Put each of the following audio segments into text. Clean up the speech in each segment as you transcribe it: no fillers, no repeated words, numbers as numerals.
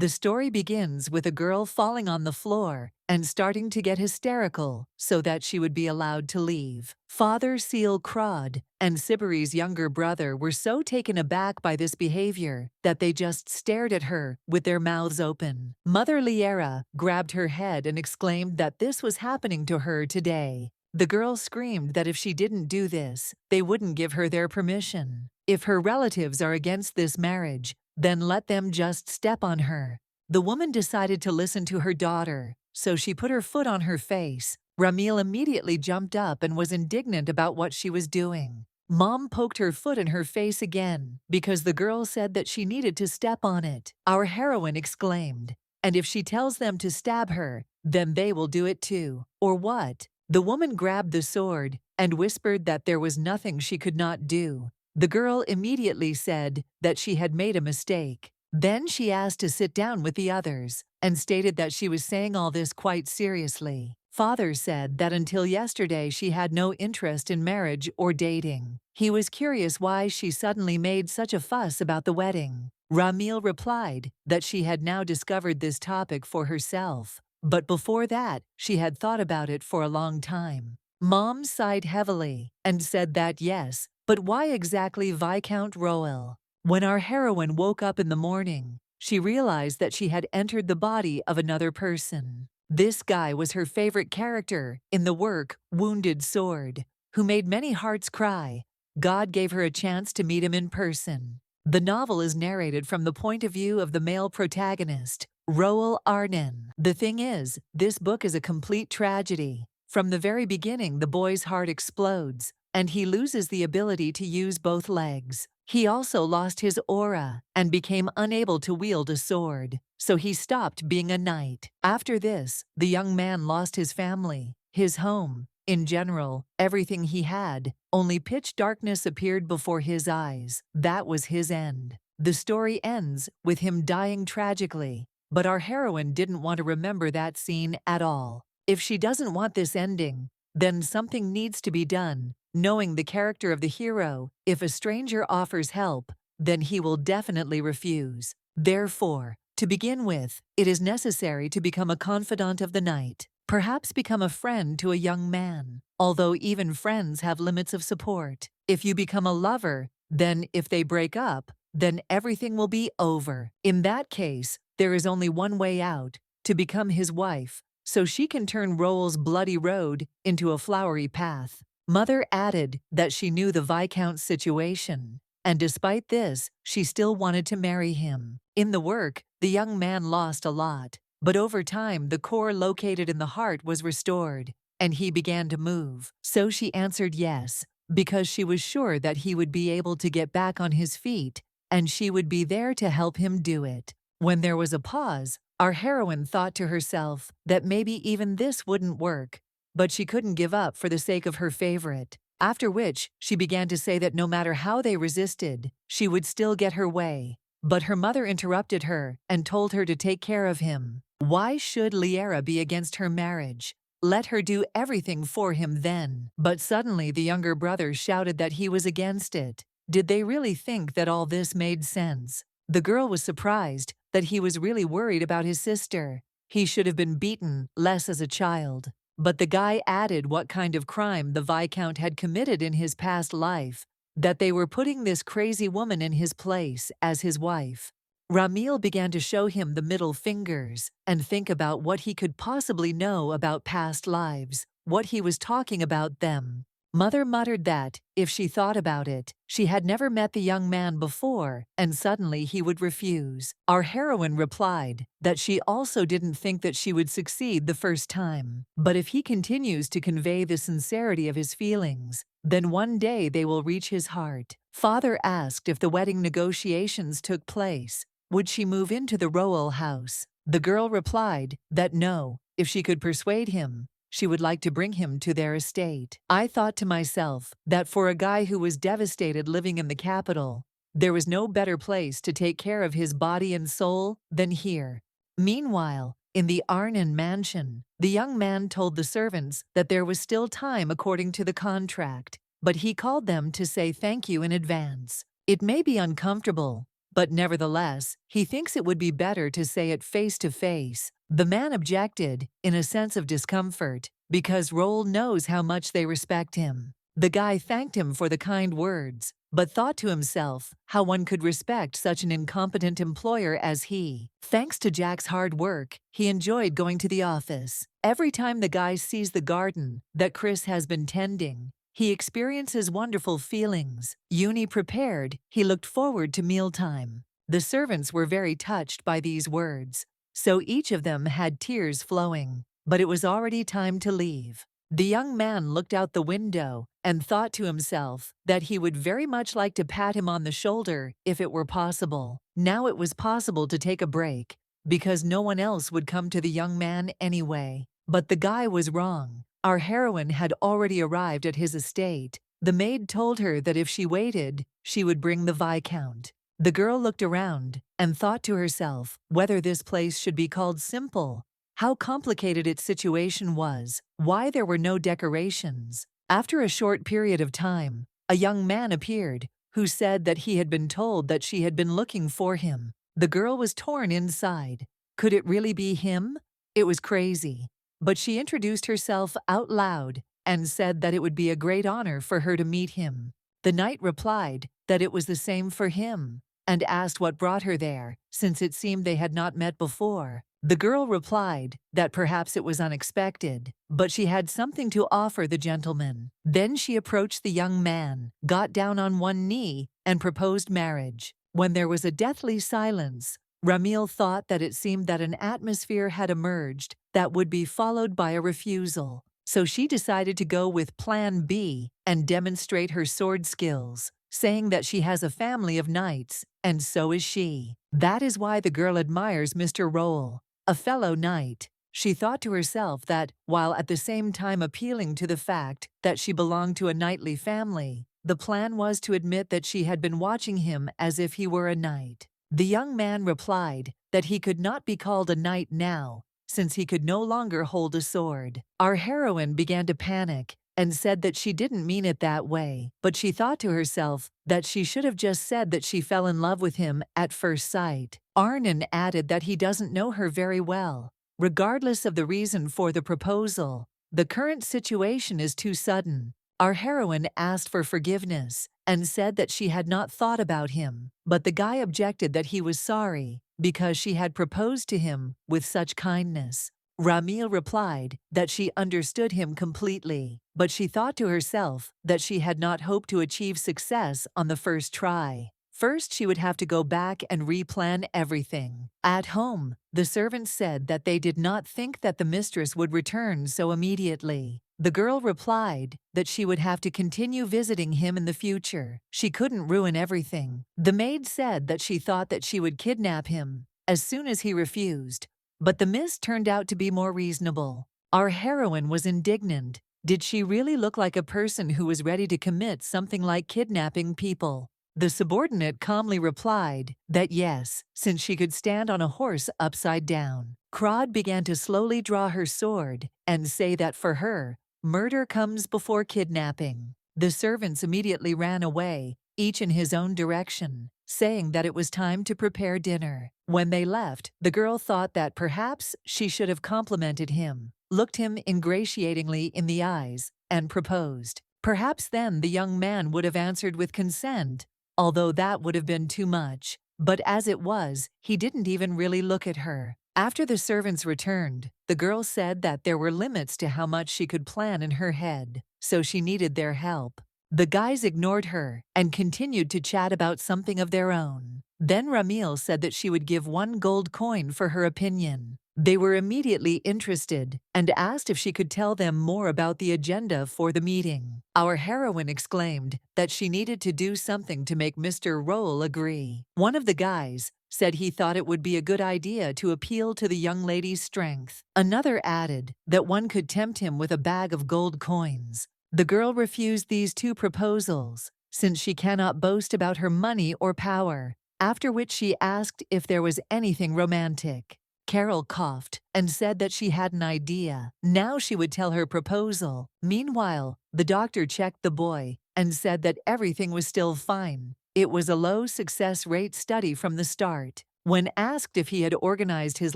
The story begins with a girl falling on the floor and starting to get hysterical so that she would be allowed to leave. Father Seal Crod and Siberi's younger brother were so taken aback by this behavior that they just stared at her with their mouths open. Mother Liera grabbed her head and exclaimed that this was happening to her today. The girl screamed that if she didn't do this, they wouldn't give her their permission. If her relatives are against this marriage, then let them just step on her. The woman decided to listen to her daughter, so she put her foot on her face. Ramil immediately jumped up and was indignant about what she was doing. Mom poked her foot in her face again because the girl said that she needed to step on it. Our heroine exclaimed, "And if she tells them to stab her, then they will do it too, or what?" The woman grabbed the sword and whispered that there was nothing she could not do. The girl immediately said that she had made a mistake. Then she asked to sit down with the others and stated that she was saying all this quite seriously. Father said that until yesterday she had no interest in marriage or dating. He was curious why she suddenly made such a fuss about the wedding. Ramil replied that she had now discovered this topic for herself, but before that she had thought about it for a long time. Mom sighed heavily and said that yes, but why exactly Viscount Roel? When our heroine woke up in the morning, she realized that she had entered the body of another person. This guy was her favorite character in the work Wounded Sword, who made many hearts cry. God gave her a chance to meet him in person. The novel is narrated from the point of view of the male protagonist, Roel Arnen. The thing is, this book is a complete tragedy. From the very beginning, the boy's heart explodes, and he loses the ability to use both legs. He also lost his aura and became unable to wield a sword, so he stopped being a knight. After this, the young man lost his family, his home, in general, everything he had. Only pitch darkness appeared before his eyes. That was his end. The story ends with him dying tragically, but our heroine didn't want to remember that scene at all. If she doesn't want this ending, then something needs to be done. Knowing the character of the hero, if a stranger offers help, then he will definitely refuse. Therefore, to begin with, it is necessary to become a confidant of the knight, perhaps become a friend to a young man, although even friends have limits of support. If you become a lover, then if they break up, then everything will be over. In that case, there is only one way out, to become his wife, so she can turn Roel's bloody road into a flowery path. Mother added that she knew the Viscount's situation, and despite this, she still wanted to marry him. In the work, the young man lost a lot, but over time the core located in the heart was restored, and he began to move. So she answered yes, because she was sure that he would be able to get back on his feet, and she would be there to help him do it. When there was a pause, our heroine thought to herself that maybe even this wouldn't work, but she couldn't give up for the sake of her favorite. After which, she began to say that no matter how they resisted, she would still get her way. But her mother interrupted her and told her to take care of him. Why should Liera be against her marriage? Let her do everything for him then. But suddenly the younger brother shouted that he was against it. Did they really think that all this made sense? The girl was surprised that he was really worried about his sister. He should have been beaten less as a child. But the guy added what kind of crime the Viscount had committed in his past life, that they were putting this crazy woman in his place as his wife. Ramil began to show him the middle fingers and think about what he could possibly know about past lives, what he was talking about them. Mother muttered that, if she thought about it, she had never met the young man before, and suddenly he would refuse. Our heroine replied that she also didn't think that she would succeed the first time. But if he continues to convey the sincerity of his feelings, then one day they will reach his heart. Father asked if the wedding negotiations took place, would she move into the Roel house? The girl replied that no, if she could persuade him, she would like to bring him to their estate. I thought to myself that for a guy who was devastated living in the capital, there was no better place to take care of his body and soul than here. Meanwhile, in the Arnen mansion, the young man told the servants that there was still time according to the contract, but he called them to say thank you in advance. It may be uncomfortable, but nevertheless, he thinks it would be better to say it face to face. The man objected, in a sense of discomfort, because Roll knows how much they respect him. The guy thanked him for the kind words, but thought to himself how one could respect such an incompetent employer as he. Thanks to Jack's hard work, he enjoyed going to the office. Every time the guy sees the garden that Chris has been tending, he experiences wonderful feelings. Uni prepared, he looked forward to mealtime. The servants were very touched by these words, so each of them had tears flowing. But it was already time to leave. The young man looked out the window and thought to himself that he would very much like to pat him on the shoulder if it were possible. Now it was possible to take a break, because no one else would come to the young man anyway. But the guy was wrong. Our heroine had already arrived at his estate. The maid told her that if she waited, she would bring the Viscount. The girl looked around and thought to herself whether this place should be called simple. How complicated its situation was, why there were no decorations. After a short period of time, a young man appeared, who said that he had been told that she had been looking for him. The girl was torn inside. Could it really be him? It was crazy. But she introduced herself out loud and said that it would be a great honor for her to meet him. The knight replied that it was the same for him, and asked what brought her there, since it seemed they had not met before. The girl replied that perhaps it was unexpected, but she had something to offer the gentleman. Then she approached the young man, got down on one knee, and proposed marriage. When there was a deathly silence, Ramil thought that it seemed that an atmosphere had emerged that would be followed by a refusal. So she decided to go with Plan B and demonstrate her sword skills, saying that she has a family of knights, and so is she. That is why the girl admires Mr. Roll, a fellow knight. She thought to herself that, while at the same time appealing to the fact that she belonged to a knightly family, the plan was to admit that she had been watching him as if he were a knight. The young man replied that he could not be called a knight now, since he could no longer hold a sword. Our heroine began to panic and said that she didn't mean it that way, but she thought to herself that she should have just said that she fell in love with him at first sight. Arnon added that he doesn't know her very well. Regardless of the reason for the proposal, the current situation is too sudden. Our heroine asked for forgiveness and said that she had not thought about him, but the guy objected that he was sorry because she had proposed to him with such kindness. Ramil replied that she understood him completely, but she thought to herself that she had not hoped to achieve success on the first try. First, she would have to go back and replan everything. At home, the servants said that they did not think that the mistress would return so immediately. The girl replied that she would have to continue visiting him in the future. She couldn't ruin everything. The maid said that she thought that she would kidnap him as soon as he refused, but the miss turned out to be more reasonable. Our heroine was indignant. Did she really look like a person who was ready to commit something like kidnapping people? The subordinate calmly replied that yes, since she could stand on a horse upside down. Crod began to slowly draw her sword and say that for her, murder comes before kidnapping. The servants immediately ran away, each in his own direction, saying that it was time to prepare dinner. When they left, the girl thought that perhaps she should have complimented him, looked him ingratiatingly in the eyes, and proposed. Perhaps then the young man would have answered with consent, although that would have been too much. But as it was, he didn't even really look at her. After the servants returned, the girl said that there were limits to how much she could plan in her head, so she needed their help. The guys ignored her and continued to chat about something of their own. Then Ramil said that she would give 1 gold coin for her opinion. They were immediately interested and asked if she could tell them more about the agenda for the meeting. Our heroine exclaimed that she needed to do something to make Mr. Roll agree. One of the guys said he thought it would be a good idea to appeal to the young lady's strength. Another added that one could tempt him with a bag of gold coins. The girl refused these 2 proposals, since she cannot boast about her money or power, after which she asked if there was anything romantic. Carol coughed and said that she had an idea. Now she would tell her proposal. Meanwhile, the doctor checked the boy and said that everything was still fine. It was a low success rate study from the start. When asked if he had organized his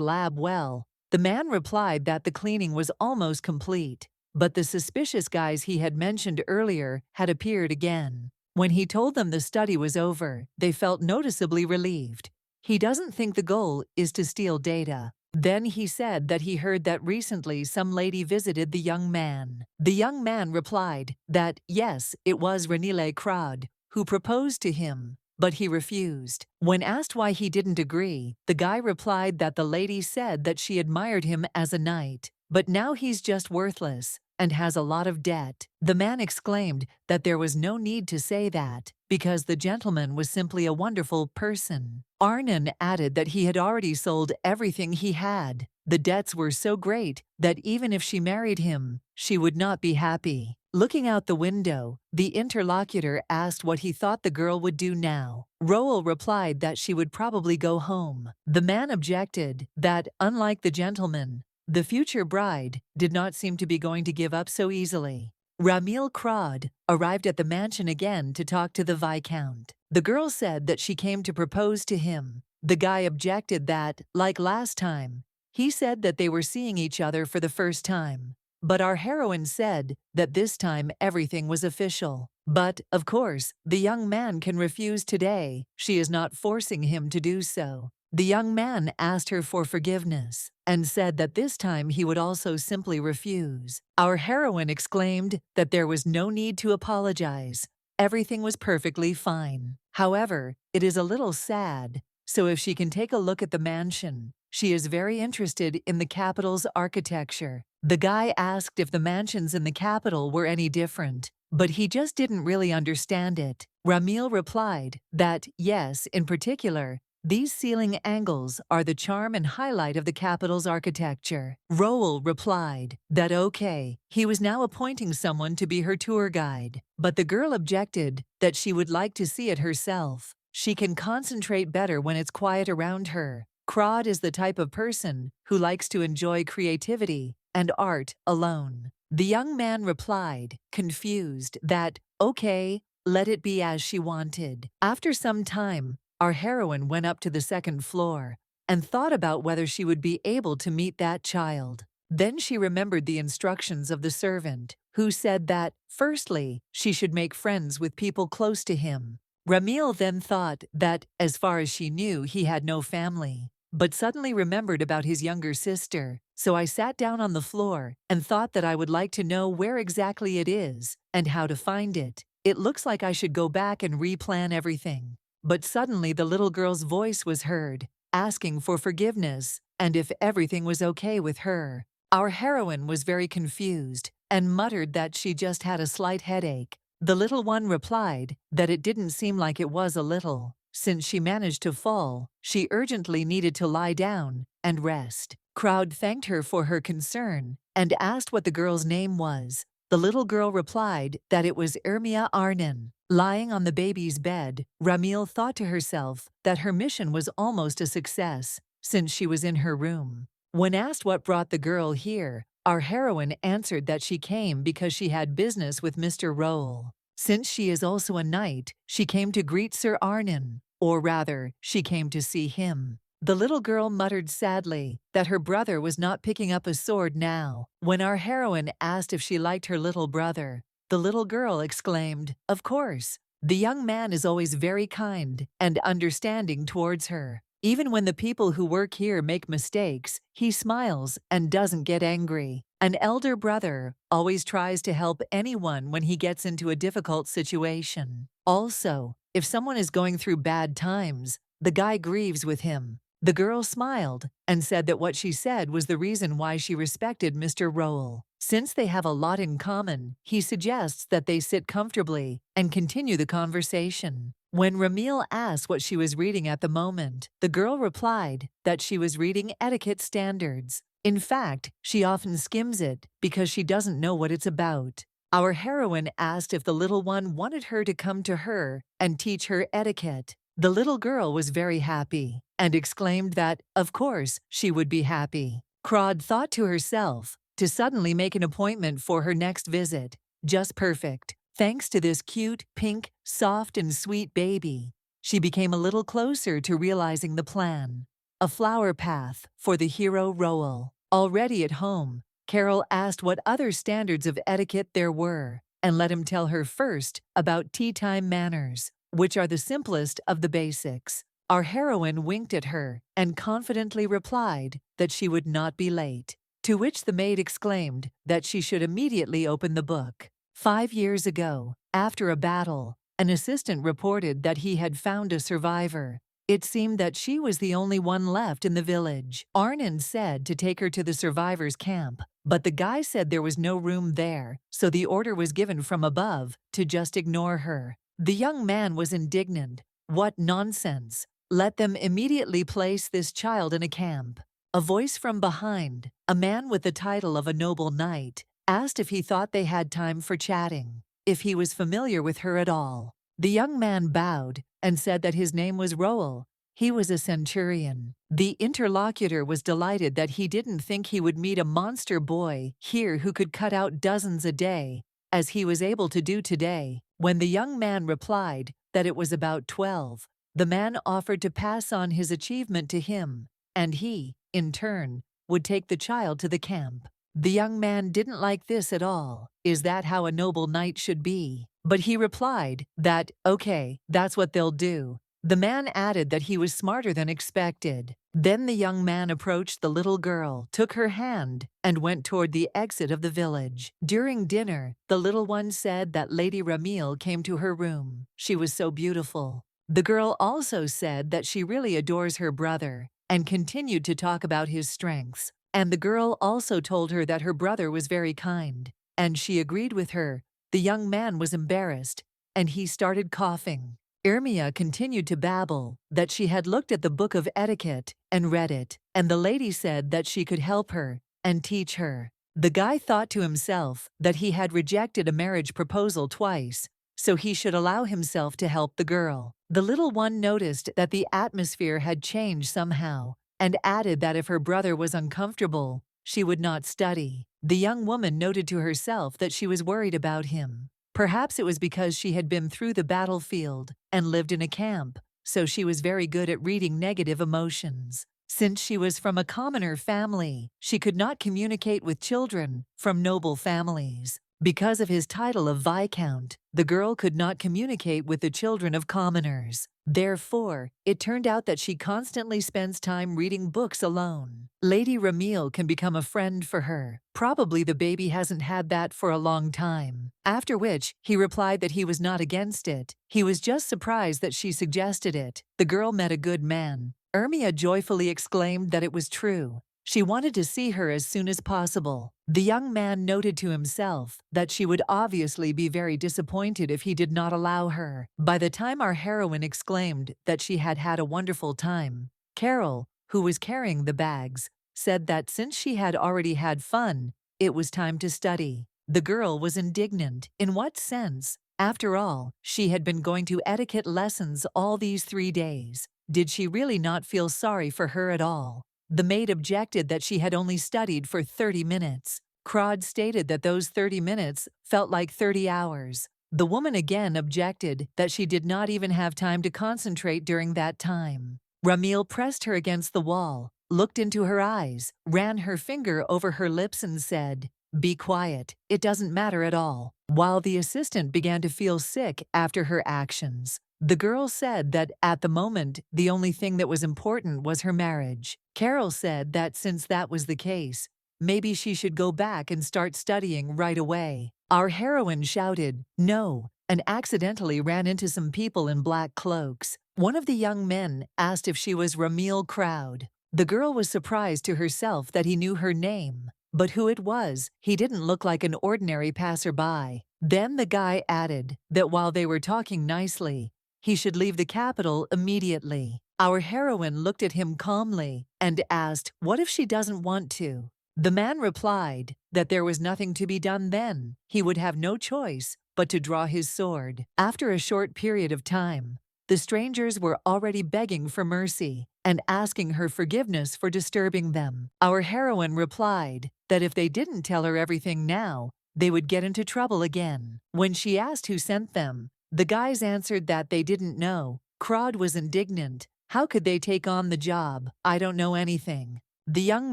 lab well, the man replied that the cleaning was almost complete, but the suspicious guys he had mentioned earlier had appeared again. When he told them the study was over, they felt noticeably relieved. He doesn't think the goal is to steal data. Then he said that he heard that recently some lady visited the young man. The young man replied that, yes, it was Renile Krod who proposed to him, but he refused. When asked why he didn't agree, the guy replied that the lady said that she admired him as a knight, but now he's just worthless and has a lot of debt. The man exclaimed that there was no need to say that, because the gentleman was simply a wonderful person. Arnon added that he had already sold everything he had. The debts were so great that even if she married him, she would not be happy. Looking out the window, the interlocutor asked what he thought the girl would do now. Roel replied that she would probably go home. The man objected that, unlike the gentleman, the future bride did not seem to be going to give up so easily. Ramil Krod arrived at the mansion again to talk to the Viscount. The girl said that she came to propose to him. The guy objected that, like last time, he said that they were seeing each other for the first time. But our heroine said that this time everything was official. But, of course, the young man can refuse today. She is not forcing him to do so. The young man asked her for forgiveness and said that this time he would also simply refuse. Our heroine exclaimed that there was no need to apologize. Everything was perfectly fine. However, it is a little sad, so if she can take a look at the mansion, she is very interested in the capital's architecture. The guy asked if the mansions in the capital were any different, but he just didn't really understand it. Ramil replied that, yes, in particular, these ceiling angles are the charm and highlight of the capital's architecture. Roel replied that okay, he was now appointing someone to be her tour guide, but the girl objected that she would like to see it herself. She can concentrate better when it's quiet around her. Krod is the type of person who likes to enjoy creativity and art alone. The young man replied, confused, that okay, let it be as she wanted. After some time, our heroine went up to the second floor and thought about whether she would be able to meet that child. Then she remembered the instructions of the servant, who said that, firstly, she should make friends with people close to him. Ramil then thought that, as far as she knew, he had no family, but suddenly remembered about his younger sister. So I sat down on the floor and thought that I would like to know where exactly it is and how to find it. It looks like I should go back and replan everything. But suddenly the little girl's voice was heard, asking for forgiveness and if everything was okay with her. Our heroine was very confused and muttered that she just had a slight headache. The little one replied that it didn't seem like it was a little. Since she managed to fall, she urgently needed to lie down and rest. Crowd thanked her for her concern and asked what the girl's name was. The little girl replied that it was Ermia Arnon. Lying on the baby's bed, Ramil thought to herself that her mission was almost a success, since she was in her room. When asked what brought the girl here, our heroine answered that she came because she had business with Mr. Roel. Since she is also a knight, she came to greet Sir Arnon, or rather, she came to see him. The little girl muttered sadly that her brother was not picking up a sword now. When our heroine asked if she liked her little brother, the little girl exclaimed, "Of course." The young man is always very kind and understanding towards her. Even when the people who work here make mistakes, he smiles and doesn't get angry. An elder brother always tries to help anyone when he gets into a difficult situation. Also, if someone is going through bad times, the guy grieves with him. The girl smiled and said that what she said was the reason why she respected Mr. Roel. Since they have a lot in common, he suggests that they sit comfortably and continue the conversation. When Ramil asked what she was reading at the moment, the girl replied that she was reading Etiquette Standards. In fact, she often skims it because she doesn't know what it's about. Our heroine asked if the little one wanted her to come to her and teach her etiquette. The little girl was very happy and exclaimed that, of course, she would be happy. Krod thought to herself to suddenly make an appointment for her next visit. Just perfect. Thanks to this cute, pink, soft and sweet baby, she became a little closer to realizing the plan. A flower path for the hero Roel. Already at home, Carol asked what other standards of etiquette there were, and let him tell her first about tea time manners, which are the simplest of the basics. Our heroine winked at her and confidently replied that she would not be late, to which the maid exclaimed that she should immediately open the book. 5 years ago, after a battle, an assistant reported that he had found a survivor. It seemed that she was the only one left in the village. Arnon said to take her to the survivors' camp, but the guy said there was no room there, so the order was given from above to just ignore her. The young man was indignant. What nonsense! Let them immediately place this child in a camp. A voice from behind, a man with the title of a noble knight, asked if he thought they had time for chatting, if he was familiar with her at all. The young man bowed and said that his name was Roel. He was a centurion. The interlocutor was delighted that he didn't think he would meet a monster boy here who could cut out dozens a day, as he was able to do today. When the young man replied that it was about 12, the man offered to pass on his achievement to him, and he, in turn, would take the child to the camp. The young man didn't like this at all. Is that how a noble knight should be? But he replied that, okay, that's what they'll do. The man added that he was smarter than expected. Then the young man approached the little girl, took her hand, and went toward the exit of the village. During dinner, the little one said that Lady Ramil came to her room. She was so beautiful. The girl also said that she really adores her brother, and continued to talk about his strengths. And the girl also told her that her brother was very kind, and she agreed with her. The young man was embarrassed, and he started coughing. Irmia continued to babble that she had looked at the book of etiquette and read it, and the lady said that she could help her and teach her. The guy thought to himself that he had rejected a marriage proposal twice, so he should allow himself to help the girl. The little one noticed that the atmosphere had changed somehow, and added that if her brother was uncomfortable, she would not study. The young woman noted to herself that she was worried about him. Perhaps it was because she had been through the battlefield and lived in a camp, so she was very good at reading negative emotions. Since she was from a commoner family, she could not communicate with children from noble families. Because of his title of Viscount, the girl could not communicate with the children of commoners. Therefore, it turned out that she constantly spends time reading books alone. Lady Ramil can become a friend for her. Probably the baby hasn't had that for a long time. After which, he replied that he was not against it. He was just surprised that she suggested it. The girl met a good man. Irmia joyfully exclaimed that it was true. She wanted to see her as soon as possible. The young man noted to himself that she would obviously be very disappointed if he did not allow her. By the time our heroine exclaimed that she had had a wonderful time, Carol, who was carrying the bags, said that since she had already had fun, it was time to study. The girl was indignant. In what sense? After all, she had been going to etiquette lessons all these 3 days. Did she really not feel sorry for her at all? The maid objected that she had only studied for 30 minutes. Crod stated that those 30 minutes felt like 30 hours. The woman again objected that she did not even have time to concentrate during that time. Ramil pressed her against the wall, looked into her eyes, ran her finger over her lips and said, "Be quiet, it doesn't matter at all." While the assistant began to feel sick after her actions, the girl said that at the moment, the only thing that was important was her marriage. Carol said that since that was the case, maybe she should go back and start studying right away. Our heroine shouted, "No," and accidentally ran into some people in black cloaks. One of the young men asked if she was Ramil Crowd. The girl was surprised to herself that he knew her name, but who it was, he didn't look like an ordinary passerby. Then the guy added that while they were talking nicely, he should leave the capital immediately. Our heroine looked at him calmly and asked, "What if she doesn't want to?" The man replied that there was nothing to be done then. He would have no choice but to draw his sword. After a short period of time, the strangers were already begging for mercy and asking her forgiveness for disturbing them. Our heroine replied that if they didn't tell her everything now, they would get into trouble again. When she asked who sent them, the guys answered that they didn't know. Crod was indignant. How could they take on the job? I don't know anything. The young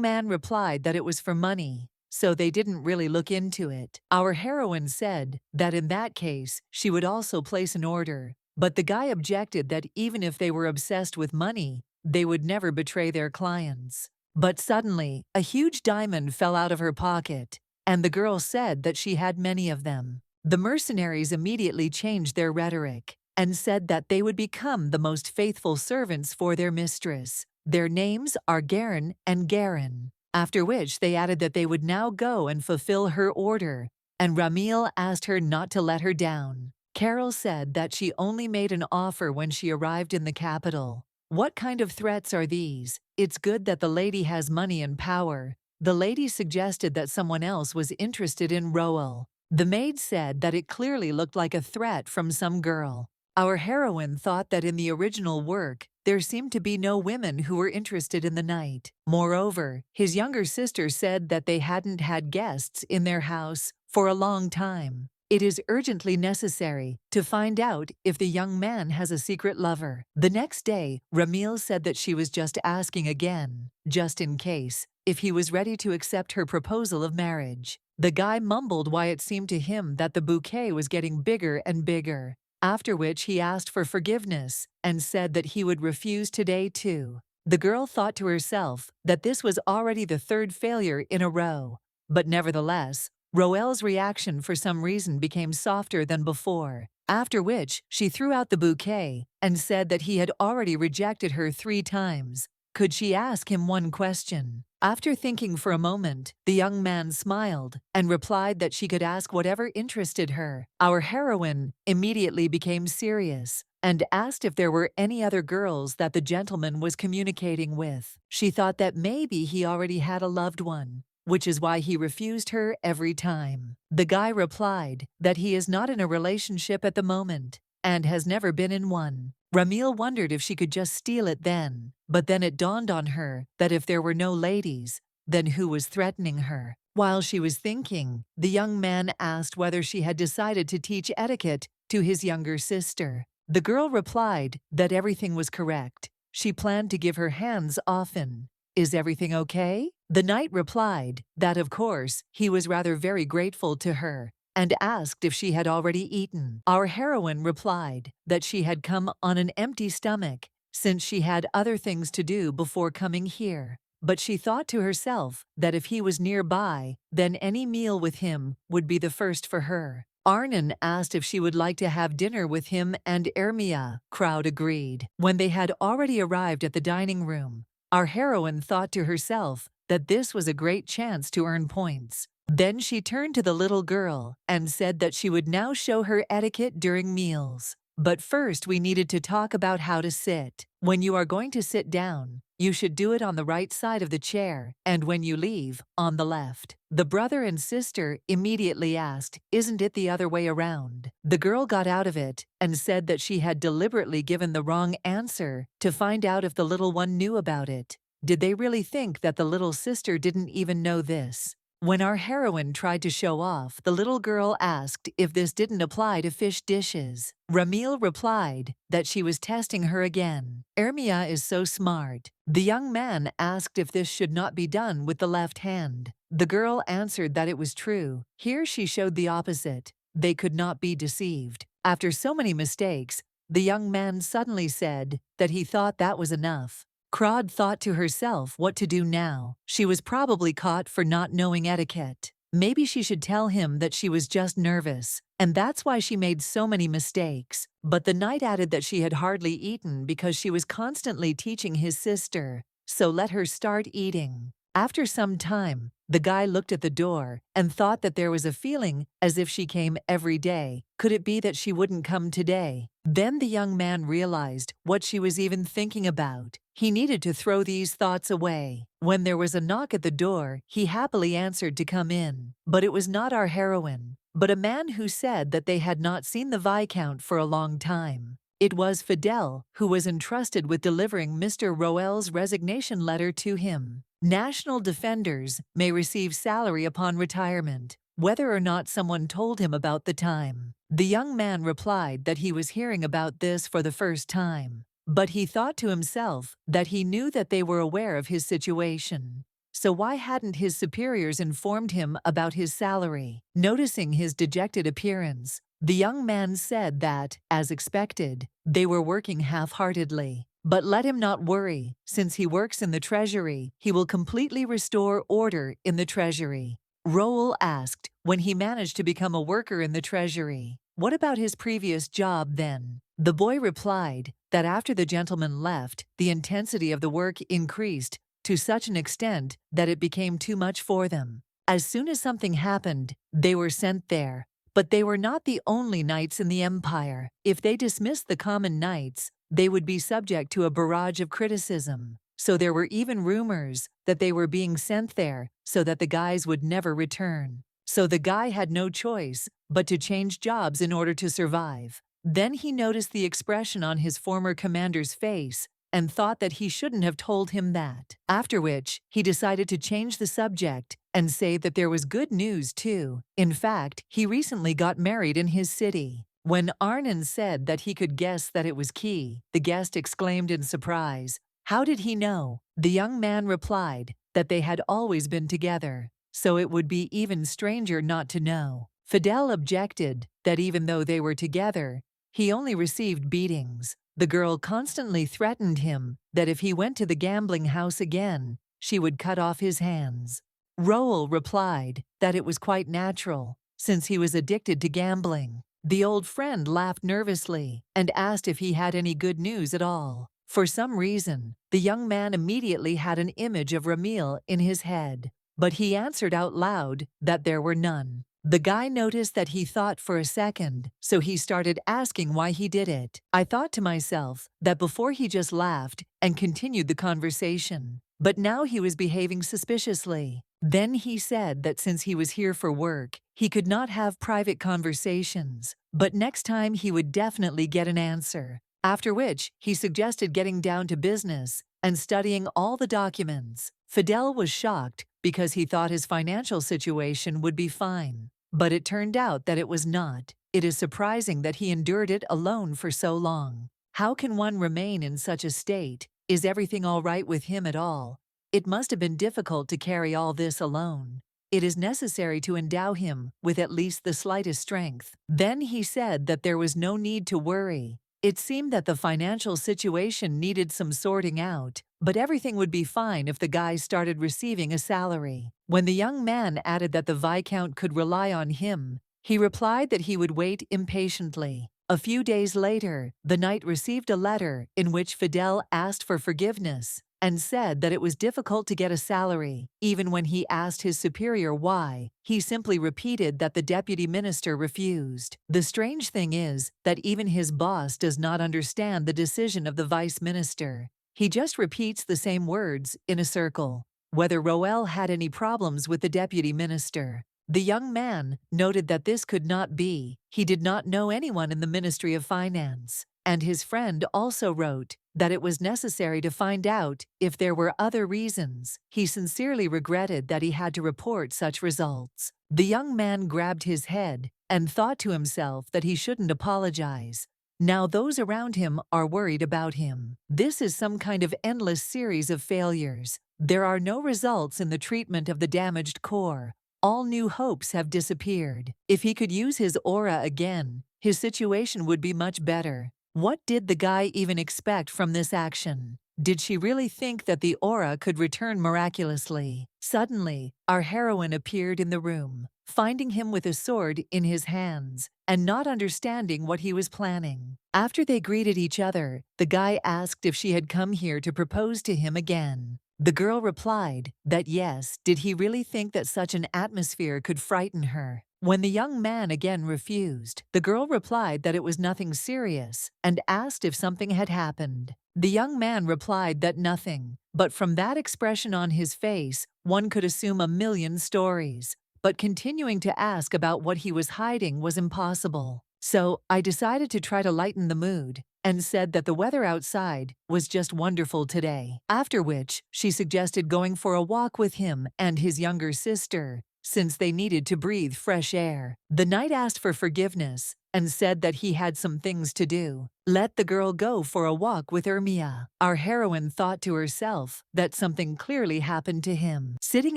man replied that it was for money, so they didn't really look into it. Our heroine said that in that case, she would also place an order. But the guy objected that even if they were obsessed with money, they would never betray their clients. But suddenly, a huge diamond fell out of her pocket, and the girl said that she had many of them. The mercenaries immediately changed their rhetoric and said that they would become the most faithful servants for their mistress. Their names are Garen and Garen. After which they added that they would now go and fulfill her order, and Ramil asked her not to let her down. Carol said that she only made an offer when she arrived in the capital. What kind of threats are these? It's good that the lady has money and power. The lady suggested that someone else was interested in Roel. The maid said that it clearly looked like a threat from some girl. Our heroine thought that in the original work, there seemed to be no women who were interested in the knight. Moreover, his younger sister said that they hadn't had guests in their house for a long time. It is urgently necessary to find out if the young man has a secret lover. The next day, Ramil said that she was just asking again, just in case, if he was ready to accept her proposal of marriage. The guy mumbled why it seemed to him that the bouquet was getting bigger and bigger, after which he asked for forgiveness and said that he would refuse today too. The girl thought to herself that this was already the third failure in a row, but nevertheless, Roel's reaction for some reason became softer than before, after which she threw out the bouquet and said that he had already rejected her 3 times. Could she ask him one question? After thinking for a moment, the young man smiled and replied that she could ask whatever interested her. Our heroine immediately became serious and asked if there were any other girls that the gentleman was communicating with. She thought that maybe he already had a loved one, which is why he refused her every time. The guy replied that he is not in a relationship at the moment and has never been in one. Ramil wondered if she could just steal it then, but then it dawned on her that if there were no ladies, then who was threatening her? While she was thinking, the young man asked whether she had decided to teach etiquette to his younger sister. The girl replied that everything was correct. She planned to give her hands often. Is everything okay? The knight replied that, of course, he was rather very grateful to her and asked if she had already eaten. Our heroine replied that she had come on an empty stomach since she had other things to do before coming here. But she thought to herself that if he was nearby, then any meal with him would be the first for her. Arnon asked if she would like to have dinner with him and Ermia. Crowd agreed. When they had already arrived at the dining room, our heroine thought to herself that this was a great chance to earn points. Then she turned to the little girl and said that she would now show her etiquette during meals. But first we needed to talk about how to sit. When you are going to sit down, you should do it on the right side of the chair, and when you leave, on the left. The brother and sister immediately asked, "Isn't it the other way around?" The girl got out of it and said that she had deliberately given the wrong answer to find out if the little one knew about it. Did they really think that the little sister didn't even know this? When our heroine tried to show off, the little girl asked if this didn't apply to fish dishes. Ramil replied that she was testing her again. Ermia is so smart. The young man asked if this should not be done with the left hand. The girl answered that it was true. Here she showed the opposite. They could not be deceived. After so many mistakes, the young man suddenly said that he thought that was enough. Crod thought to herself what to do now. She was probably caught for not knowing etiquette. Maybe she should tell him that she was just nervous, and that's why she made so many mistakes. But the knight added that she had hardly eaten because she was constantly teaching his sister, so let her start eating. After some time, the guy looked at the door and thought that there was a feeling as if she came every day. Could it be that she wouldn't come today? Then the young man realized what she was even thinking about. He needed to throw these thoughts away. When there was a knock at the door, he happily answered to come in. But it was not our heroine, but a man who said that they had not seen the Viscount for a long time. It was Fidel, who was entrusted with delivering Mr. Roel's resignation letter to him. National defenders may receive salary upon retirement, whether or not someone told him about the time. The young man replied that he was hearing about this for the first time, but he thought to himself that he knew that they were aware of his situation. So why hadn't his superiors informed him about his salary? Noticing his dejected appearance, the young man said that, as expected, they were working half-heartedly. But let him not worry, since he works in the treasury, he will completely restore order in the treasury. Roel asked, when he managed to become a worker in the treasury, what about his previous job then? The boy replied that after the gentleman left, the intensity of the work increased to such an extent that it became too much for them. As soon as something happened, they were sent there. But they were not the only knights in the empire. If they dismissed the common knights, they would be subject to a barrage of criticism. So there were even rumors that they were being sent there so that the guys would never return. So the guy had no choice but to change jobs in order to survive. Then he noticed the expression on his former commander's face and thought that he shouldn't have told him that. After which, he decided to change the subject and say that there was good news too. In fact, he recently got married in his city. When Arnon said that he could guess that it was Key, the guest exclaimed in surprise, "How did he know?" The young man replied that they had always been together, so it would be even stranger not to know. Fidel objected that even though they were together, he only received beatings. The girl constantly threatened him that if he went to the gambling house again, she would cut off his hands. Roel replied that it was quite natural, since he was addicted to gambling. The old friend laughed nervously and asked if he had any good news at all. For some reason, the young man immediately had an image of Ramil in his head, but he answered out loud that there were none. The guy noticed that he thought for a second, so he started asking why he did it. I thought to myself that before he just laughed and continued the conversation, but now he was behaving suspiciously. Then he said that since he was here for work, he could not have private conversations, but next time he would definitely get an answer. After which, he suggested getting down to business and studying all the documents. Fidel was shocked because he thought his financial situation would be fine. But it turned out that it was not. It is surprising that he endured it alone for so long. How can one remain in such a state? Is everything all right with him at all? It must have been difficult to carry all this alone. It is necessary to endow him with at least the slightest strength. Then he said that there was no need to worry. It seemed that the financial situation needed some sorting out, but everything would be fine if the guy started receiving a salary. When the young man added that the Viscount could rely on him, he replied that he would wait impatiently. A few days later, the knight received a letter in which Fidel asked for forgiveness and said that it was difficult to get a salary. Even when he asked his superior why, he simply repeated that the deputy minister refused. The strange thing is that even his boss does not understand the decision of the vice minister. He just repeats the same words in a circle. Whether Roel had any problems with the deputy minister. The young man noted that this could not be. He did not know anyone in the Ministry of Finance. And his friend also wrote that it was necessary to find out if there were other reasons. He sincerely regretted that he had to report such results. The young man grabbed his head and thought to himself that he shouldn't apologize. Now those around him are worried about him. This is some kind of endless series of failures. There are no results in the treatment of the damaged core. All new hopes have disappeared. If he could use his aura again, his situation would be much better. What did the guy even expect from this action? Did she really think that the aura could return miraculously? Suddenly, our heroine appeared in the room, finding him with a sword in his hands and not understanding what he was planning. After they greeted each other, the guy asked if she had come here to propose to him again. The girl replied that yes, did he really think that such an atmosphere could frighten her? When the young man again refused, the girl replied that it was nothing serious and asked if something had happened. The young man replied that nothing, but from that expression on his face, one could assume a million stories. But continuing to ask about what he was hiding was impossible. So I decided to try to lighten the mood and said that the weather outside was just wonderful today. After which, she suggested going for a walk with him and his younger sister since they needed to breathe fresh air. The knight asked for forgiveness and said that he had some things to do. Let the girl go for a walk with Ermia. Our heroine thought to herself that something clearly happened to him. Sitting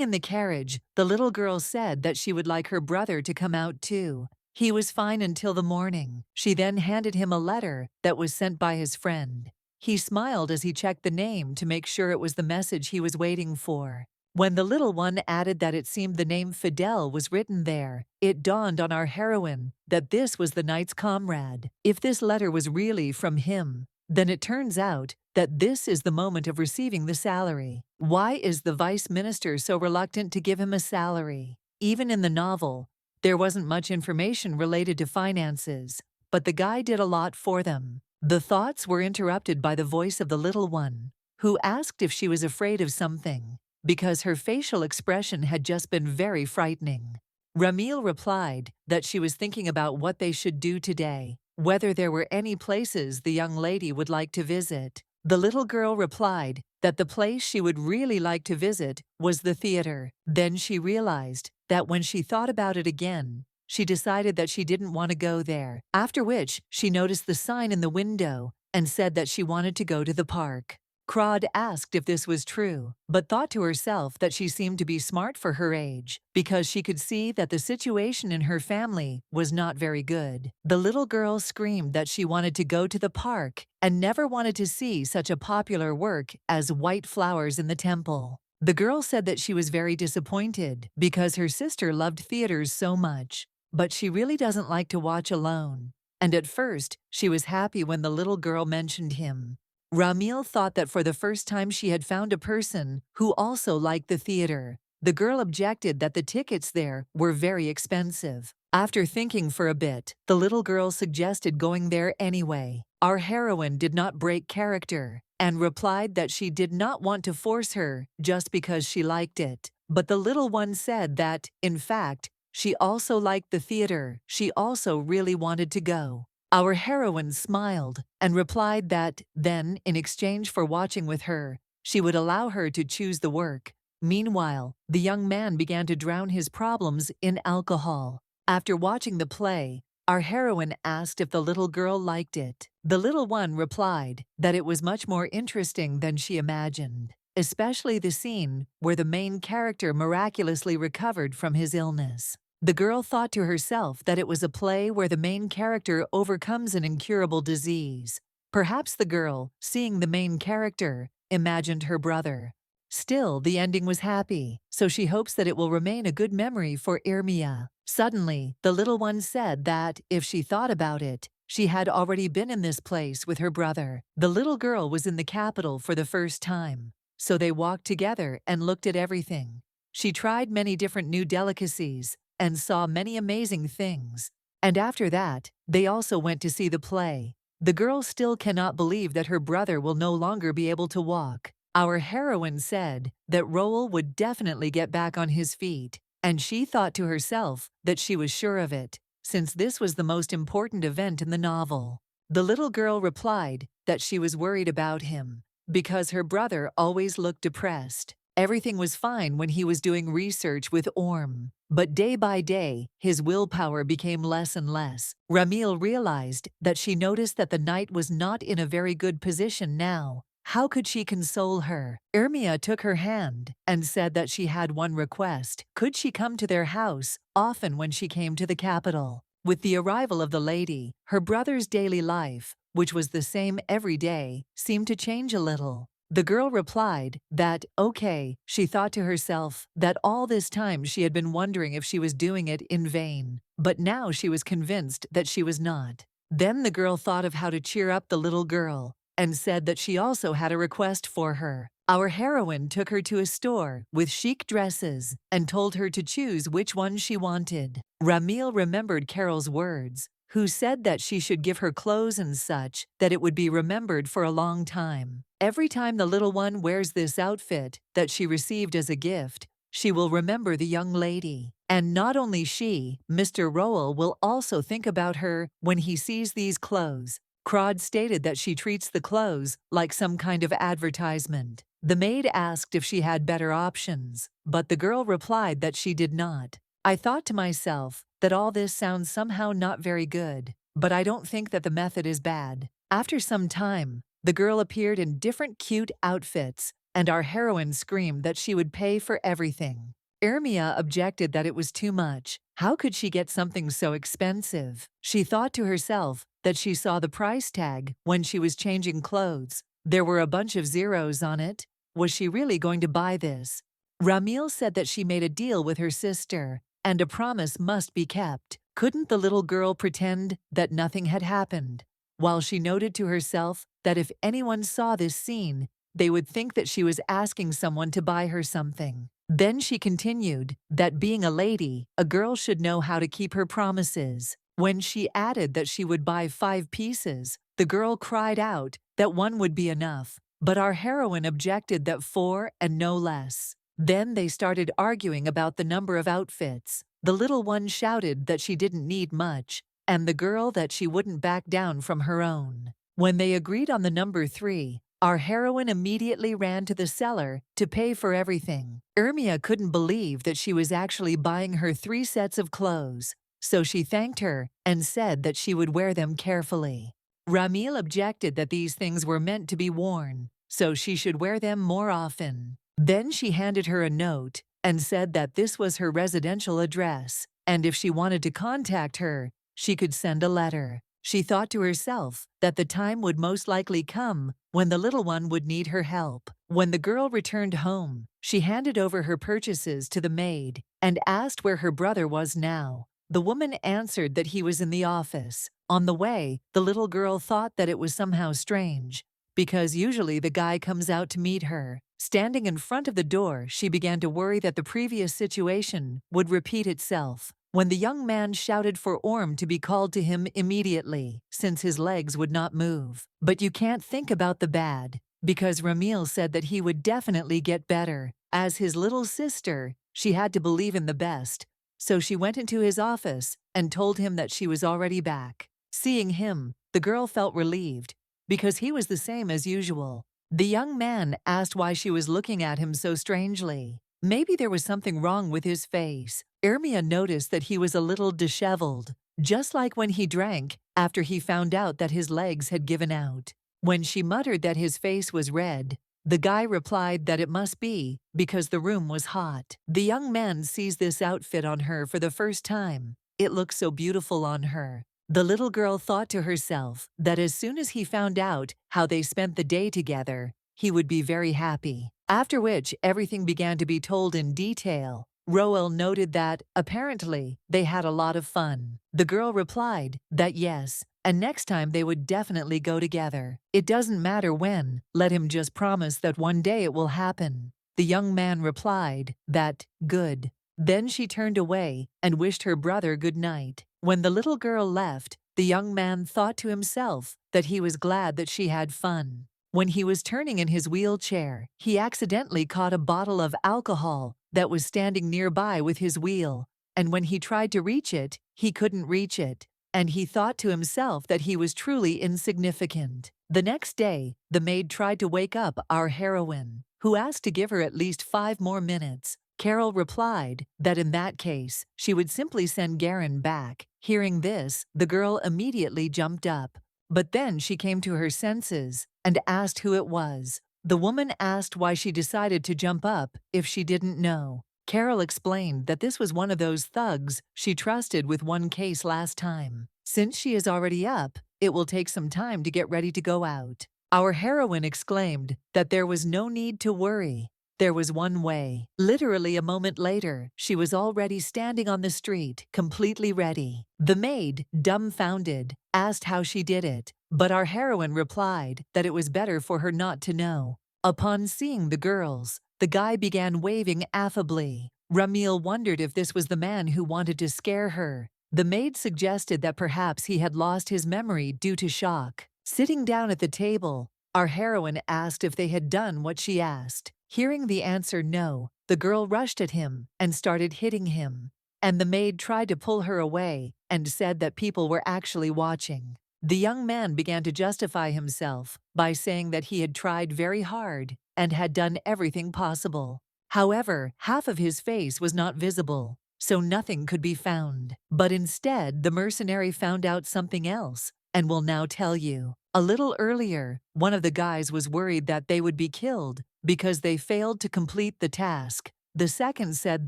in the carriage, the little girl said that she would like her brother to come out too. He was fine until the morning. She then handed him a letter that was sent by his friend. He smiled as he checked the name to make sure it was the message he was waiting for. When the little one added that it seemed the name Fidel was written there, it dawned on our heroine that this was the knight's comrade. If this letter was really from him, then it turns out that this is the moment of receiving the salary. Why is the vice minister so reluctant to give him a salary? Even in the novel, there wasn't much information related to finances, but the guy did a lot for them. The thoughts were interrupted by the voice of the little one, who asked if she was afraid of something, because her facial expression had just been very frightening. Ramil replied that she was thinking about what they should do today, whether there were any places the young lady would like to visit. The little girl replied that the place she would really like to visit was the theater. Then she realized that when she thought about it again, she decided that she didn't want to go there, after which she noticed the sign in the window and said that she wanted to go to the park. Crod asked if this was true, but thought to herself that she seemed to be smart for her age, because she could see that the situation in her family was not very good. The little girl screamed that she wanted to go to the park and never wanted to see such a popular work as White Flowers in the Temple. The girl said that she was very disappointed because her sister loved theaters so much, but she really doesn't like to watch alone. And at first, she was happy when the little girl mentioned him. Ramil thought that for the first time she had found a person who also liked the theater. The girl objected that the tickets there were very expensive. After thinking for a bit, the little girl suggested going there anyway. Our heroine did not break character and replied that she did not want to force her just because she liked it. But the little one said that, in fact, she also liked the theater. She also really wanted to go. Our heroine smiled and replied that then, in exchange for watching with her, she would allow her to choose the work. Meanwhile, the young man began to drown his problems in alcohol. After watching the play, our heroine asked if the little girl liked it. The little one replied that it was much more interesting than she imagined, especially the scene where the main character miraculously recovered from his illness. The girl thought to herself that it was a play where the main character overcomes an incurable disease. Perhaps the girl, seeing the main character, imagined her brother. Still, the ending was happy, so she hopes that it will remain a good memory for Irmia. Suddenly, the little one said that, if she thought about it, she had already been in this place with her brother. The little girl was in the capital for the first time, so they walked together and looked at everything. She tried many different new delicacies and saw many amazing things. And after that, they also went to see the play. The girl still cannot believe that her brother will no longer be able to walk. Our heroine said that Roel would definitely get back on his feet, and she thought to herself that she was sure of it, since this was the most important event in the novel. The little girl replied that she was worried about him, because her brother always looked depressed. Everything was fine when he was doing research with Orm, but day by day, his willpower became less and less. Ramil realized that she noticed that the knight was not in a very good position now. How could she console her? Irmia took her hand and said that she had one request. Could she come to their house often when she came to the capital? With the arrival of the lady, her brother's daily life, which was the same every day, seemed to change a little. The girl replied that, okay, she thought to herself that all this time she had been wondering if she was doing it in vain, but now she was convinced that she was not. Then the girl thought of how to cheer up the little girl and said that she also had a request for her. Our heroine took her to a store with chic dresses and told her to choose which one she wanted. Ramil remembered Carol's words, who said that she should give her clothes and such, that it would be remembered for a long time. Every time the little one wears this outfit that she received as a gift, she will remember the young lady. And not only she, Mr. Roel will also think about her when he sees these clothes. Crod stated that she treats the clothes like some kind of advertisement. The maid asked if she had better options, but the girl replied that she did not. I thought to myself that all this sounds somehow not very good, but I don't think that the method is bad. After some time, the girl appeared in different cute outfits, and our heroine screamed that she would pay for everything. Ermia objected that it was too much. How could she get something so expensive? She thought to herself that she saw the price tag when she was changing clothes. There were a bunch of zeros on it. Was she really going to buy this? Ramil said that she made a deal with her sister, and a promise must be kept. Couldn't the little girl pretend that nothing had happened? While she noted to herself that if anyone saw this scene, they would think that she was asking someone to buy her something. Then she continued that being a lady, a girl should know how to keep her promises. When she added that she would buy 5 pieces, the girl cried out that one would be enough, but our heroine objected that 4 and no less. Then they started arguing about the number of outfits. The little one shouted that she didn't need much, and the girl that she wouldn't back down from her own. When they agreed on the number 3, our heroine immediately ran to the cellar to pay for everything. Ermia couldn't believe that she was actually buying her 3 sets of clothes, so she thanked her and said that she would wear them carefully. Ramil objected that these things were meant to be worn, so she should wear them more often. Then she handed her a note and said that this was her residential address, and if she wanted to contact her, she could send a letter. She thought to herself that the time would most likely come when the little one would need her help. When the girl returned home, she handed over her purchases to the maid and asked where her brother was now. The woman answered that he was in the office. On the way, the little girl thought that it was somehow strange, because usually the guy comes out to meet her. Standing in front of the door, she began to worry that the previous situation would repeat itself. When the young man shouted for Orm to be called to him immediately, since his legs would not move. But you can't think about the bad, because Ramil said that he would definitely get better. As his little sister, she had to believe in the best, so she went into his office and told him that she was already back. Seeing him, the girl felt relieved, because he was the same as usual. The young man asked why she was looking at him so strangely. Maybe there was something wrong with his face. Ermia noticed that he was a little disheveled, just like when he drank after he found out that his legs had given out. When she muttered that his face was red, the guy replied that it must be because the room was hot. The young man sees this outfit on her for the first time. It looks so beautiful on her. The little girl thought to herself that as soon as he found out how they spent the day together, he would be very happy. After which, everything began to be told in detail. Roel noted that, apparently, they had a lot of fun. The girl replied that yes, and next time they would definitely go together. It doesn't matter when, let him just promise that one day it will happen. The young man replied that, good. Then she turned away and wished her brother good night. When the little girl left, the young man thought to himself that he was glad that she had fun. When he was turning in his wheelchair, he accidentally caught a bottle of alcohol that was standing nearby with his wheel, and when he tried to reach it, he couldn't reach it, and he thought to himself that he was truly insignificant. The next day, the maid tried to wake up our heroine, who asked to give her at least 5 more minutes. Carol replied that in that case, she would simply send Garen back. Hearing this, the girl immediately jumped up. But then she came to her senses and asked who it was. The woman asked why she decided to jump up if she didn't know. Carol explained that this was one of those thugs she trusted with one case last time. Since she is already up, it will take some time to get ready to go out. Our heroine exclaimed that there was no need to worry. There was one way. Literally a moment later, she was already standing on the street, completely ready. The maid, dumbfounded, asked how she did it, but our heroine replied that it was better for her not to know. Upon seeing the girls, the guy began waving affably. Ramil wondered if this was the man who wanted to scare her. The maid suggested that perhaps he had lost his memory due to shock. Sitting down at the table, our heroine asked if they had done what she asked. Hearing the answer no, the girl rushed at him and started hitting him, and the maid tried to pull her away and said that people were actually watching. The young man began to justify himself by saying that he had tried very hard and had done everything possible. However, half of his face was not visible, so nothing could be found. But instead, the mercenary found out something else, and will now tell you. A little earlier, one of the guys was worried that they would be killed because they failed to complete the task. The second said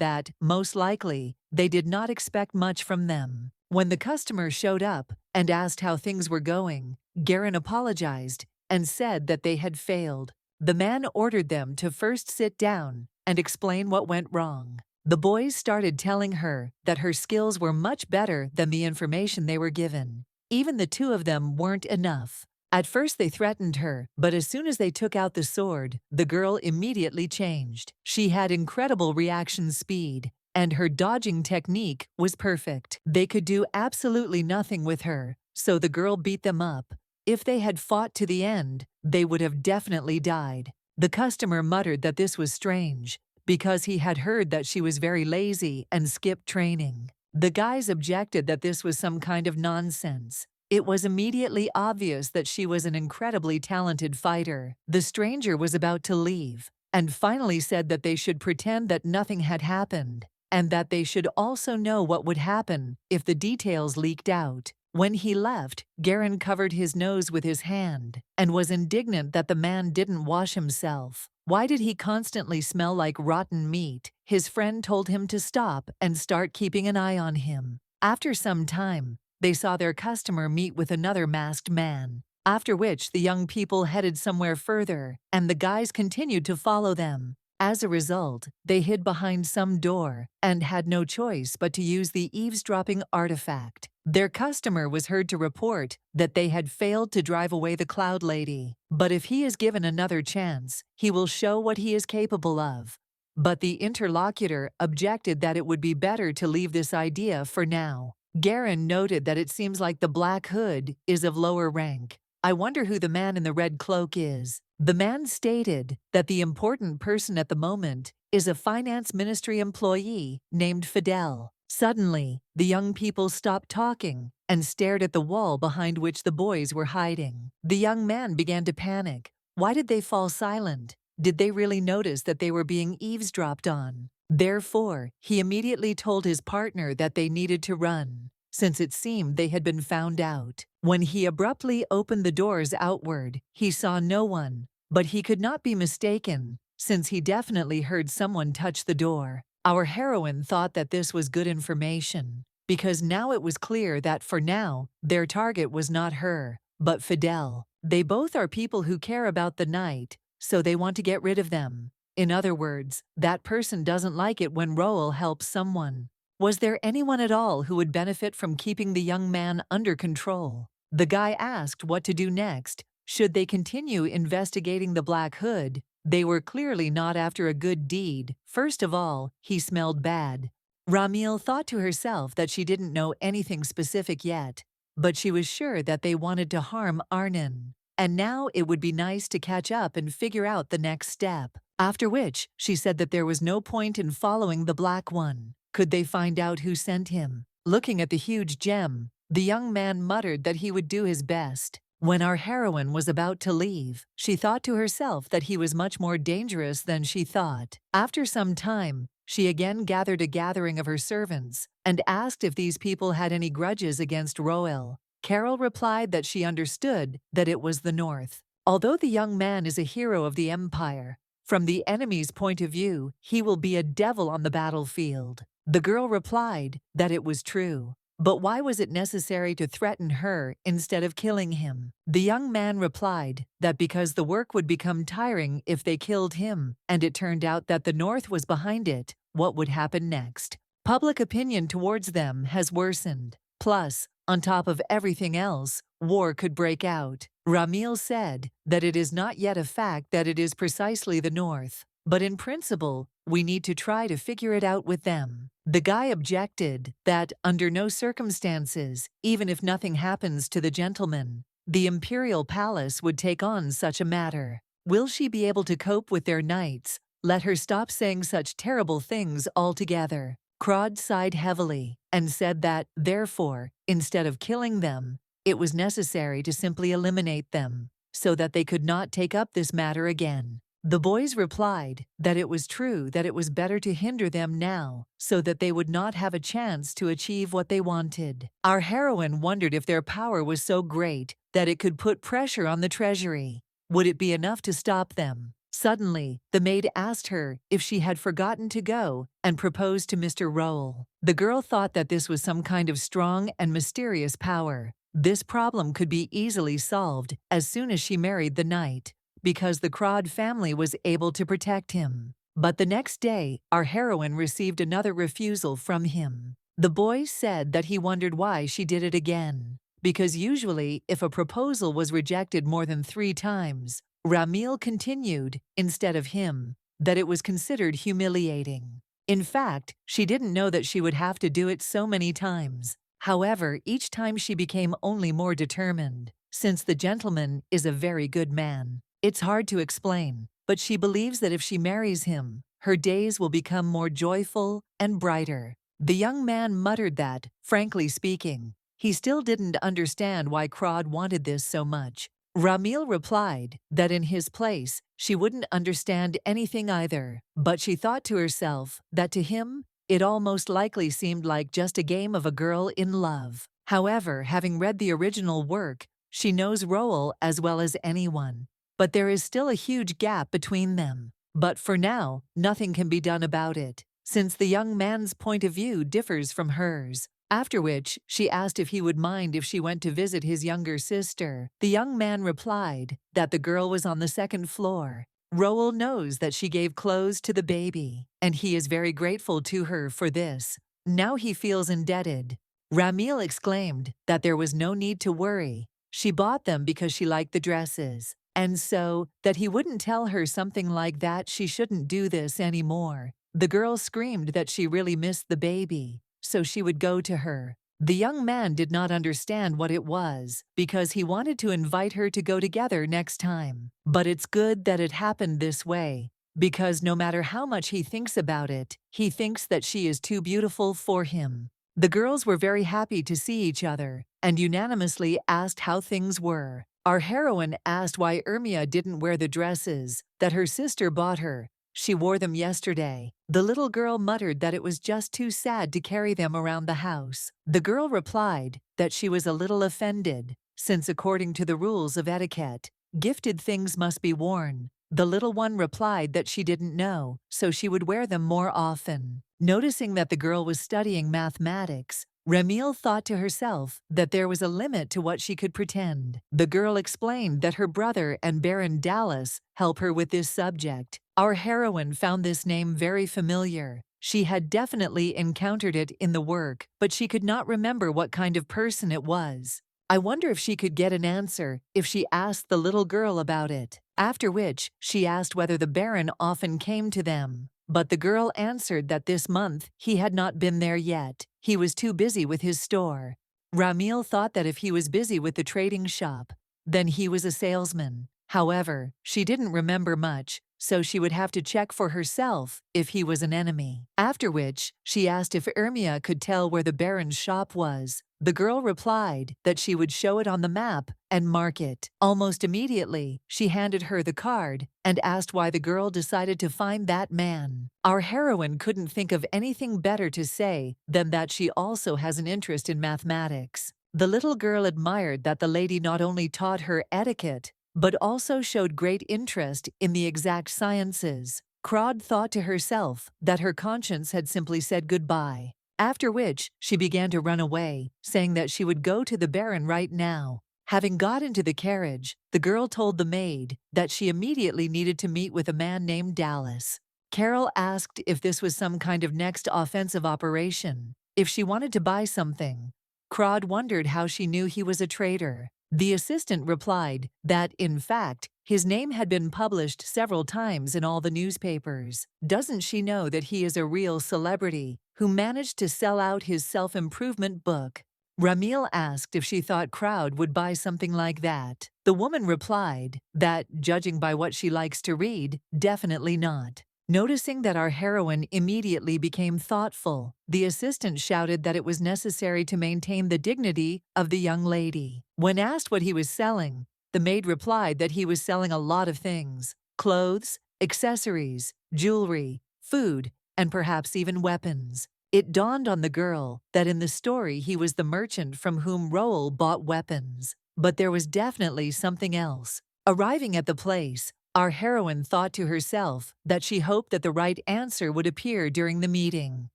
that, most likely, they did not expect much from them. When the customer showed up and asked how things were going, Garen apologized and said that they had failed. The man ordered them to first sit down and explain what went wrong. The boys started telling her that her skills were much better than the information they were given. Even the two of them weren't enough. At first they threatened her, but as soon as they took out the sword, the girl immediately changed. She had incredible reaction speed, and her dodging technique was perfect. They could do absolutely nothing with her, so the girl beat them up. If they had fought to the end, they would have definitely died. The customer muttered that this was strange, because he had heard that she was very lazy and skipped training. The guys objected that this was some kind of nonsense. It was immediately obvious that she was an incredibly talented fighter. The stranger was about to leave, and finally said that they should pretend that nothing had happened, and that they should also know what would happen if the details leaked out. When he left, Garen covered his nose with his hand and was indignant that the man didn't wash himself. Why did he constantly smell like rotten meat? His friend told him to stop and start keeping an eye on him. After some time, they saw their customer meet with another masked man, after which the young people headed somewhere further, and the guys continued to follow them. As a result, they hid behind some door and had no choice but to use the eavesdropping artifact. Their customer was heard to report that they had failed to drive away the Cloud Lady, but if he is given another chance, he will show what he is capable of. But the interlocutor objected that it would be better to leave this idea for now. Garen noted that it seems like the Black Hood is of lower rank. I wonder who the man in the red cloak is. The man stated that the important person at the moment is a finance ministry employee named Fidel. Suddenly, the young people stopped talking and stared at the wall behind which the boys were hiding. The young man began to panic. Why did they fall silent? Did they really notice that they were being eavesdropped on? Therefore, he immediately told his partner that they needed to run, since it seemed they had been found out. When he abruptly opened the doors outward, he saw no one, but he could not be mistaken, since he definitely heard someone touch the door. Our heroine thought that this was good information, because now it was clear that for now, their target was not her, but Fidel. They both are people who care about the night, so they want to get rid of them. In other words, that person doesn't like it when Roel helps someone. Was there anyone at all who would benefit from keeping the young man under control? The guy asked what to do next. Should they continue investigating the Black Hood? They were clearly not after a good deed. First of all, he smelled bad. Ramil thought to herself that she didn't know anything specific yet, but she was sure that they wanted to harm Arnon. And now it would be nice to catch up and figure out the next step. After which, she said that there was no point in following the Black One. Could they find out who sent him? Looking at the huge gem, the young man muttered that he would do his best. When our heroine was about to leave, she thought to herself that he was much more dangerous than she thought. After some time, she again gathered a gathering of her servants and asked if these people had any grudges against Roel. Carol replied that she understood that it was the North. Although the young man is a hero of the Empire, from the enemy's point of view, he will be a devil on the battlefield. The girl replied that it was true. But why was it necessary to threaten her instead of killing him? The young man replied that because the work would become tiring if they killed him, and it turned out that the North was behind it, what would happen next? Public opinion towards them has worsened. Plus, on top of everything else, war could break out. Ramil said that it is not yet a fact that it is precisely the North, but in principle, we need to try to figure it out with them. The guy objected that, under no circumstances, even if nothing happens to the gentleman, the Imperial Palace would take on such a matter. Will she be able to cope with their knights? Let her stop saying such terrible things altogether. Crod sighed heavily and said that, therefore, instead of killing them, it was necessary to simply eliminate them, so that they could not take up this matter again. The boys replied that it was true, that it was better to hinder them now so that they would not have a chance to achieve what they wanted. Our heroine wondered if their power was so great that it could put pressure on the treasury. Would it be enough to stop them? Suddenly, the maid asked her if she had forgotten to go and proposed to Mr. Rowell. The girl thought that this was some kind of strong and mysterious power. This problem could be easily solved as soon as she married the knight, because the Crawd family was able to protect him. But the next day, our heroine received another refusal from him. The boy said that he wondered why she did it again, because usually if a proposal was rejected more than 3 times, Ramil continued, instead of him, that it was considered humiliating. In fact, she didn't know that she would have to do it so many times. However, each time she became only more determined, since the gentleman is a very good man. It's hard to explain, but she believes that if she marries him, her days will become more joyful and brighter. The young man muttered that, frankly speaking, he still didn't understand why Crawd wanted this so much. Ramil replied that in his place, she wouldn't understand anything either, but she thought to herself that to him, it all most likely seemed like just a game of a girl in love. However, having read the original work, she knows Rowell as well as anyone. But there is still a huge gap between them. But for now, nothing can be done about it, since the young man's point of view differs from hers. After which, she asked if he would mind if she went to visit his younger sister. The young man replied that the girl was on the 2nd floor. Rowell knows that she gave clothes to the baby, and he is very grateful to her for this. Now he feels indebted. Ramil exclaimed that there was no need to worry. She bought them because she liked the dresses, and so that he wouldn't tell her something like that she shouldn't do this anymore. The girl screamed that she really missed the baby, so she would go to her. The young man did not understand what it was, because he wanted to invite her to go together next time. But it's good that it happened this way, because no matter how much he thinks about it, he thinks that she is too beautiful for him. The girls were very happy to see each other, and unanimously asked how things were. Our heroine asked why Ermia didn't wear the dresses that her sister bought her. She wore them yesterday. The little girl muttered that it was just too sad to carry them around the house. The girl replied that she was a little offended, since according to the rules of etiquette, gifted things must be worn. The little one replied that she didn't know, so she would wear them more often. Noticing that the girl was studying mathematics, Ramil thought to herself that there was a limit to what she could pretend. The girl explained that her brother and Baron Dallas help her with this subject. Our heroine found this name very familiar. She had definitely encountered it in the work, but she could not remember what kind of person it was. I wonder if she could get an answer if she asked the little girl about it. After which, she asked whether the Baron often came to them. But the girl answered that this month he had not been there yet. He was too busy with his store. Ramil thought that if he was busy with the trading shop, then he was a salesman. However, she didn't remember much, so she would have to check for herself if he was an enemy. After which, she asked if Ermia could tell where the Baron's shop was. The girl replied that she would show it on the map and mark it. Almost immediately, she handed her the card and asked why the girl decided to find that man. Our heroine couldn't think of anything better to say than that she also has an interest in mathematics. The little girl admired that the lady not only taught her etiquette, but also showed great interest in the exact sciences. Crawd thought to herself that her conscience had simply said goodbye. After which, she began to run away, saying that she would go to the Baron right now. Having got into the carriage, the girl told the maid that she immediately needed to meet with a man named Dallas. Carol asked if this was some kind of next offensive operation, if she wanted to buy something. Crawd wondered how she knew he was a traitor. The assistant replied that, in fact, his name had been published several times in all the newspapers. Doesn't she know that he is a real celebrity who managed to sell out his self-improvement book? Ramil asked if she thought Crawd would buy something like that. The woman replied that, judging by what she likes to read, definitely not. Noticing that our heroine immediately became thoughtful, the assistant shouted that it was necessary to maintain the dignity of the young lady. When asked what he was selling, the maid replied that he was selling a lot of things: clothes, accessories, jewelry, food, and perhaps even weapons. It dawned on the girl that in the story he was the merchant from whom Roel bought weapons. But there was definitely something else. Arriving at the place, our heroine thought to herself that she hoped that the right answer would appear during the meeting.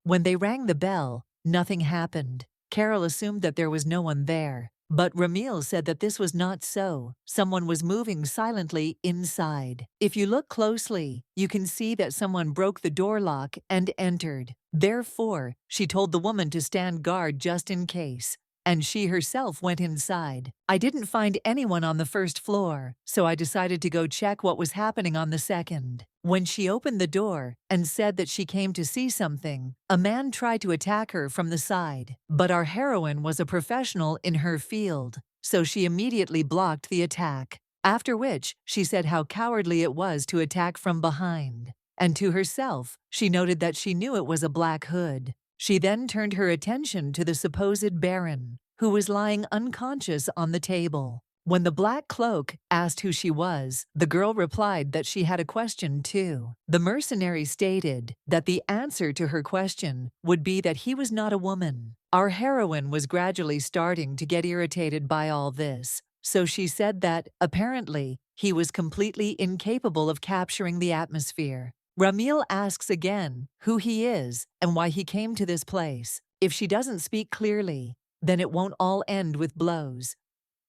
When they rang the bell, nothing happened. Carol assumed that there was no one there. But Ramil said that this was not so. Someone was moving silently inside. If you look closely, you can see that someone broke the door lock and entered. Therefore, she told the woman to stand guard just in case, and she herself went inside. I didn't find anyone on the first floor, so I decided to go check what was happening on the second. When she opened the door and said that she came to see something, a man tried to attack her from the side. But our heroine was a professional in her field, so she immediately blocked the attack. After which, she said how cowardly it was to attack from behind. And to herself, she noted that she knew it was a black hood. She then turned her attention to the supposed Baron, who was lying unconscious on the table. When the black cloak asked who she was, the girl replied that she had a question too. The mercenary stated that the answer to her question would be that he was not a woman. Our heroine was gradually starting to get irritated by all this, so she said that, apparently, he was completely incapable of capturing the atmosphere. Ramil asks again who he is and why he came to this place. If she doesn't speak clearly, then it won't all end with blows.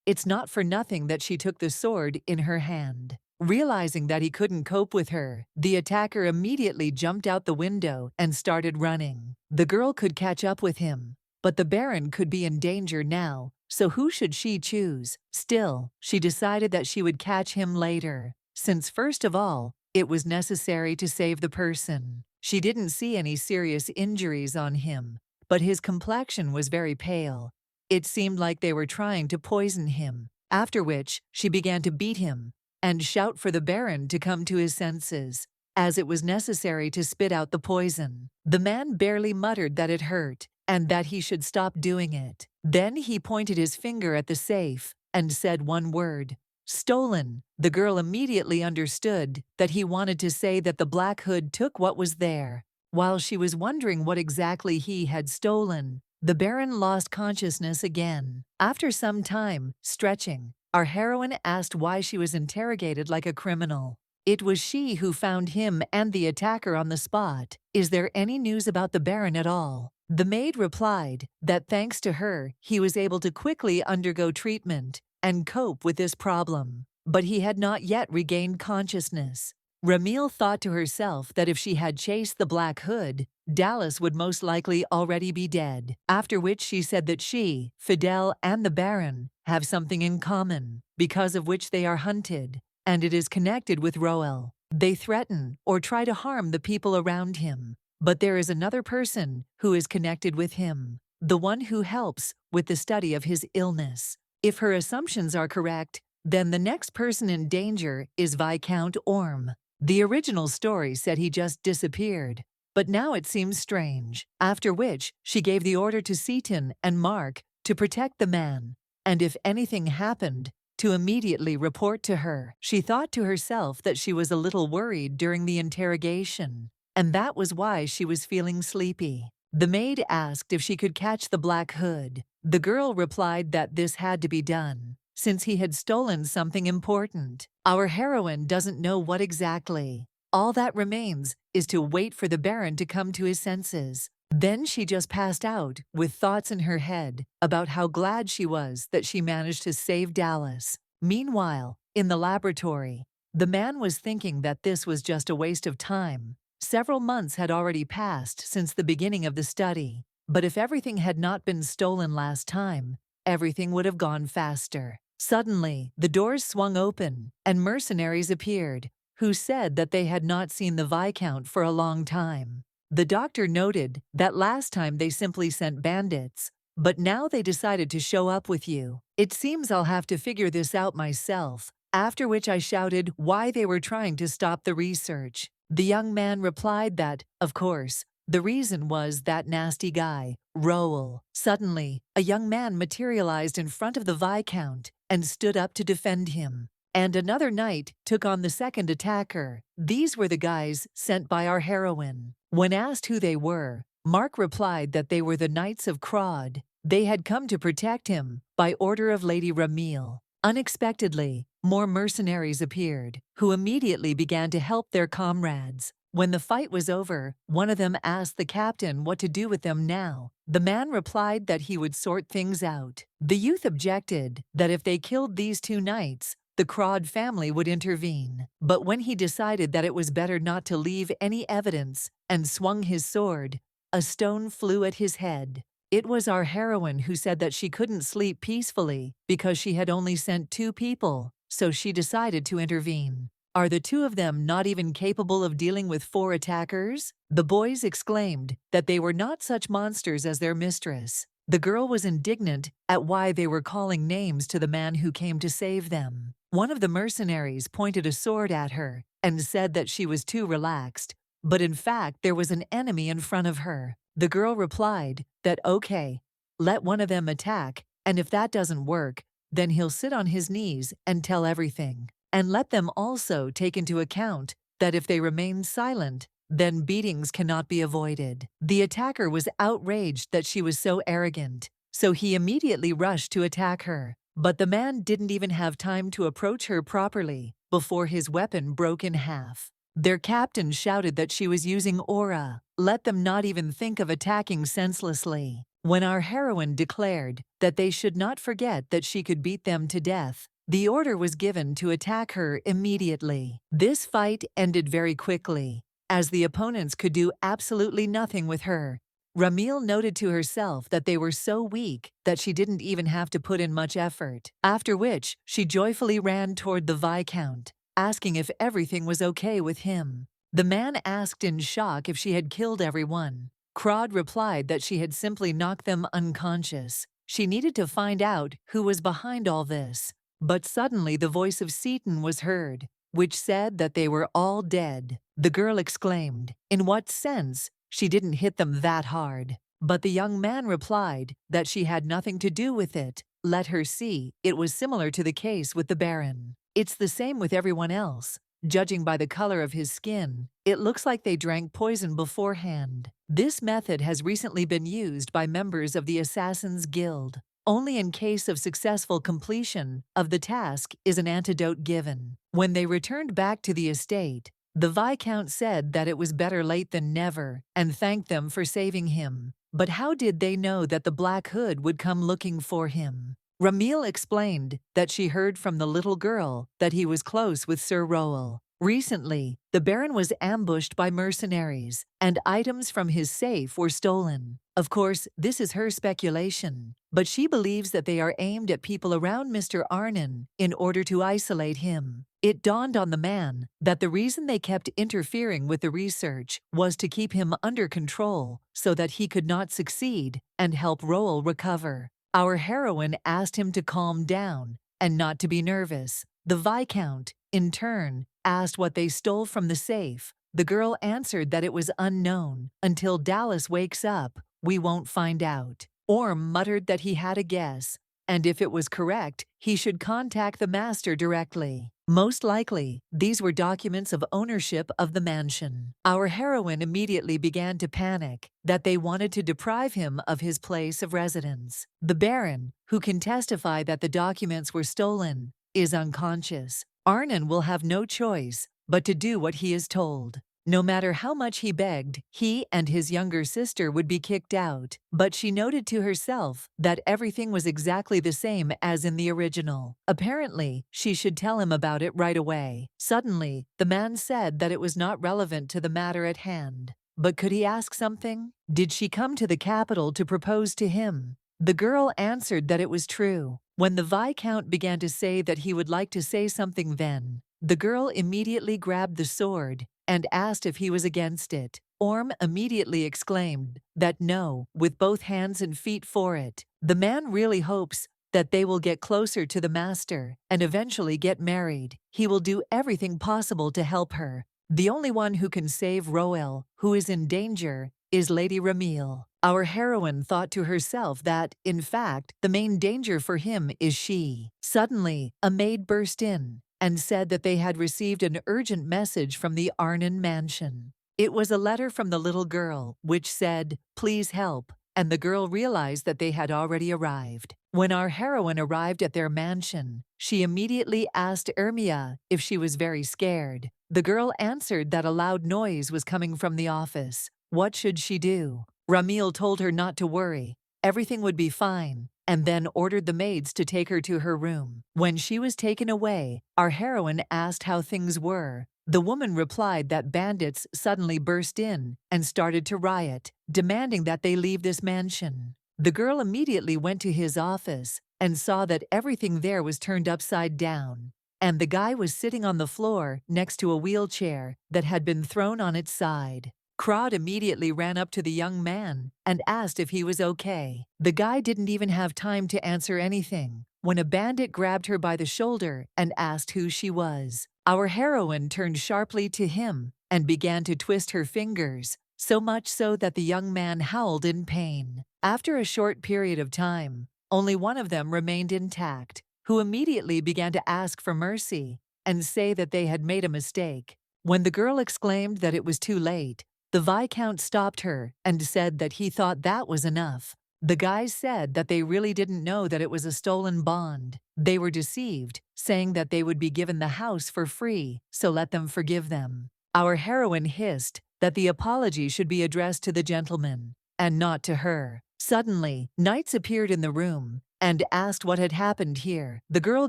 It's not for nothing that she took the sword in her hand. Realizing that he couldn't cope with her, the attacker immediately jumped out the window and started running. The girl could catch up with him, but the Baron could be in danger now, so who should she choose? Still, she decided that she would catch him later, since first of all, it was necessary to save the person. She didn't see any serious injuries on him, but his complexion was very pale. It seemed like they were trying to poison him, after which she began to beat him and shout for the Baron to come to his senses, as it was necessary to spit out the poison. The man barely muttered that it hurt and that he should stop doing it. Then he pointed his finger at the safe and said one word: "Stolen." The girl immediately understood that he wanted to say that the Black Hood took what was there. While she was wondering what exactly he had stolen, the Baron lost consciousness again. After some time, stretching, our heroine asked why she was interrogated like a criminal. It was she who found him and the attacker on the spot. Is there any news about the Baron at all? The maid replied that thanks to her, he was able to quickly undergo treatment and cope with this problem, but he had not yet regained consciousness. Ramil thought to herself that if she had chased the Black Hood, Dallas would most likely already be dead, after which she said that she, Fidel, and the Baron have something in common, because of which they are hunted, and it is connected with Roel. They threaten or try to harm the people around him, but there is another person who is connected with him, the one who helps with the study of his illness. If her assumptions are correct, then the next person in danger is Viscount Orm. The original story said he just disappeared, but now it seems strange. After which, she gave the order to Seaton and Mark to protect the man, and if anything happened, to immediately report to her. She thought to herself that she was a little worried during the interrogation, and that was why she was feeling sleepy. The maid asked if she could catch the Black Hood. The girl replied that this had to be done, since he had stolen something important. Our heroine doesn't know what exactly. All that remains is to wait for the Baron to come to his senses. Then she just passed out with thoughts in her head about how glad she was that she managed to save Dallas. Meanwhile, in the laboratory, the man was thinking that this was just a waste of time. Several months had already passed since the beginning of the study, but if everything had not been stolen last time, everything would have gone faster. Suddenly, the doors swung open, and mercenaries appeared, who said that they had not seen the Viscount for a long time. The doctor noted that last time they simply sent bandits, but now they decided to show up with you. It seems I'll have to figure this out myself, after which I shouted why they were trying to stop the research. The young man replied that, of course, the reason was that nasty guy, Roel. Suddenly, a young man materialized in front of the Viscount and stood up to defend him. and another knight took on the second attacker. These were the guys sent by our heroine. When asked who they were, Mark replied that they were the Knights of Crod. They had come to protect him by order of Lady Ramil. Unexpectedly, more mercenaries appeared, who immediately began to help their comrades. When the fight was over, one of them asked the captain what to do with them now. The man replied that he would sort things out. The youth objected that if they killed these two knights, the Crod family would intervene. But when he decided that it was better not to leave any evidence and swung his sword, a stone flew at his head. It was our heroine who said that she couldn't sleep peacefully because she had only sent 2 people, so she decided to intervene. Are the 2 of them not even capable of dealing with 4 attackers? The boys exclaimed that they were not such monsters as their mistress. The girl was indignant at why they were calling names to the man who came to save them. One of the mercenaries pointed a sword at her and said that she was too relaxed, but in fact there was an enemy in front of her. The girl replied that okay, let one of them attack, and if that doesn't work, then he'll sit on his knees and tell everything. And let them also take into account that if they remain silent, then beatings cannot be avoided. The attacker was outraged that she was so arrogant, so he immediately rushed to attack her. But the man didn't even have time to approach her properly before his weapon broke in half. Their captain shouted that she was using aura. Let them not even think of attacking senselessly. When our heroine declared that they should not forget that she could beat them to death, the order was given to attack her immediately. This fight ended very quickly, as the opponents could do absolutely nothing with her. Ramil noted to herself that they were so weak that she didn't even have to put in much effort, after which she joyfully ran toward the Viscount, asking if everything was okay with him. The man asked in shock if she had killed everyone. Crod replied that she had simply knocked them unconscious. She needed to find out who was behind all this. But suddenly the voice of Seaton was heard, which said that they were all dead. The girl exclaimed, "In what sense? She didn't hit them that hard." But the young man replied that she had nothing to do with it. Let her see, it was similar to the case with the Baron. It's the same with everyone else. Judging by the color of his skin, it looks like they drank poison beforehand. This method has recently been used by members of the Assassin's Guild. Only in case of successful completion of the task is an antidote given. When they returned back to the estate, the Viscount said that it was better late than never and thanked them for saving him. But how did they know that the Black Hood would come looking for him? Ramil explained that she heard from the little girl that he was close with Sir Roel. Recently, the Baron was ambushed by mercenaries, and items from his safe were stolen. Of course, this is her speculation, but she believes that they are aimed at people around Mr. Arnon in order to isolate him. It dawned on the man that the reason they kept interfering with the research was to keep him under control so that he could not succeed and help Roel recover. Our heroine asked him to calm down and not to be nervous. The Viscount, in turn, asked what they stole from the safe. The girl answered that it was unknown. Until Dallas wakes up, we won't find out. Orm muttered that he had a guess, and if it was correct, he should contact the master directly. Most likely, these were documents of ownership of the mansion. Our heroine immediately began to panic that they wanted to deprive him of his place of residence. The Baron, who can testify that the documents were stolen, is unconscious. Arnon will have no choice but to do what he is told. No matter how much he begged, he and his younger sister would be kicked out. But she noted to herself that everything was exactly the same as in the original. Apparently, she should tell him about it right away. Suddenly, the man said that it was not relevant to the matter at hand. But could he ask something? Did she come to the capital to propose to him? The girl answered that it was true. When the Viscount began to say that he would like to say something then, the girl immediately grabbed the sword and asked if he was against it. Orm immediately exclaimed that no, with both hands and feet for it. The man really hopes that they will get closer to the master and eventually get married. He will do everything possible to help her. The only one who can save Roel, who is in danger, is Lady Ramil. Our heroine thought to herself that, in fact, the main danger for him is she. Suddenly, a maid burst in. and said that they had received an urgent message from the Arnon mansion. It was a letter from the little girl, which said, "Please help," and the girl realized that they had already arrived. When our heroine arrived at their mansion, she immediately asked Ermia if she was very scared. The girl answered that a loud noise was coming from the office. What should she do? Ramil told her not to worry. Everything would be fine, and then ordered the maids to take her to her room. When she was taken away, our heroine asked how things were. The woman replied that bandits suddenly burst in and started to riot, demanding that they leave this mansion. The girl immediately went to his office and saw that everything there was turned upside down, and the guy was sitting on the floor next to a wheelchair that had been thrown on its side. Crod immediately ran up to the young man and asked if he was okay. The guy didn't even have time to answer anything when a bandit grabbed her by the shoulder and asked who she was. Our heroine turned sharply to him and began to twist her fingers, so much so that the young man howled in pain. After a short period of time, only one of them remained intact, who immediately began to ask for mercy and say that they had made a mistake. When the girl exclaimed that it was too late, the Viscount stopped her and said that he thought that was enough. The guys said that they really didn't know that it was a stolen bond. They were deceived, saying that they would be given the house for free, so let them forgive them. Our heroine hissed that the apology should be addressed to the gentleman, and not to her. Suddenly, knights appeared in the room and asked what had happened here. The girl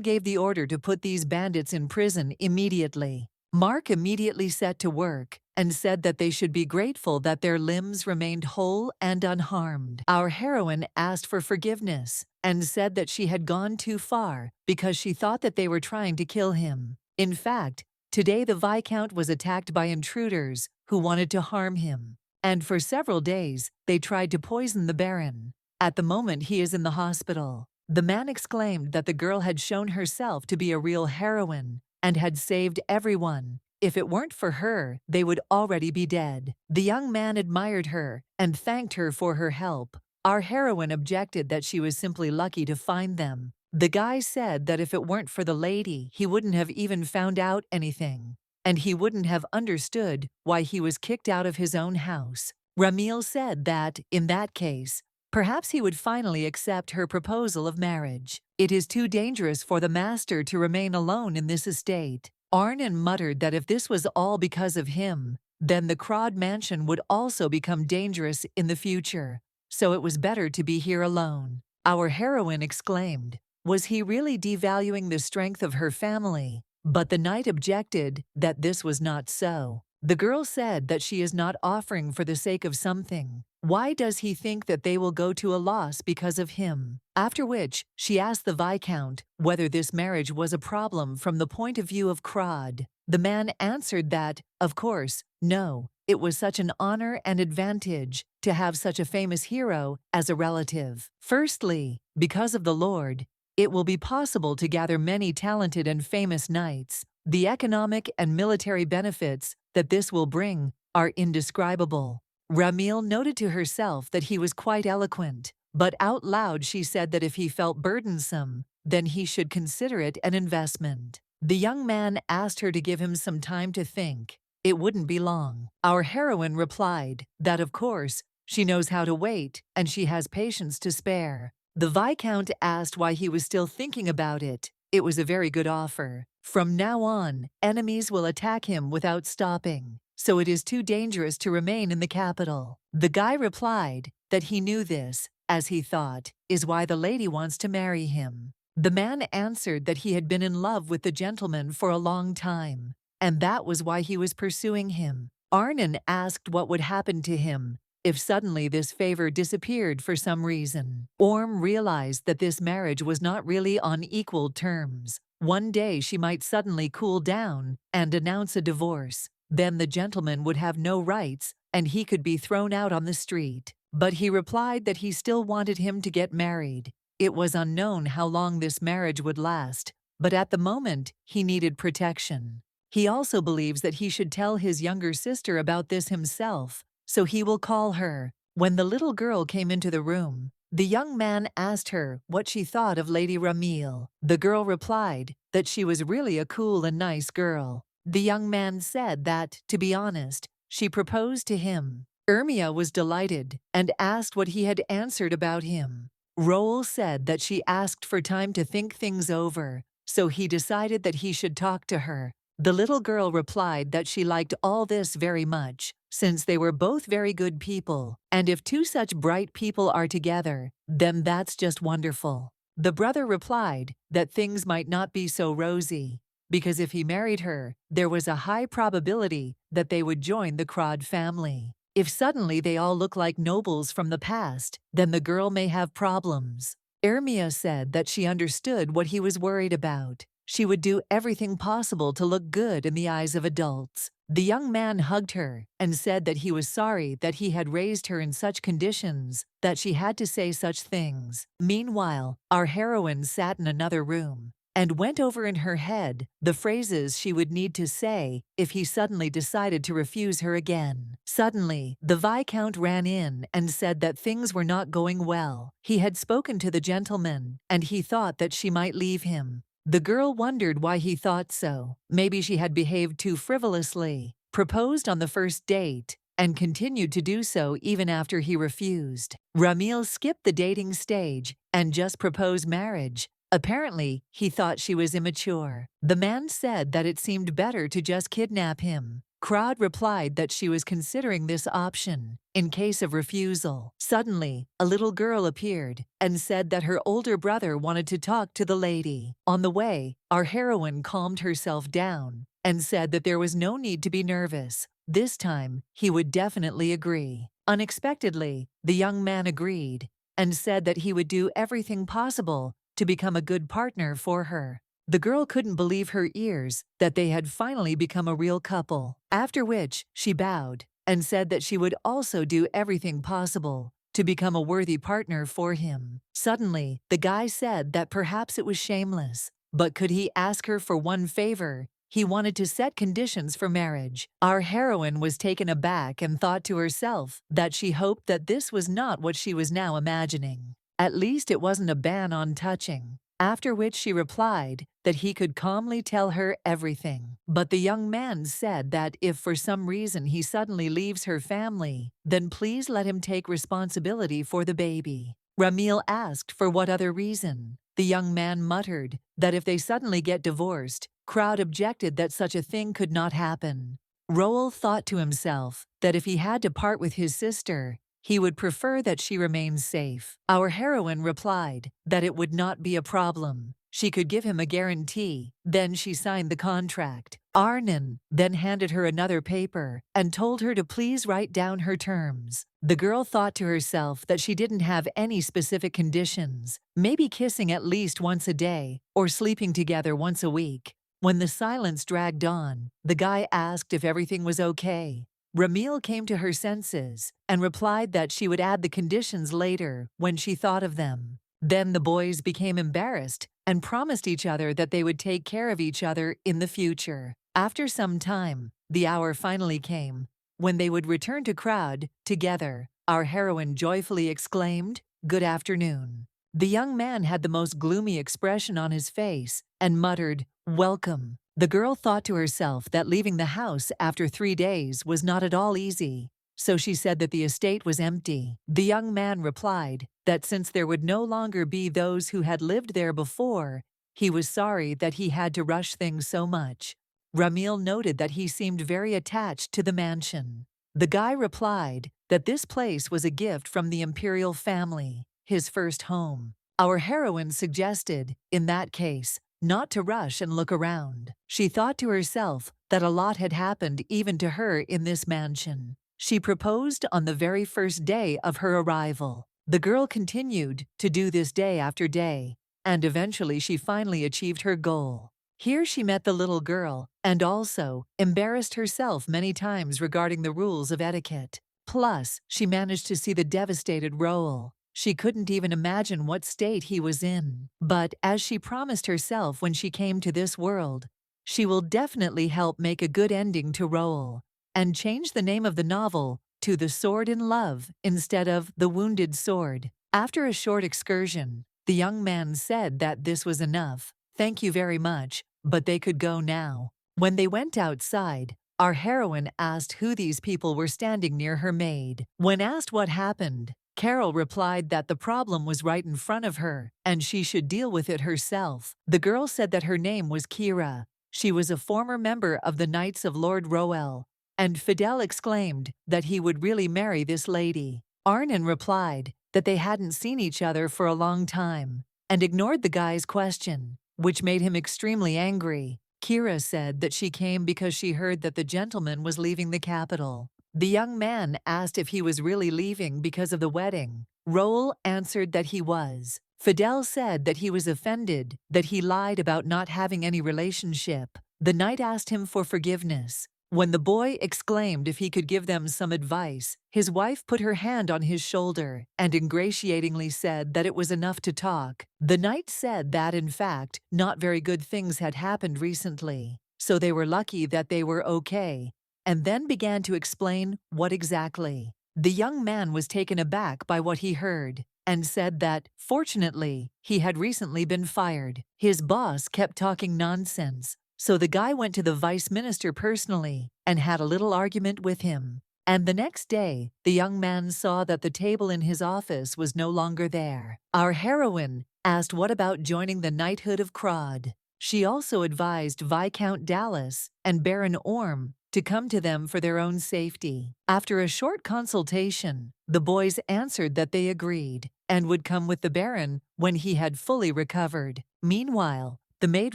gave the order to put these bandits in prison immediately. Mark immediately set to work and said that they should be grateful that their limbs remained whole and unharmed. Our heroine asked for forgiveness and said that she had gone too far because she thought that they were trying to kill him. In fact, today the Viscount was attacked by intruders who wanted to harm him, and for several days they tried to poison the Baron. At the moment he is in the hospital. The man exclaimed that the girl had shown herself to be a real heroine and had saved everyone. If it weren't for her, they would already be dead. The young man admired her and thanked her for her help. Our heroine objected that she was simply lucky to find them. The guy said that if it weren't for the lady, he wouldn't have even found out anything, and he wouldn't have understood why he was kicked out of his own house. Ramil said that, in that case, perhaps he would finally accept her proposal of marriage. It is too dangerous for the master to remain alone in this estate. Arnon muttered that if this was all because of him, then the Crod mansion would also become dangerous in the future, so it was better to be here alone. Our heroine exclaimed, was he really devaluing the strength of her family? But the knight objected that this was not so. The girl said that she is not offering for the sake of something. Why does he think that they will go to a loss because of him? After which, she asked the Viscount whether this marriage was a problem from the point of view of Crod. The man answered that, of course, no, it was such an honor and advantage to have such a famous hero as a relative. Firstly, because of the Lord, it will be possible to gather many talented and famous knights. The economic and military benefits that this will bring are indescribable. Ramil noted to herself that he was quite eloquent, but out loud she said that if he felt burdensome, then he should consider it an investment. The young man asked her to give him some time to think. It wouldn't be long. Our heroine replied that, of course, she knows how to wait and she has patience to spare. The Viscount asked why he was still thinking about it. It was a very good offer. From now on, enemies will attack him without stopping, so it is too dangerous to remain in the capital. The guy replied that he knew this, as he thought, is why the lady wants to marry him. The man answered that he had been in love with the gentleman for a long time, and that was why he was pursuing him. Arnon asked what would happen to him if suddenly this favor disappeared for some reason. Orm realized that this marriage was not really on equal terms. One day she might suddenly cool down and announce a divorce. Then the gentleman would have no rights and he could be thrown out on the street. But he replied that he still wanted him to get married. It was unknown how long this marriage would last, but at the moment he needed protection. He also believes that he should tell his younger sister about this himself, so he will call her. When the little girl came into the room, The young man asked her what she thought of Lady Ramil. The girl replied that she was really a cool and nice girl. The young man said that, to be honest, she proposed to him. Ermia was delighted and asked what he had answered about him. Roel said that she asked for time to think things over, so he decided that he should talk to her. The little girl replied that she liked all this very much, since they were both very good people, and if two such bright people are together, then that's just wonderful. The brother replied that things might not be so rosy, because if he married her, there was a high probability that they would join the Crod family. If suddenly they all look like nobles from the past, then the girl may have problems. Ermia said that she understood what he was worried about. She would do everything possible to look good in the eyes of adults. The young man hugged her and said that he was sorry that he had raised her in such conditions that she had to say such things. Meanwhile, our heroine sat in another room and went over in her head the phrases she would need to say if he suddenly decided to refuse her again. Suddenly, the Viscount ran in and said that things were not going well. He had spoken to the gentleman, and he thought that she might leave him. The girl wondered why he thought so. Maybe she had behaved too frivolously, proposed on the first date, and continued to do so even after he refused. Ramil skipped the dating stage and just proposed marriage. Apparently, he thought she was immature. The man said that it seemed better to just kidnap him. Crod replied that she was considering this option in case of refusal. Suddenly, a little girl appeared and said that her older brother wanted to talk to the lady. On the way, our heroine calmed herself down and said that there was no need to be nervous. This time, he would definitely agree. Unexpectedly, the young man agreed and said that he would do everything possible to become a good partner for her. The girl couldn't believe her ears that they had finally become a real couple, after which she bowed and said that she would also do everything possible to become a worthy partner for him. Suddenly, the guy said that perhaps it was shameless, but could he ask her for one favor? He wanted to set conditions for marriage. Our heroine was taken aback and thought to herself that she hoped that this was not what she was now imagining. At least it wasn't a ban on touching. After which she replied that he could calmly tell her everything. But the young man said that if for some reason he suddenly leaves her family, then please let him take responsibility for the baby. Ramil asked for what other reason. The young man muttered that if they suddenly get divorced, Crowd objected that such a thing could not happen. Roel thought to himself that if he had to part with his sister, he would prefer that she remain safe. Our heroine replied that it would not be a problem. She could give him a guarantee. Then she signed the contract. Arnon then handed her another paper and told her to please write down her terms. The girl thought to herself that she didn't have any specific conditions, maybe kissing at least once a day or sleeping together once a week. When the silence dragged on, the guy asked if everything was okay. Ramil came to her senses and replied that she would add the conditions later when she thought of them. Then the boys became embarrassed and promised each other that they would take care of each other in the future. After some time, the hour finally came when they would return to Crowd together. Our heroine joyfully exclaimed, "Good afternoon." The young man had the most gloomy expression on his face and muttered, "Welcome." The girl thought to herself that leaving the house after 3 days was not at all easy, so she said that the estate was empty. The young man replied that since there would no longer be those who had lived there before, he was sorry that he had to rush things so much. Ramil noted that he seemed very attached to the mansion. The guy replied that this place was a gift from the imperial family, his first home. Our heroine suggested, in that case, not to rush and look around. She thought to herself that a lot had happened even to her in this mansion. She proposed on the very first day of her arrival. The girl continued to do this day after day, and eventually she finally achieved her goal. Here she met the little girl and also embarrassed herself many times regarding the rules of etiquette. Plus, she managed to see the devastated Roel. She couldn't even imagine what state he was in. But, as she promised herself when she came to this world, she will definitely help make a good ending to Roel, and change the name of the novel to The Sword in Love instead of The Wounded Sword. After a short excursion, the young man said that this was enough. Thank you very much, but they could go now. When they went outside, our heroine asked who these people were standing near her maid. When asked what happened, Carol replied that the problem was right in front of her, and she should deal with it herself. The girl said that her name was Kira. She was a former member of the Knights of Lord Roel, and Fidel exclaimed that he would really marry this lady. Arnon replied that they hadn't seen each other for a long time, and ignored the guy's question, which made him extremely angry. Kira said that she came because she heard that the gentleman was leaving the capital. The young man asked if he was really leaving because of the wedding. Roel answered that he was. Fidel said that he was offended that he lied about not having any relationship. The knight asked him for forgiveness. When the boy exclaimed if he could give them some advice, his wife put her hand on his shoulder and ingratiatingly said that it was enough to talk. The knight said that, in fact, not very good things had happened recently, so they were lucky that they were okay, and then began to explain what exactly. The young man was taken aback by what he heard and said that, fortunately, he had recently been fired. His boss kept talking nonsense, so the guy went to the vice minister personally and had a little argument with him. And the next day, the young man saw that the table in his office was no longer there. Our heroine asked what about joining the knighthood of Crod. She also advised Viscount Dallas and Baron Orm to come to them for their own safety. After a short consultation, the boys answered that they agreed and would come with the Baron when he had fully recovered. Meanwhile, the maid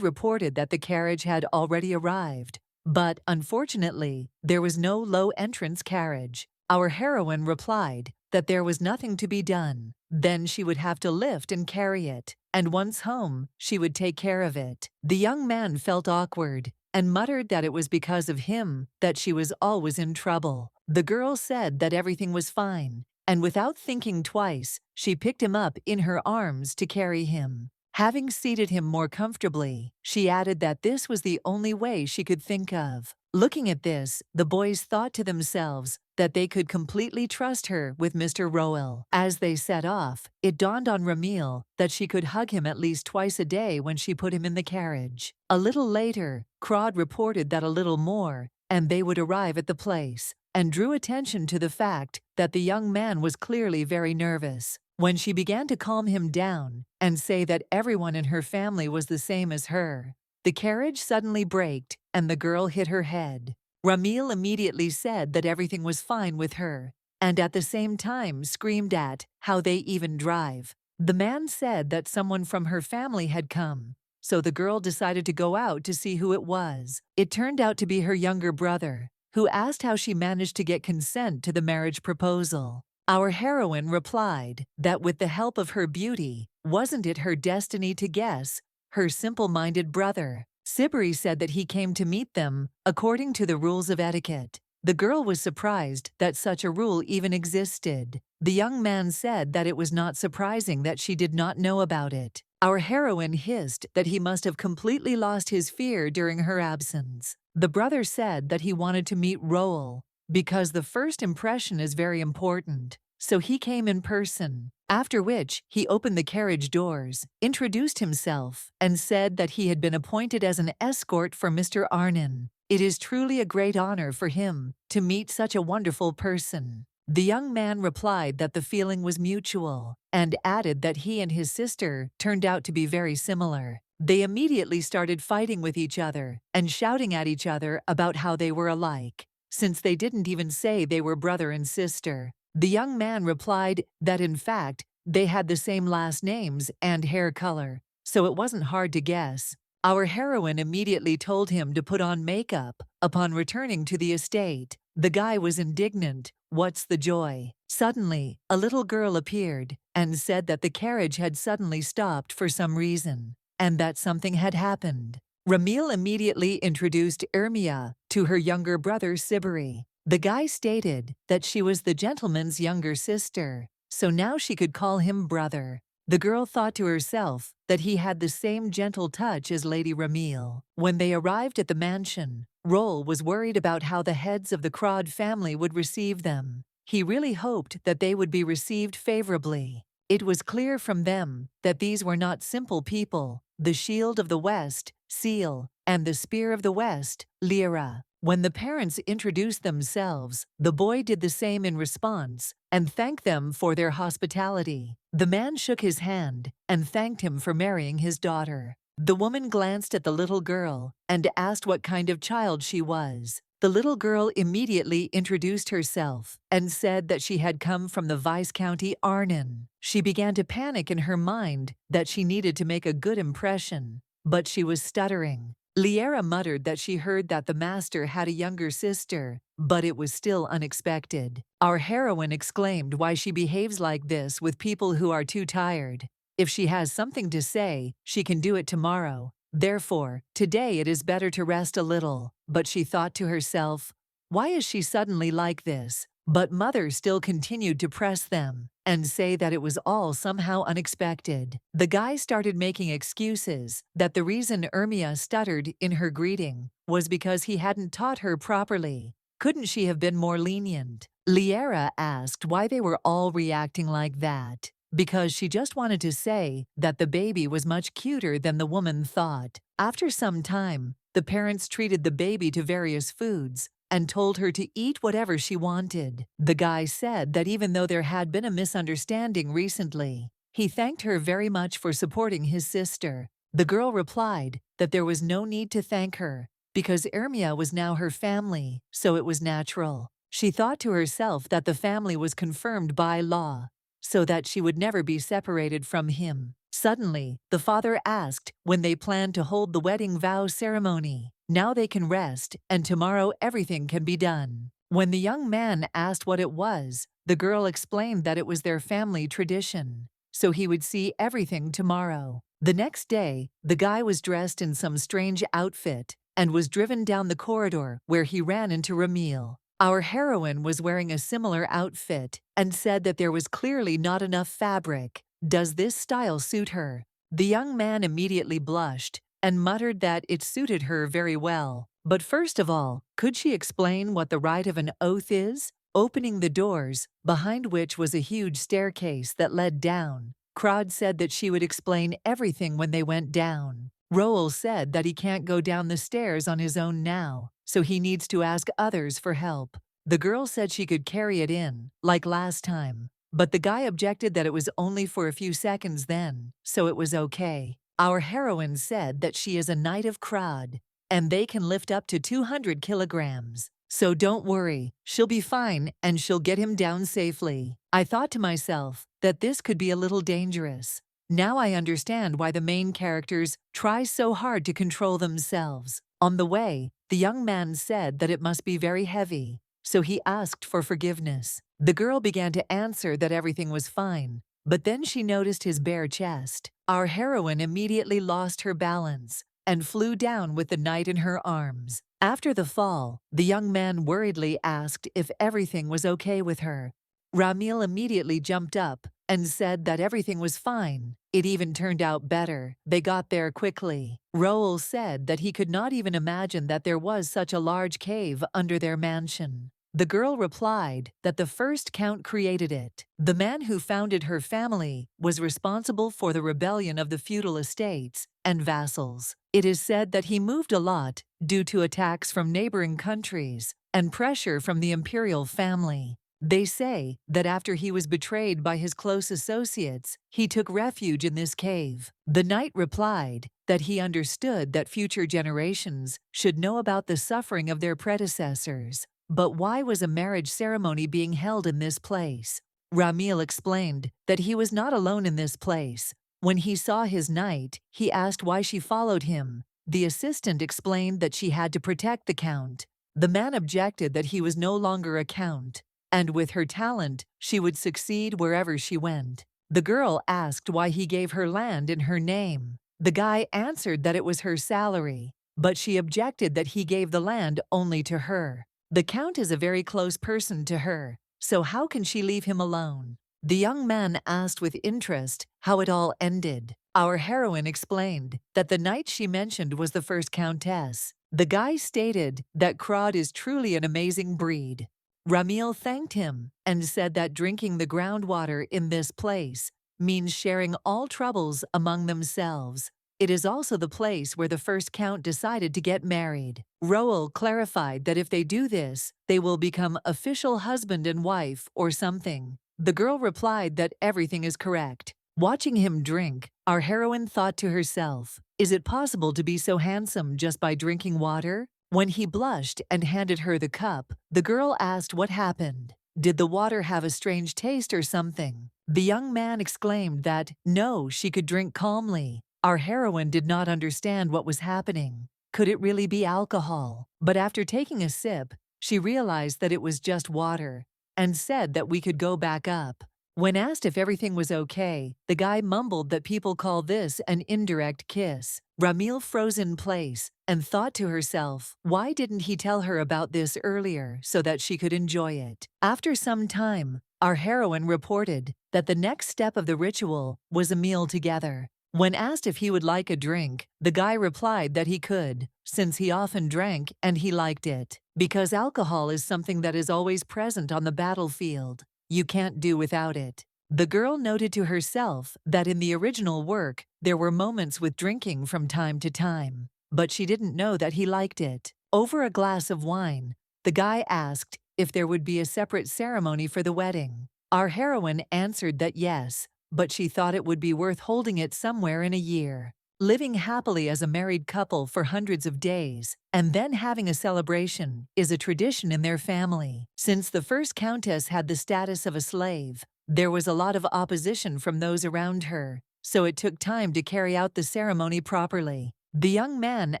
reported that the carriage had already arrived, but unfortunately, there was no low entrance carriage. Our heroine replied that there was nothing to be done. Then she would have to lift and carry it, and once home, she would take care of it. The young man felt awkward and muttered that it was because of him that she was always in trouble. The girl said that everything was fine, and without thinking twice, she picked him up in her arms to carry him. Having seated him more comfortably, she added that this was the only way she could think of. Looking at this, the boys thought to themselves that they could completely trust her with Mr. Roel. As they set off, it dawned on Ramil that she could hug him at least twice a day when she put him in the carriage. A little later, Crod reported that a little more, and they would arrive at the place, and drew attention to the fact that the young man was clearly very nervous. When she began to calm him down and say that everyone in her family was the same as her, the carriage suddenly braked and the girl hit her head. Ramil immediately said that everything was fine with her, and at the same time screamed at how they even drive. The man said that someone from her family had come, so the girl decided to go out to see who it was. It turned out to be her younger brother, who asked how she managed to get consent to the marriage proposal. Our heroine replied that with the help of her beauty, wasn't it her destiny to guess her simple-minded brother? Sibri said that he came to meet them according to the rules of etiquette. The girl was surprised that such a rule even existed. The young man said that it was not surprising that she did not know about it. Our heroine hissed that he must have completely lost his fear during her absence. The brother said that he wanted to meet Roel because the first impression is very important, so he came in person, after which he opened the carriage doors, introduced himself, and said that he had been appointed as an escort for Mr. Arnon. It is truly a great honor for him to meet such a wonderful person. The young man replied that the feeling was mutual, and added that he and his sister turned out to be very similar. They immediately started fighting with each other and shouting at each other about how they were alike, since they didn't even say they were brother and sister. The young man replied that in fact, they had the same last names and hair color, so it wasn't hard to guess. Our heroine immediately told him to put on makeup upon returning to the estate. The guy was indignant. What's the joy? Suddenly, a little girl appeared and said that the carriage had suddenly stopped for some reason, and that something had happened. Ramil immediately introduced Ermia to her younger brother Sibiri. The guy stated that she was the gentleman's younger sister, so now she could call him brother. The girl thought to herself that he had the same gentle touch as Lady Ramil. When they arrived at the mansion, Roel was worried about how the heads of the Crod family would receive them. He really hoped that they would be received favorably. It was clear from them that these were not simple people, the shield of the West, Seal, and the spear of the West, Lyra. When the parents introduced themselves, the boy did the same in response and thanked them for their hospitality. The man shook his hand and thanked him for marrying his daughter. The woman glanced at the little girl and asked what kind of child she was. The little girl immediately introduced herself and said that she had come from the Vice-County Arnon. She began to panic in her mind that she needed to make a good impression, but she was stuttering. Lyra muttered that she heard that the master had a younger sister, but it was still unexpected. Our heroine exclaimed why she behaves like this with people who are too tired. If she has something to say, she can do it tomorrow. Therefore, today it is better to rest a little. But she thought to herself, why is she suddenly like this? But mother still continued to press them and say that it was all somehow unexpected. The guy started making excuses that the reason Ermia stuttered in her greeting was because he hadn't taught her properly. Couldn't she have been more lenient? Lyra asked why they were all reacting like that, because she just wanted to say that the baby was much cuter than the woman thought. After some time, the parents treated the baby to various foods and told her to eat whatever she wanted. The guy said that even though there had been a misunderstanding recently, he thanked her very much for supporting his sister. The girl replied that there was no need to thank her because Ermia was now her family, so it was natural. She thought to herself that the family was confirmed by law, so that she would never be separated from him. Suddenly, the father asked when they planned to hold the wedding vow ceremony. Now they can rest, and tomorrow everything can be done. When the young man asked what it was, the girl explained that it was their family tradition, so he would see everything tomorrow. The next day, the guy was dressed in some strange outfit and was driven down the corridor where he ran into Ramil. Our heroine was wearing a similar outfit and said that there was clearly not enough fabric. Does this style suit her? The young man immediately blushed and muttered that it suited her very well. But first of all, could she explain what the rite of an oath is? Opening the doors, behind which was a huge staircase that led down, Crod said that she would explain everything when they went down. Roel said that he can't go down the stairs on his own now, so he needs to ask others for help. The girl said she could carry it in, like last time, but the guy objected that it was only for a few seconds then, so it was okay. Our heroine said that she is a knight of Crod, and they can lift up to 200 kilograms. So don't worry, she'll be fine and she'll get him down safely. I thought to myself that this could be a little dangerous. Now I understand why the main characters try so hard to control themselves. On the way, the young man said that it must be very heavy, so he asked for forgiveness. The girl began to answer that everything was fine, but then she noticed his bare chest. Our heroine immediately lost her balance and flew down with the knight in her arms. After the fall, the young man worriedly asked if everything was okay with her. Ramil immediately jumped up and said that everything was fine. It even turned out better. They got there quickly. Roel said that he could not even imagine that there was such a large cave under their mansion. The girl replied that the first count created it. The man who founded her family was responsible for the rebellion of the feudal estates and vassals. It is said that he moved a lot due to attacks from neighboring countries and pressure from the imperial family. They say that after he was betrayed by his close associates, he took refuge in this cave. The knight replied that he understood that future generations should know about the suffering of their predecessors. But why was a marriage ceremony being held in this place? Ramil explained that he was not alone in this place. When he saw his knight, he asked why she followed him. The assistant explained that she had to protect the count. The man objected that he was no longer a count, and with her talent, she would succeed wherever she went. The girl asked why he gave her land in her name. The guy answered that it was her salary, but she objected that he gave the land only to her. The count is a very close person to her, so how can she leave him alone? The young man asked with interest how it all ended. Our heroine explained that the knight she mentioned was the first countess. The guy stated that Crod is truly an amazing breed. Ramil thanked him and said that drinking the groundwater in this place means sharing all troubles among themselves. It is also the place where the first count decided to get married. Roel clarified that if they do this, they will become official husband and wife or something. The girl replied that everything is correct. Watching him drink, our heroine thought to herself, is it possible to be so handsome just by drinking water? When he blushed and handed her the cup, the girl asked what happened. Did the water have a strange taste or something? The young man exclaimed that, no, she could drink calmly. Our heroine did not understand what was happening. Could it really be alcohol? But after taking a sip, she realized that it was just water, and said that we could go back up. When asked if everything was okay, the guy mumbled that people call this an indirect kiss. Ramil froze in place and thought to herself, why didn't he tell her about this earlier so that she could enjoy it? After some time, our heroine reported that the next step of the ritual was a meal together. When asked if he would like a drink, the guy replied that he could, since he often drank and he liked it. Because alcohol is something that is always present on the battlefield. You can't do without it. The girl noted to herself that in the original work, there were moments with drinking from time to time, but she didn't know that he liked it. Over a glass of wine, the guy asked if there would be a separate ceremony for the wedding. Our heroine answered that yes, but she thought it would be worth holding it somewhere in a year. Living happily as a married couple for hundreds of days, and then having a celebration, is a tradition in their family. Since the first countess had the status of a slave, there was a lot of opposition from those around her, so it took time to carry out the ceremony properly. The young man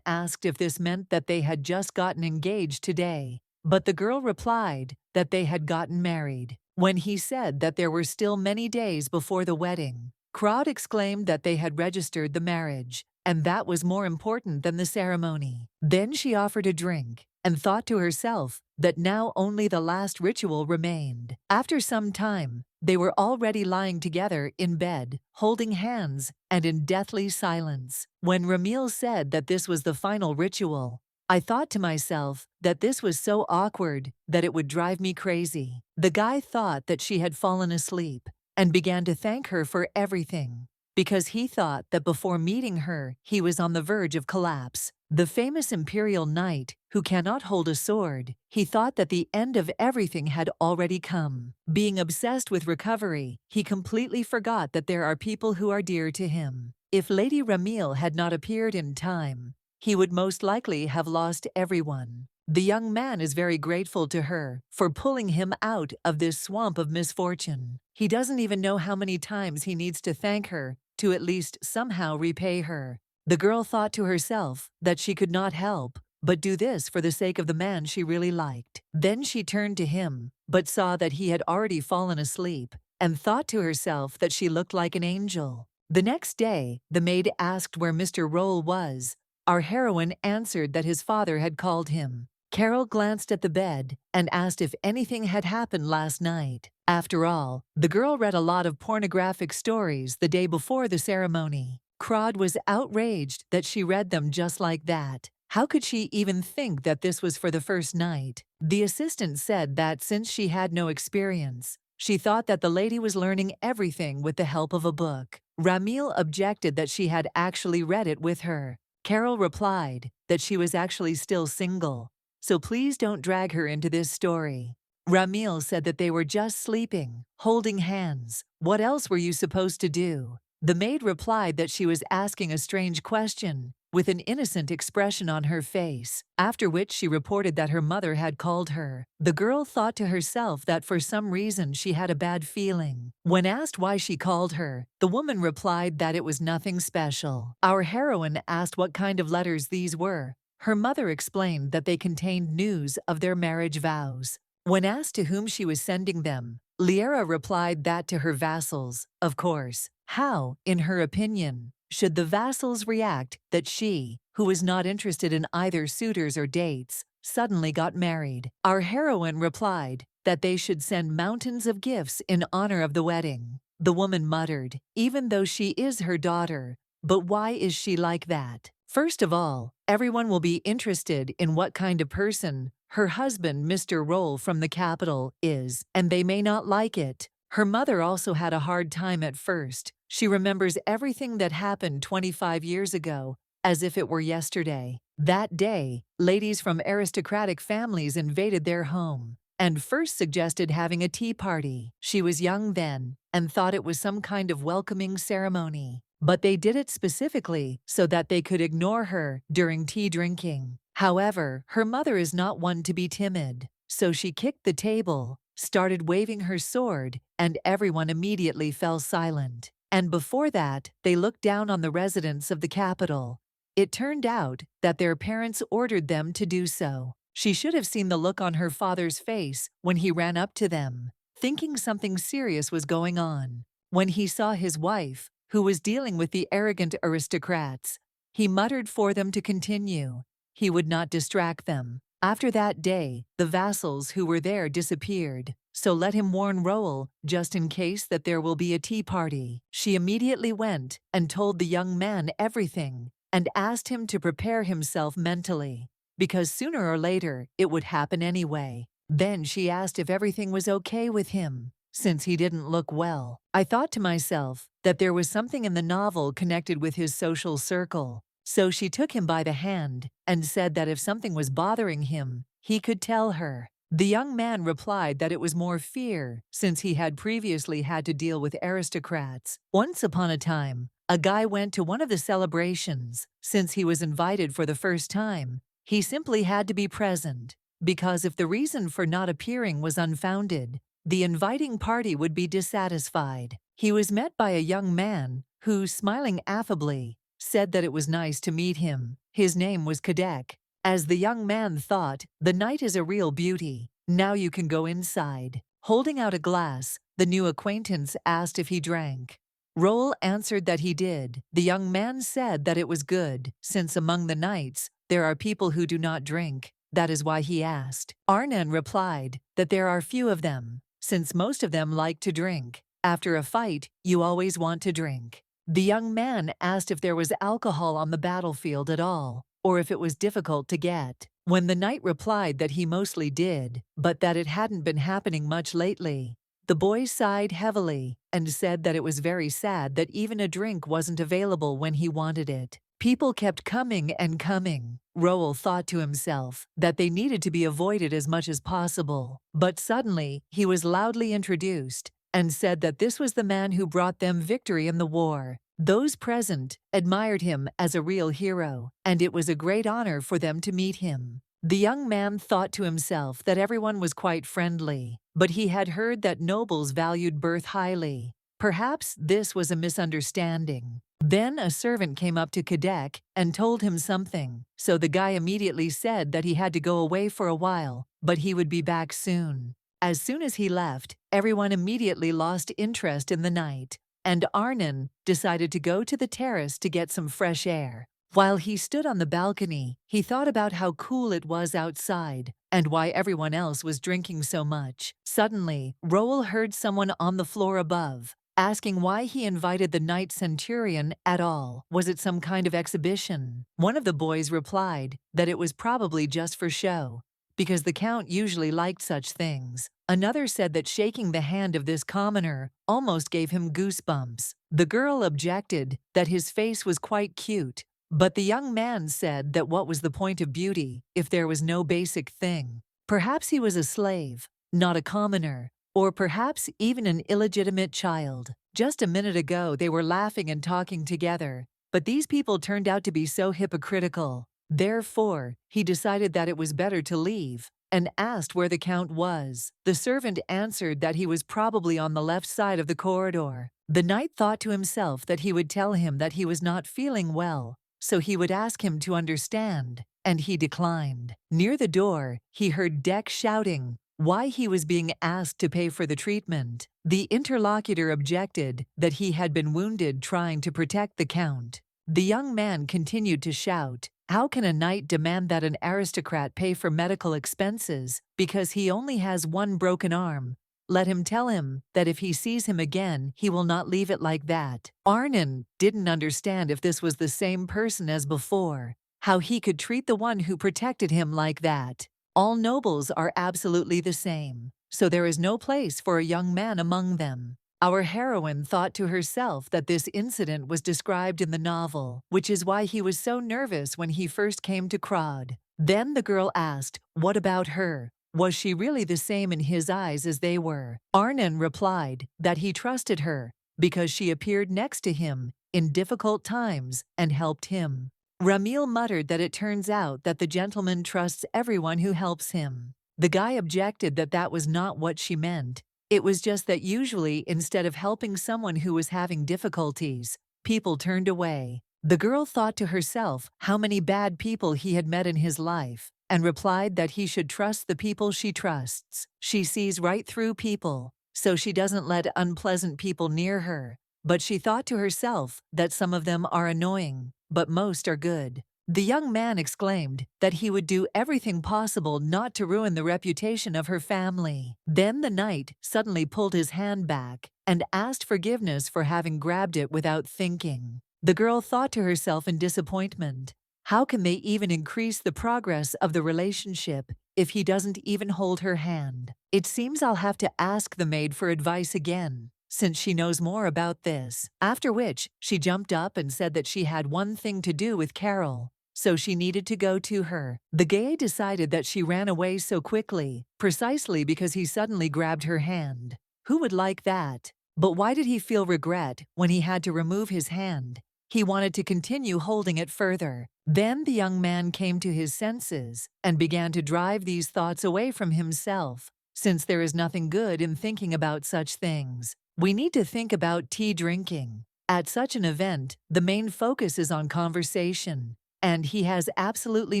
asked if this meant that they had just gotten engaged today, but the girl replied that they had gotten married. When he said that there were still many days before the wedding, Crowd exclaimed that they had registered the marriage, and that was more important than the ceremony. Then she offered a drink, and thought to herself that now only the last ritual remained. After some time, they were already lying together in bed, holding hands, and in deathly silence. When Ramil said that this was the final ritual, I thought to myself that this was so awkward that it would drive me crazy. The guy thought that she had fallen asleep, and began to thank her for everything, because he thought that before meeting her, he was on the verge of collapse. The famous imperial knight, who cannot hold a sword, he thought that the end of everything had already come. Being obsessed with recovery, he completely forgot that there are people who are dear to him. If Lady Ramil had not appeared in time, he would most likely have lost everyone. The young man is very grateful to her for pulling him out of this swamp of misfortune. He doesn't even know how many times he needs to thank her to at least somehow repay her. The girl thought to herself that she could not help but do this for the sake of the man she really liked. Then she turned to him, but saw that he had already fallen asleep, and thought to herself that she looked like an angel. The next day, the maid asked where Mr. Roll was. Our heroine answered that his father had called him. Carol glanced at the bed and asked if anything had happened last night. After all, the girl read a lot of pornographic stories the day before the ceremony. Crod was outraged that she read them just like that. How could she even think that this was for the first night? The assistant said that since she had no experience, she thought that the lady was learning everything with the help of a book. Ramil objected that she had actually read it with her. Carol replied that she was actually still single, so please don't drag her into this story. Ramil said that they were just sleeping, holding hands. What else were you supposed to do? The maid replied that she was asking a strange question, with an innocent expression on her face, after which she reported that her mother had called her. The girl thought to herself that for some reason she had a bad feeling. When asked why she called her, the woman replied that it was nothing special. Our heroine asked what kind of letters these were. Her mother explained that they contained news of their marriage vows. When asked to whom she was sending them, Liera replied that to her vassals, of course. How, in her opinion, should the vassals react that she, who was not interested in either suitors or dates, suddenly got married? Our heroine replied that they should send mountains of gifts in honor of the wedding. The woman muttered, even though she is her daughter, but why is she like that? First of all, everyone will be interested in what kind of person her husband, Mr. Roll from the capital, is, and they may not like it. Her mother also had a hard time at first. She remembers everything that happened 25 years ago, as if it were yesterday. That day, ladies from aristocratic families invaded their home and first suggested having a tea party. She was young then and thought it was some kind of welcoming ceremony. But they did it specifically so that they could ignore her during tea drinking. However, her mother is not one to be timid, so she kicked the table, started waving her sword, and everyone immediately fell silent. And before that, they looked down on the residents of the capital. It turned out that their parents ordered them to do so. She should have seen the look on her father's face when he ran up to them, thinking something serious was going on. When he saw his wife, who was dealing with the arrogant aristocrats, he muttered for them to continue. He would not distract them. After that day, the vassals who were there disappeared, so let him warn Roel, just in case that there will be a tea party. She immediately went and told the young man everything, and asked him to prepare himself mentally, because sooner or later it would happen anyway. Then she asked if everything was okay with him, since he didn't look well. I thought to myself that there was something in the novel connected with his social circle. So she took him by the hand and said that if something was bothering him, he could tell her. The young man replied that it was more fear, since he had previously had to deal with aristocrats. Once upon a time, a guy went to one of the celebrations. Since he was invited for the first time, he simply had to be present, because if the reason for not appearing was unfounded, the inviting party would be dissatisfied. He was met by a young man who, smiling affably, said that it was nice to meet him. His name was Kadek. As the young man thought, the night is a real beauty. Now you can go inside. Holding out a glass, the new acquaintance asked if he drank. Roel answered that he did. The young man said that it was good, since among the knights there are people who do not drink. That is why he asked. Arnon replied that there are few of them, since most of them like to drink. After a fight, you always want to drink. The young man asked if there was alcohol on the battlefield at all, or if it was difficult to get. When the knight replied that he mostly did, but that it hadn't been happening much lately, the boy sighed heavily and said that it was very sad that even a drink wasn't available when he wanted it. People kept coming and coming. Roel thought to himself that they needed to be avoided as much as possible. But suddenly, he was loudly introduced and said that this was the man who brought them victory in the war. Those present admired him as a real hero, and it was a great honor for them to meet him. The young man thought to himself that everyone was quite friendly, but he had heard that nobles valued birth highly. Perhaps this was a misunderstanding. Then a servant came up to Kadek and told him something, so the guy immediately said that he had to go away for a while, but he would be back soon. As soon as he left, everyone immediately lost interest in the night, and Arnon decided to go to the terrace to get some fresh air. While he stood on the balcony, he thought about how cool it was outside and why everyone else was drinking so much. Suddenly, Roel heard someone on the floor above, asking why he invited the knight centurion at all. Was it some kind of exhibition? One of the boys replied that it was probably just for show, because the count usually liked such things. Another said that shaking the hand of this commoner almost gave him goosebumps. The girl objected that his face was quite cute, but the young man said that what was the point of beauty if there was no basic thing? Perhaps he was a slave, not a commoner, or perhaps even an illegitimate child. Just a minute ago they were laughing and talking together, but these people turned out to be so hypocritical. Therefore, he decided that it was better to leave, and asked where the count was. The servant answered that he was probably on the left side of the corridor. The knight thought to himself that he would tell him that he was not feeling well, so he would ask him to understand, and he declined. Near the door, he heard Dek shouting why he was being asked to pay for the treatment. The interlocutor objected that he had been wounded trying to protect the count. The young man continued to shout, "How can a knight demand that an aristocrat pay for medical expenses because he only has one broken arm? Let him tell him that if he sees him again, he will not leave it like that." Arnon didn't understand if this was the same person as before, how he could treat the one who protected him like that. All nobles are absolutely the same. so there is no place for a young man among them. Our heroine thought to herself that this incident was described in the novel, which is why he was so nervous when he first came to Krod. Then the girl asked, what about her? Was she really the same in his eyes as they were? Arnon replied that he trusted her because she appeared next to him in difficult times and helped him. Ramil muttered that it turns out that the gentleman trusts everyone who helps him. The guy objected that that was not what she meant. It was just that usually, instead of helping someone who was having difficulties, people turned away. The girl thought to herself how many bad people he had met in his life, and replied that he should trust the people she trusts. She sees right through people, so she doesn't let unpleasant people near her. But she thought to herself that some of them are annoying, but most are good. The young man exclaimed that he would do everything possible not to ruin the reputation of her family. Then the knight suddenly pulled his hand back and asked forgiveness for having grabbed it without thinking. The girl thought to herself in disappointment, how can they even increase the progress of the relationship if he doesn't even hold her hand? It seems I'll have to ask the maid for advice again, since she knows more about this. After which, she jumped up and said that she had one thing to do with Carol, so she needed to go to her. The gay decided that she ran away so quickly, precisely because he suddenly grabbed her hand. Who would like that? But why did he feel regret when he had to remove his hand? He wanted to continue holding it further. Then the young man came to his senses and began to drive these thoughts away from himself, since there is nothing good in thinking about such things. We need to think about tea drinking. At such an event, the main focus is on conversation, and he has absolutely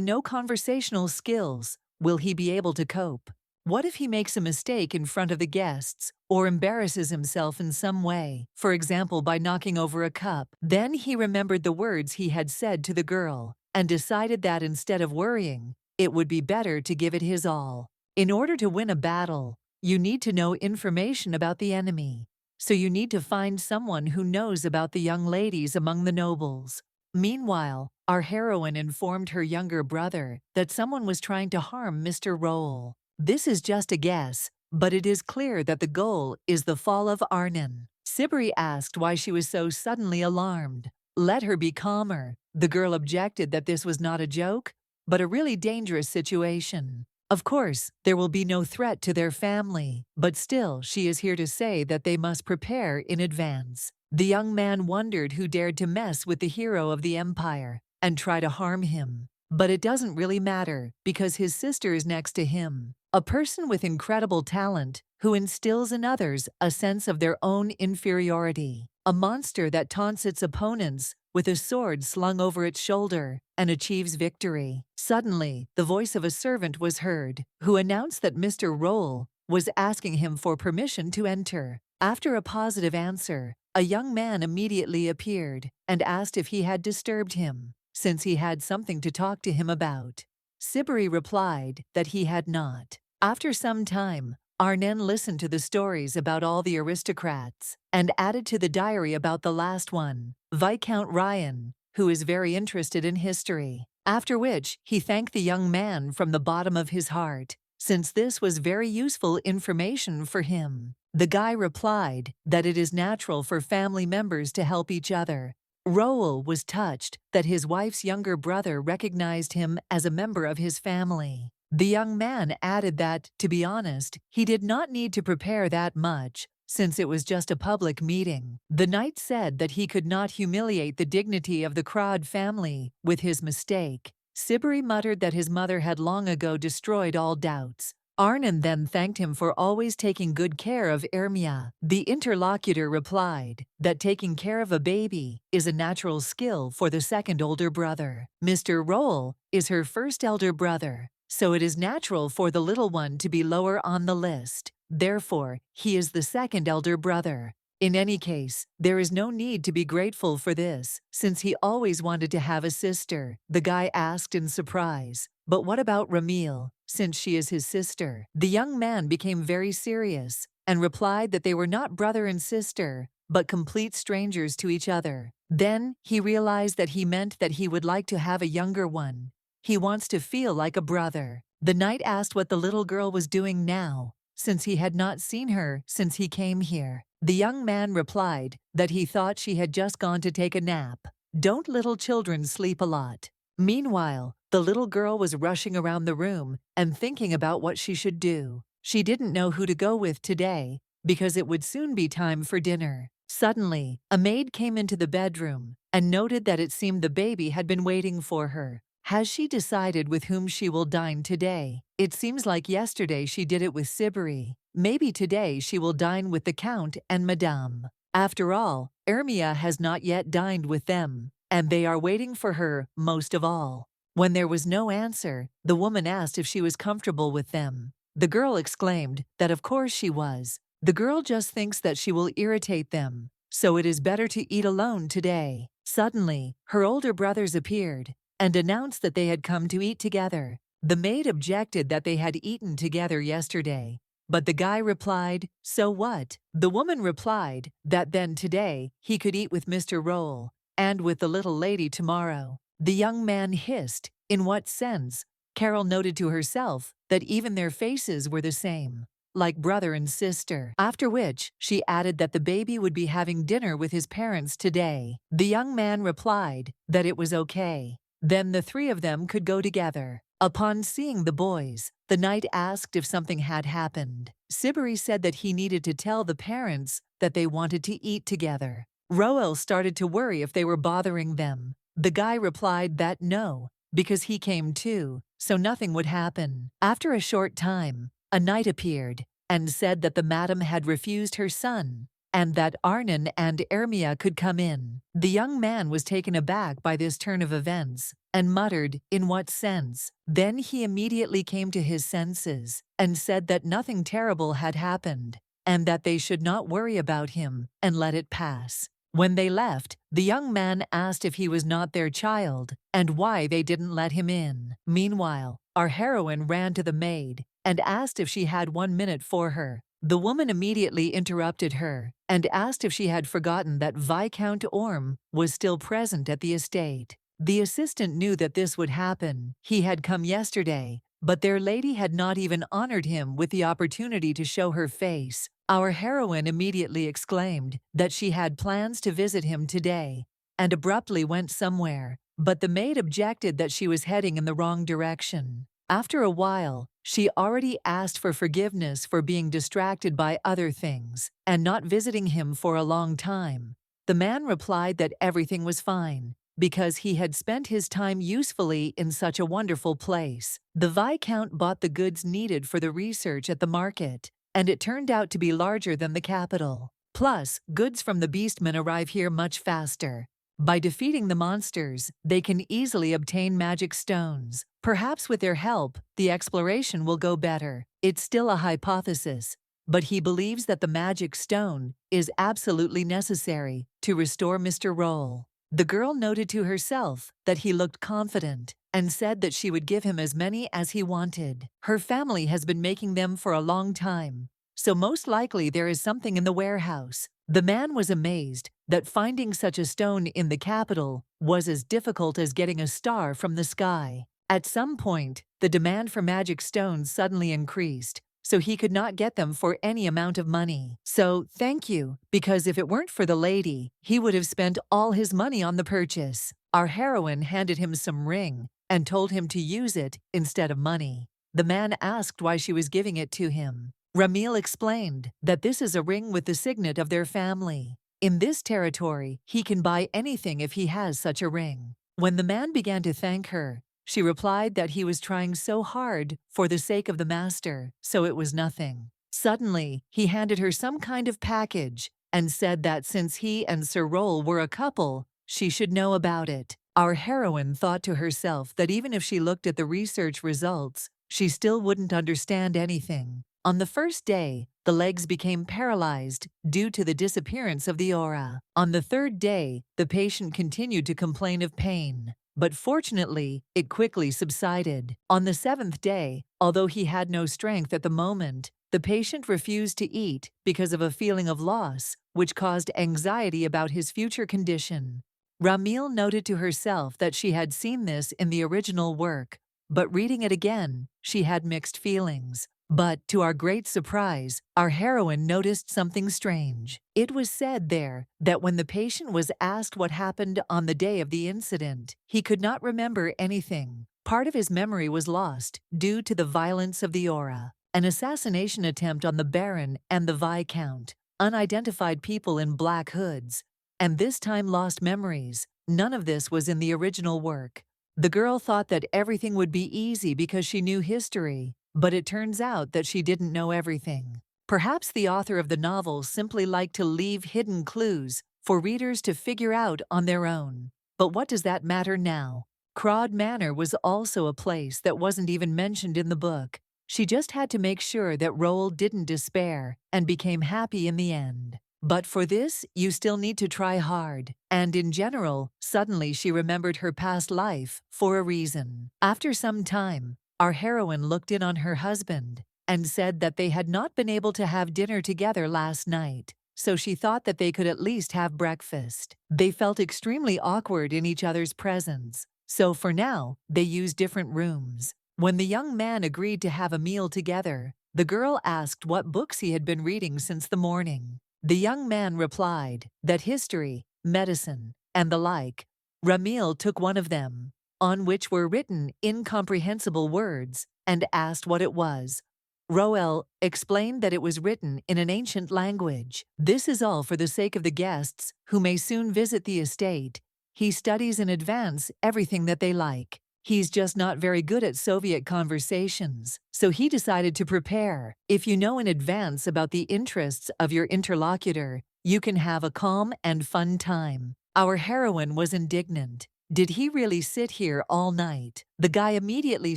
no conversational skills. Will he be able to cope? What if he makes a mistake in front of the guests or embarrasses himself in some way, for example by knocking over a cup? Then he remembered the words he had said to the girl and decided that instead of worrying, it would be better to give it his all. In order to win a battle, you need to know information about the enemy. So you need to find someone who knows about the young ladies among the nobles. Meanwhile, our heroine informed her younger brother that someone was trying to harm Mr. Roll. This is just a guess, but it is clear that the goal is the fall of Arnon. Sibri asked why she was so suddenly alarmed. Let her be calmer. The girl objected that this was not a joke, but a really dangerous situation. Of course, there will be no threat to their family, but still she is here to say that they must prepare in advance. The young man wondered who dared to mess with the hero of the empire and try to harm him. But it doesn't really matter, because his sister is next to him, a person with incredible talent who instills in others a sense of their own inferiority, a monster that taunts its opponents with a sword slung over its shoulder and achieves victory. Suddenly, the voice of a servant was heard, who announced that Mr. Roll was asking him for permission to enter. After a positive answer, a young man immediately appeared and asked if he had disturbed him, since he had something to talk to him about. Sibri replied that he had not. After some time, Arnon listened to the stories about all the aristocrats and added to the diary about the last one, Viscount Ryan, who is very interested in history. After which, he thanked the young man from the bottom of his heart, since this was very useful information for him. The guy replied that it is natural for family members to help each other. Roel was touched that his wife's younger brother recognized him as a member of his family. The young man added that, to be honest, he did not need to prepare that much, since it was just a public meeting. The knight said that he could not humiliate the dignity of the Krod family with his mistake. Sibri muttered that his mother had long ago destroyed all doubts. Arnon then thanked him for always taking good care of Ermia. The interlocutor replied that taking care of a baby is a natural skill for the second older brother. Mr. Roll is her first elder brother, so it is natural for the little one to be lower on the list. Therefore, he is the second elder brother. In any case, there is no need to be grateful for this, since he always wanted to have a sister. The guy asked in surprise, but what about Ramil, since she is his sister? The young man became very serious and replied that they were not brother and sister, but complete strangers to each other. Then he realized that he meant that he would like to have a younger one. He wants to feel like a brother. The knight asked what the little girl was doing now, since he had not seen her since he came here. The young man replied that he thought she had just gone to take a nap. Don't little children sleep a lot? Meanwhile, the little girl was rushing around the room and thinking about what she should do. She didn't know who to go with today because it would soon be time for dinner. Suddenly, a maid came into the bedroom and noted that it seemed the baby had been waiting for her. Has she decided with whom she will dine today? It seems like yesterday she did it with Sibiri. Maybe today she will dine with the Count and Madame. After all, Ermia has not yet dined with them, and they are waiting for her most of all. When there was no answer, the woman asked if she was comfortable with them. The girl exclaimed that of course she was. The girl just thinks that she will irritate them, so it is better to eat alone today. Suddenly, her older brothers appeared and announced that they had come to eat together. The maid objected that they had eaten together yesterday, but the guy replied, "So what?" The woman replied that then today he could eat with Mr. Roll and with the little lady tomorrow. The young man hissed, "In what sense?" Carol noted to herself that even their faces were the same, like brother and sister. After which, she added that the baby would be having dinner with his parents today. The young man replied that it was okay. Then the three of them could go together. Upon seeing the boys, the knight asked if something had happened. Sibiri said that he needed to tell the parents that they wanted to eat together. Roel started to worry if they were bothering them. The guy replied that no, because he came too, so nothing would happen. After a short time, a knight appeared and said that the madam had refused her son, and that Arnon and Ermia could come in. The young man was taken aback by this turn of events and muttered, "In what sense?" Then he immediately came to his senses and said that nothing terrible had happened and that they should not worry about him and let it pass. When they left, the young man asked if he was not their child and why they didn't let him in. Meanwhile, our heroine ran to the maid and asked if she had 1 minute for her. The woman immediately interrupted her and asked if she had forgotten that Viscount Orme was still present at the estate. The assistant knew that this would happen. He had come yesterday, but their lady had not even honored him with the opportunity to show her face. Our heroine immediately exclaimed that she had plans to visit him today and abruptly went somewhere, but the maid objected that she was heading in the wrong direction. After a while, she already asked for forgiveness for being distracted by other things and not visiting him for a long time. The man replied that everything was fine because he had spent his time usefully in such a wonderful place. The Viscount bought the goods needed for the research at the market, and it turned out to be larger than the capital. Plus, goods from the beastmen arrive here much faster. By defeating the monsters, they can easily obtain magic stones. Perhaps with their help, the exploration will go better. It's still a hypothesis, but he believes that the magic stone is absolutely necessary to restore Mr. Roll. The girl noted to herself that he looked confident and said that she would give him as many as he wanted. Her family has been making them for a long time, so most likely there is something in the warehouse. The man was amazed that finding such a stone in the capital was as difficult as getting a star from the sky. At some point, the demand for magic stones suddenly increased, so he could not get them for any amount of money. So, thank you, because if it weren't for the lady, he would have spent all his money on the purchase. Our heroine handed him some ring and told him to use it instead of money. The man asked why she was giving it to him. Ramil explained that this is a ring with the signet of their family. In this territory, he can buy anything if he has such a ring. When the man began to thank her, she replied that he was trying so hard for the sake of the master, so it was nothing. Suddenly, he handed her some kind of package and said that since he and Sir Roll were a couple, she should know about it. Our heroine thought to herself that even if she looked at the research results, she still wouldn't understand anything. On the first day, the legs became paralyzed due to the disappearance of the aura. On the third day, the patient continued to complain of pain, but fortunately, it quickly subsided. On the 7th day, although he had no strength at the moment, the patient refused to eat because of a feeling of loss, which caused anxiety about his future condition. Ramil noted to herself that she had seen this in the original work, but reading it again, she had mixed feelings. But, to our great surprise, our heroine noticed something strange. It was said there that when the patient was asked what happened on the day of the incident, he could not remember anything. Part of his memory was lost due to the violence of the aura. An assassination attempt on the Baron and the Viscount, unidentified people in black hoods, and this time lost memories. None of this was in the original work. The girl thought that everything would be easy because she knew history, but it turns out that she didn't know everything. Perhaps the author of the novel simply liked to leave hidden clues for readers to figure out on their own. But what does that matter now? Crawd Manor was also a place that wasn't even mentioned in the book. She just had to make sure that Roald didn't despair and became happy in the end. But for this, you still need to try hard. And in general, suddenly she remembered her past life for a reason. After some time, our heroine looked in on her husband and said that they had not been able to have dinner together last night, so she thought that they could at least have breakfast. They felt extremely awkward in each other's presence, so for now, they used different rooms. When the young man agreed to have a meal together, the girl asked what books he had been reading since the morning. The young man replied that history, medicine, and the like. Ramil took one of them, on which were written incomprehensible words, and asked what it was. Roel explained that it was written in an ancient language. This is all for the sake of the guests who may soon visit the estate. He studies in advance everything that they like. He's just not very good at Soviet conversations, so he decided to prepare. If you know in advance about the interests of your interlocutor, you can have a calm and fun time. Our heroine was indignant. Did he really sit here all night? The guy immediately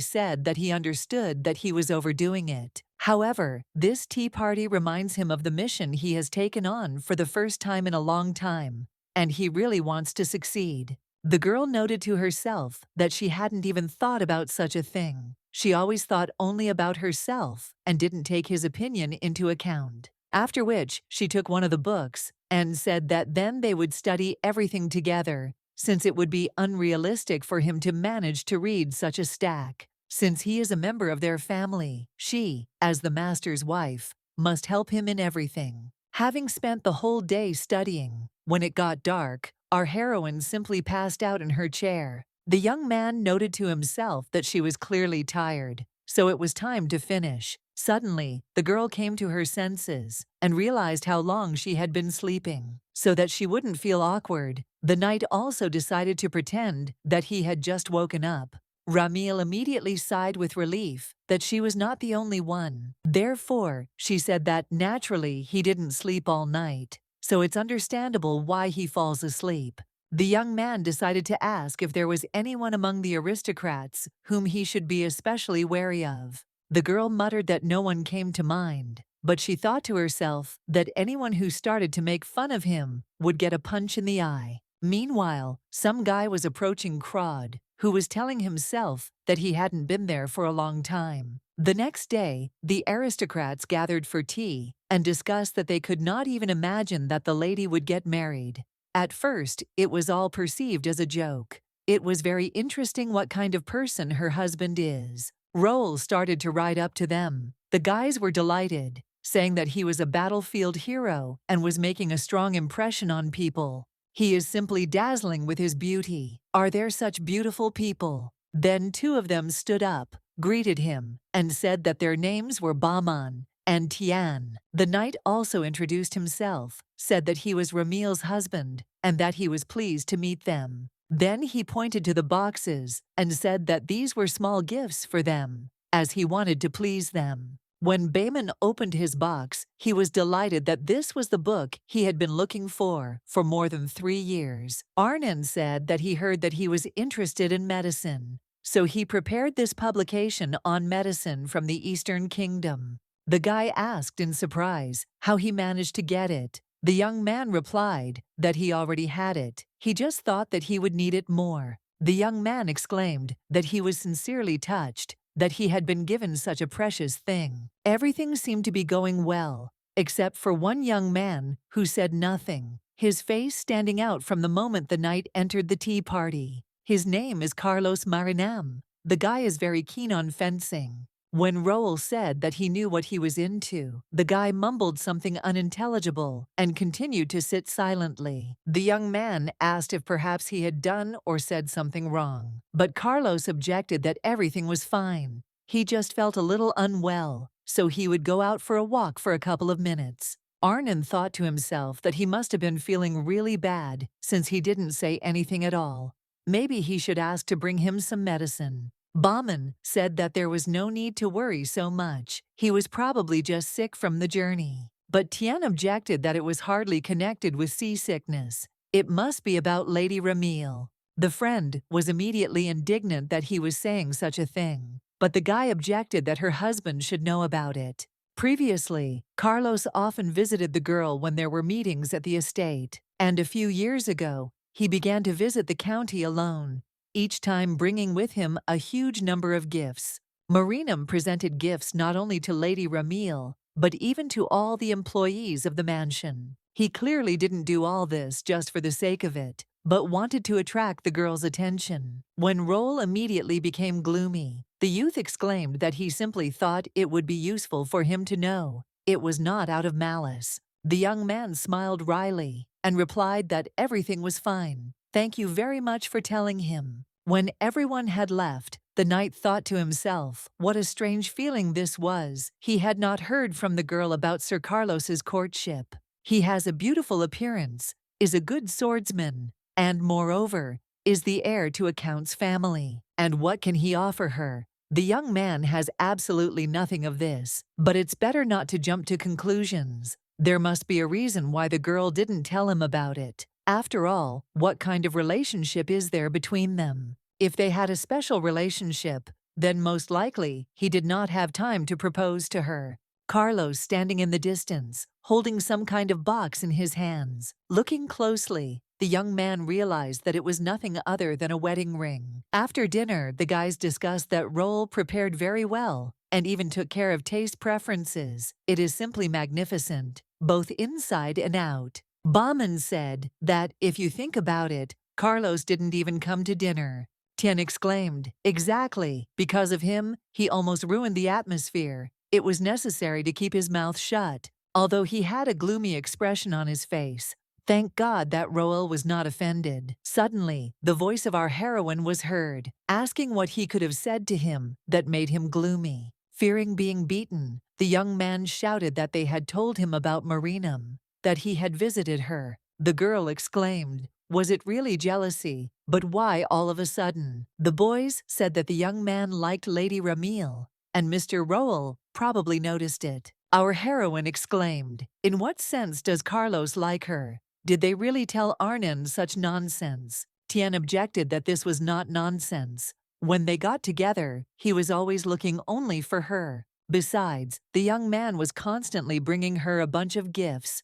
said that he understood that he was overdoing it. However, this tea party reminds him of the mission he has taken on for the first time in a long time, and he really wants to succeed. The girl noted to herself that she hadn't even thought about such a thing. She always thought only about herself and didn't take his opinion into account. After which, she took one of the books and said that then they would study everything together, since it would be unrealistic for him to manage to read such a stack. Since he is a member of their family, she, as the master's wife, must help him in everything. Having spent the whole day studying, when it got dark, our heroine simply passed out in her chair. The young man noted to himself that she was clearly tired, so it was time to finish. Suddenly, the girl came to her senses and realized how long she had been sleeping. So that she wouldn't feel awkward, the knight also decided to pretend that he had just woken up. Ramil immediately sighed with relief that she was not the only one. Therefore, she said that naturally he didn't sleep all night, so it's understandable why he falls asleep. The young man decided to ask if there was anyone among the aristocrats whom he should be especially wary of. The girl muttered that no one came to mind, but she thought to herself that anyone who started to make fun of him would get a punch in the eye. Meanwhile, some guy was approaching Crawd, who was telling himself that he hadn't been there for a long time. The next day, the aristocrats gathered for tea and discussed that they could not even imagine that the lady would get married. At first, it was all perceived as a joke. It was very interesting what kind of person her husband is. Roel started to ride up to them. The guys were delighted, saying that he was a battlefield hero and was making a strong impression on people. He is simply dazzling with his beauty. Are there such beautiful people? Then two of them stood up, greeted him, and said that their names were Baman and Tian. The knight also introduced himself, said that he was Ramil's husband, and that he was pleased to meet them. Then he pointed to the boxes and said that these were small gifts for them, as he wanted to please them. When Bayman opened his box, he was delighted that this was the book he had been looking for more than 3 years. Arnon said that he heard that he was interested in medicine, so he prepared this publication on medicine from the Eastern Kingdom. The guy asked in surprise how he managed to get it. The young man replied that he already had it. He just thought that he would need it more. The young man exclaimed that he was sincerely touched that he had been given such a precious thing. Everything seemed to be going well, except for one young man who said nothing, his face standing out from the moment the knight entered the tea party. His name is Carlos Marinam. The guy is very keen on fencing. When Roel said that he knew what he was into, the guy mumbled something unintelligible and continued to sit silently. The young man asked if perhaps he had done or said something wrong, but Carlos objected that everything was fine. He just felt a little unwell, so he would go out for a walk for a couple of minutes. Arnon thought to himself that he must have been feeling really bad since he didn't say anything at all. Maybe he should ask to bring him some medicine. Bauman said that there was no need to worry so much. He was probably just sick from the journey. But Tien objected that it was hardly connected with seasickness. It must be about Lady Ramil. The friend was immediately indignant that he was saying such a thing, but the guy objected that her husband should know about it. Previously, Carlos often visited the girl when there were meetings at the estate, and a few years ago, he began to visit the county alone, each time bringing with him a huge number of gifts. Marinum presented gifts not only to Lady Ramil, but even to all the employees of the mansion. He clearly didn't do all this just for the sake of it, but wanted to attract the girl's attention. When Roel immediately became gloomy, the youth exclaimed that he simply thought it would be useful for him to know. It was not out of malice. The young man smiled wryly and replied that everything was fine. Thank you very much for telling him. When everyone had left, the knight thought to himself, what a strange feeling this was. He had not heard from the girl about Sir Carlos's courtship. He has a beautiful appearance, is a good swordsman, and moreover, is the heir to a count's family. And what can he offer her? The young man has absolutely nothing of this, but it's better not to jump to conclusions. There must be a reason why the girl didn't tell him about it. After all, what kind of relationship is there between them? If they had a special relationship, then most likely he did not have time to propose to her. Carlos, standing in the distance, holding some kind of box in his hands. Looking closely, the young man realized that it was nothing other than a wedding ring. After dinner, the guys discussed that Roel prepared very well and even took care of taste preferences. It is simply magnificent, both inside and out. Bauman said that, if you think about it, Carlos didn't even come to dinner. Tien exclaimed, exactly, because of him, he almost ruined the atmosphere. It was necessary to keep his mouth shut, although he had a gloomy expression on his face. Thank God that Roel was not offended. Suddenly, the voice of our heroine was heard, asking what he could have said to him that made him gloomy. Fearing being beaten, the young man shouted that they had told him about Marinum, that he had visited her. The girl exclaimed, was it really jealousy? But why all of a sudden? The boys said that the young man liked Lady Ramil, and Mr. Roel probably noticed it. Our heroine exclaimed, in what sense does Carlos like her? Did they really tell Arnon such nonsense? Tien objected that this was not nonsense. When they got together, he was always looking only for her. Besides, the young man was constantly bringing her a bunch of gifts.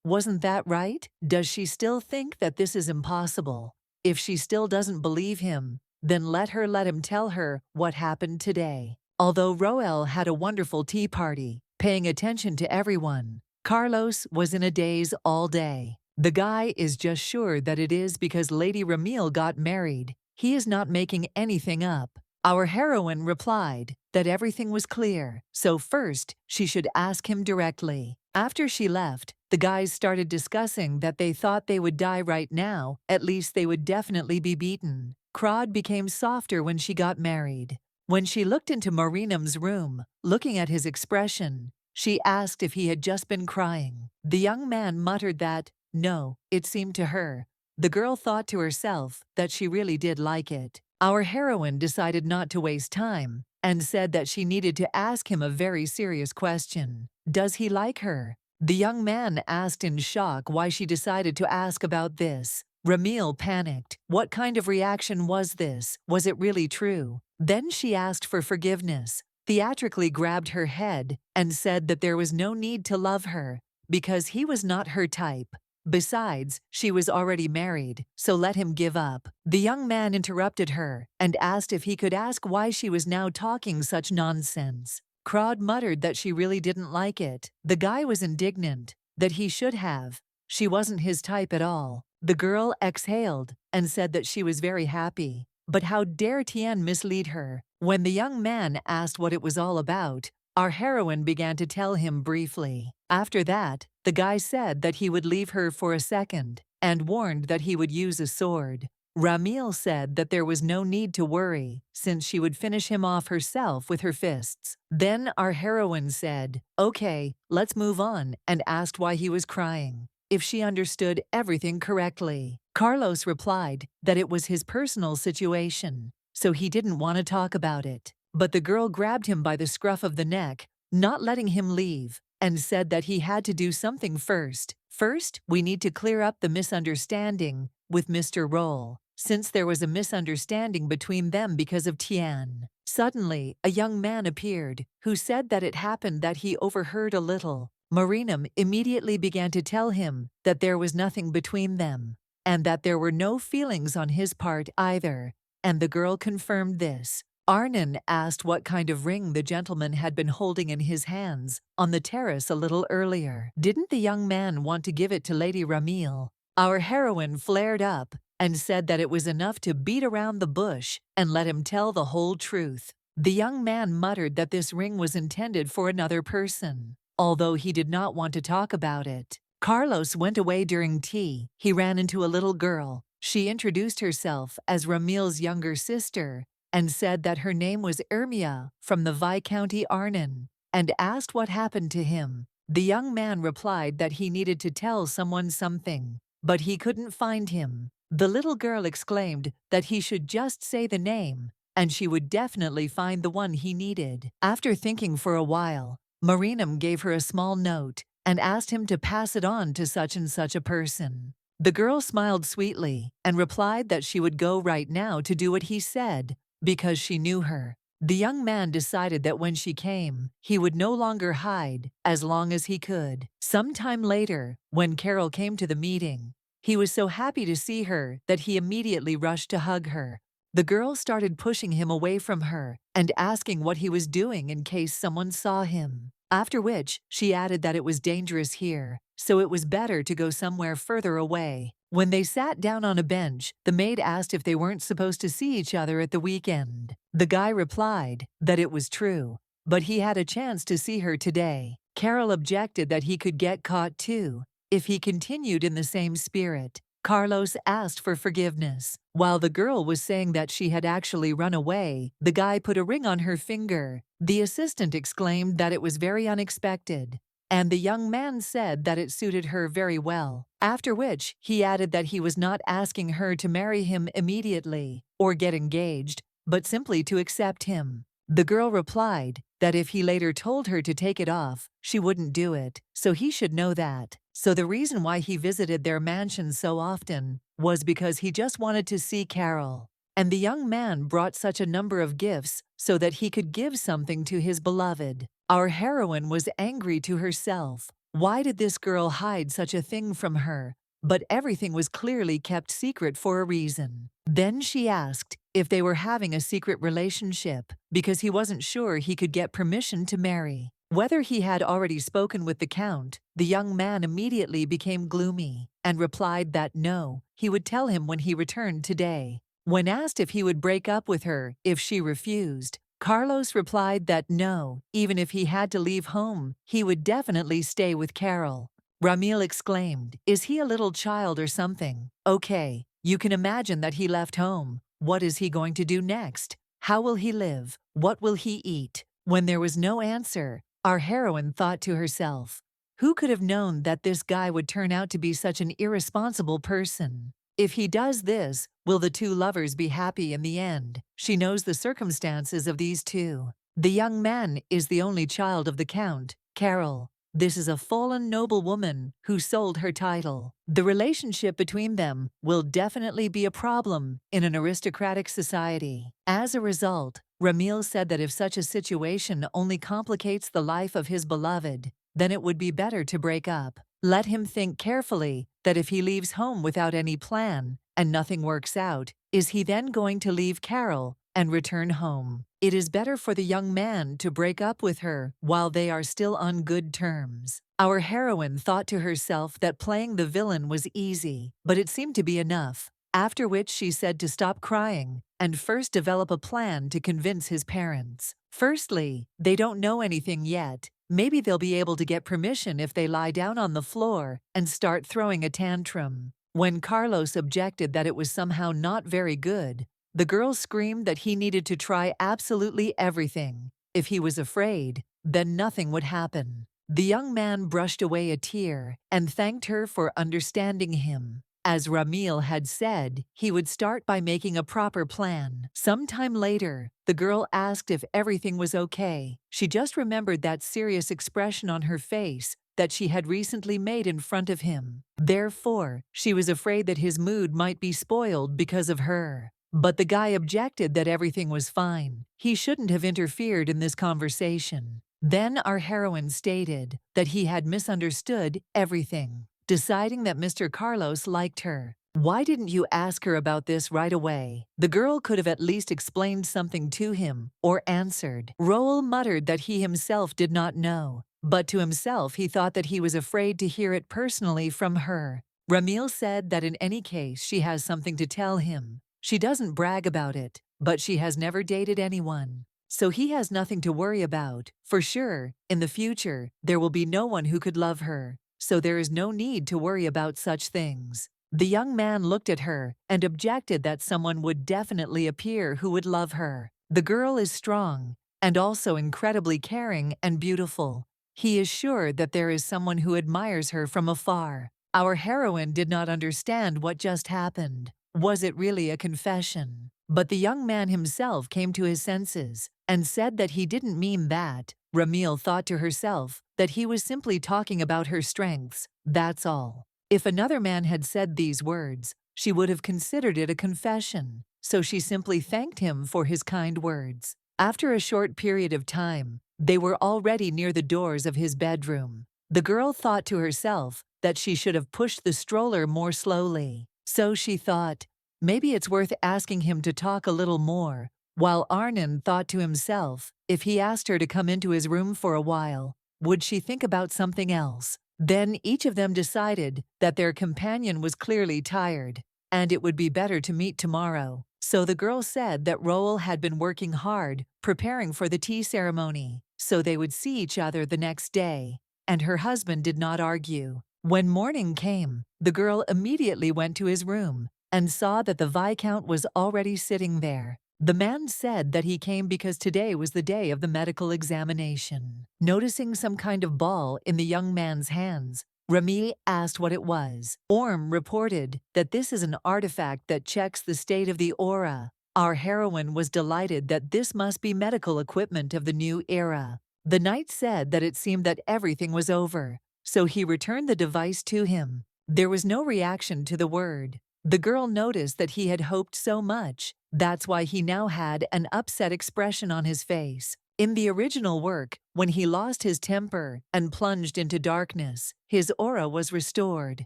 Wasn't that right? Does she still think that this is impossible? If she still doesn't believe him, then let him tell her what happened today. Although Roel had a wonderful tea party, paying attention to everyone, Carlos was in a daze all day. The guy is just sure that it is because Lady Ramil got married. He is not making anything up. Our heroine replied that everything was clear, so first she should ask him directly. After she left, the guys started discussing that they thought they would die right now, at least they would definitely be beaten. Crod became softer when she got married. When she looked into Marinum's room, looking at his expression, she asked if he had just been crying. The young man muttered that, no, it seemed to her. The girl thought to herself that she really did like it. Our heroine decided not to waste time and said that she needed to ask him a very serious question. Does he like her? The young man asked in shock why she decided to ask about this. Ramil panicked. What kind of reaction was this? Was it really true? Then she asked for forgiveness, theatrically grabbed her head, and said that there was no need to love her, because he was not her type. Besides, she was already married, so let him give up. The young man interrupted her and asked if he could ask why she was now talking such nonsense. Crod muttered that she really didn't like it. The guy was indignant, that he should have. She wasn't his type at all. The girl exhaled and said that she was very happy. But how dare Tian mislead her? When the young man asked what it was all about, our heroine began to tell him briefly. After that, the guy said that he would leave her for a second and warned that he would use a sword. Ramil said that there was no need to worry, since she would finish him off herself with her fists. Then our heroine said, "Okay, let's move on," and asked why he was crying, if she understood everything correctly. Carlos replied that it was his personal situation, so he didn't want to talk about it. But the girl grabbed him by the scruff of the neck, not letting him leave, and said that he had to do something first. First, we need to clear up the misunderstanding with Mr. Roll, since there was a misunderstanding between them because of Tian. Suddenly, a young man appeared, who said that it happened that he overheard a little. Marinam immediately began to tell him that there was nothing between them, and that there were no feelings on his part either, and the girl confirmed this. Arnon asked what kind of ring the gentleman had been holding in his hands on the terrace a little earlier. Didn't the young man want to give it to Lady Ramil? Our heroine flared up and said that it was enough to beat around the bush and let him tell the whole truth. The young man muttered that this ring was intended for another person, although he did not want to talk about it. Carlos went away during tea. He ran into a little girl. She introduced herself as Ramil's younger sister and said that her name was Ermia from the Viscounty Arnon, and asked what happened to him. The young man replied that he needed to tell someone something, but he couldn't find him. The little girl exclaimed that he should just say the name, and she would definitely find the one he needed. After thinking for a while, Marinam gave her a small note and asked him to pass it on to such and such a person. The girl smiled sweetly and replied that she would go right now to do what he said, because she knew her. The young man decided that when she came, he would no longer hide as long as he could. Sometime later, when Carol came to the meeting, he was so happy to see her that he immediately rushed to hug her. The girl started pushing him away from her and asking what he was doing in case someone saw him. After which, she added that it was dangerous here, so it was better to go somewhere further away. When they sat down on a bench, the maid asked if they weren't supposed to see each other at the weekend. The guy replied that it was true, but he had a chance to see her today. Carol objected that he could get caught too if he continued in the same spirit. Carlos asked for forgiveness. While the girl was saying that she had actually run away, the guy put a ring on her finger. The assistant exclaimed that it was very unexpected, and the young man said that it suited her very well. After which, he added that he was not asking her to marry him immediately or get engaged, but simply to accept him. The girl replied that if he later told her to take it off, she wouldn't do it, so he should know that. So the reason why he visited their mansion so often was because he just wanted to see Carol. And the young man brought such a number of gifts so that he could give something to his beloved. Our heroine was angry to herself. Why did this girl hide such a thing from her? But everything was clearly kept secret for a reason. Then she asked if they were having a secret relationship, because he wasn't sure he could get permission to marry. Whether he had already spoken with the Count, the young man immediately became gloomy and replied that no, he would tell him when he returned today. When asked if he would break up with her if she refused, Carlos replied that no, even if he had to leave home, he would definitely stay with Carol. Ramil exclaimed, "Is he a little child or something? Okay, you can imagine that he left home. What is he going to do next? How will he live? What will he eat?" When there was no answer, our heroine thought to herself, who could have known that this guy would turn out to be such an irresponsible person? If he does this, will the two lovers be happy in the end? She knows the circumstances of these two. The young man is the only child of the Count, Carol. This is a fallen noblewoman who sold her title. The relationship between them will definitely be a problem in an aristocratic society. As a result, Ramil said that if such a situation only complicates the life of his beloved, then it would be better to break up. Let him think carefully that if he leaves home without any plan and nothing works out, is he then going to leave Carol and return home? It is better for the young man to break up with her while they are still on good terms. Our heroine thought to herself that playing the villain was easy, but it seemed to be enough. after which she said to stop crying and first develop a plan to convince his parents. Firstly, they don't know anything yet. Maybe they'll be able to get permission if they lie down on the floor and start throwing a tantrum. When Carlos objected that it was somehow not very good, the girl screamed that he needed to try absolutely everything. If he was afraid, then nothing would happen. The young man brushed away a tear and thanked her for understanding him. As Ramil had said, he would start by making a proper plan. Sometime later, the girl asked if everything was okay. She just remembered that serious expression on her face that she had recently made in front of him. Therefore, she was afraid that his mood might be spoiled because of her. But the guy objected that everything was fine. He shouldn't have interfered in this conversation. Then our heroine stated that he had misunderstood everything, deciding that Mr. Carlos liked her. Why didn't you ask her about this right away? The girl could have at least explained something to him or answered. Roel muttered that he himself did not know, but to himself he thought that he was afraid to hear it personally from her. Ramil said that in any case she has something to tell him. She doesn't brag about it, but she has never dated anyone. So he has nothing to worry about. For sure, in the future, there will be no one who could love her, so there is no need to worry about such things. The young man looked at her and objected that someone would definitely appear who would love her. The girl is strong and also incredibly caring and beautiful. He is sure that there is someone who admires her from afar. Our heroine did not understand what just happened. Was it really a confession? But the young man himself came to his senses and said that he didn't mean that. Ramil thought to herself that he was simply talking about her strengths, that's all. If another man had said these words, she would have considered it a confession, so she simply thanked him for his kind words. After a short period of time, they were already near the doors of his bedroom. The girl thought to herself that she should have pushed the stroller more slowly. So she thought, maybe it's worth asking him to talk a little more, while Arnon thought to himself, if he asked her to come into his room for a while, would she think about something else? Then each of them decided that their companion was clearly tired, and it would be better to meet tomorrow. So the girl said that Roel had been working hard, preparing for the tea ceremony, so they would see each other the next day, and her husband did not argue. When morning came, the girl immediately went to his room and saw that the Viscount was already sitting there. The man said that he came because today was the day of the medical examination. Noticing some kind of ball in the young man's hands, Remy asked what it was. Orm reported that this is an artifact that checks the state of the aura. Our heroine was delighted that this must be medical equipment of the new era. The knight said that it seemed that everything was over, so he returned the device to him. There was no reaction to the word. The girl noticed that he had hoped so much. That's why he now had an upset expression on his face. In the original work, when he lost his temper and plunged into darkness, his aura was restored.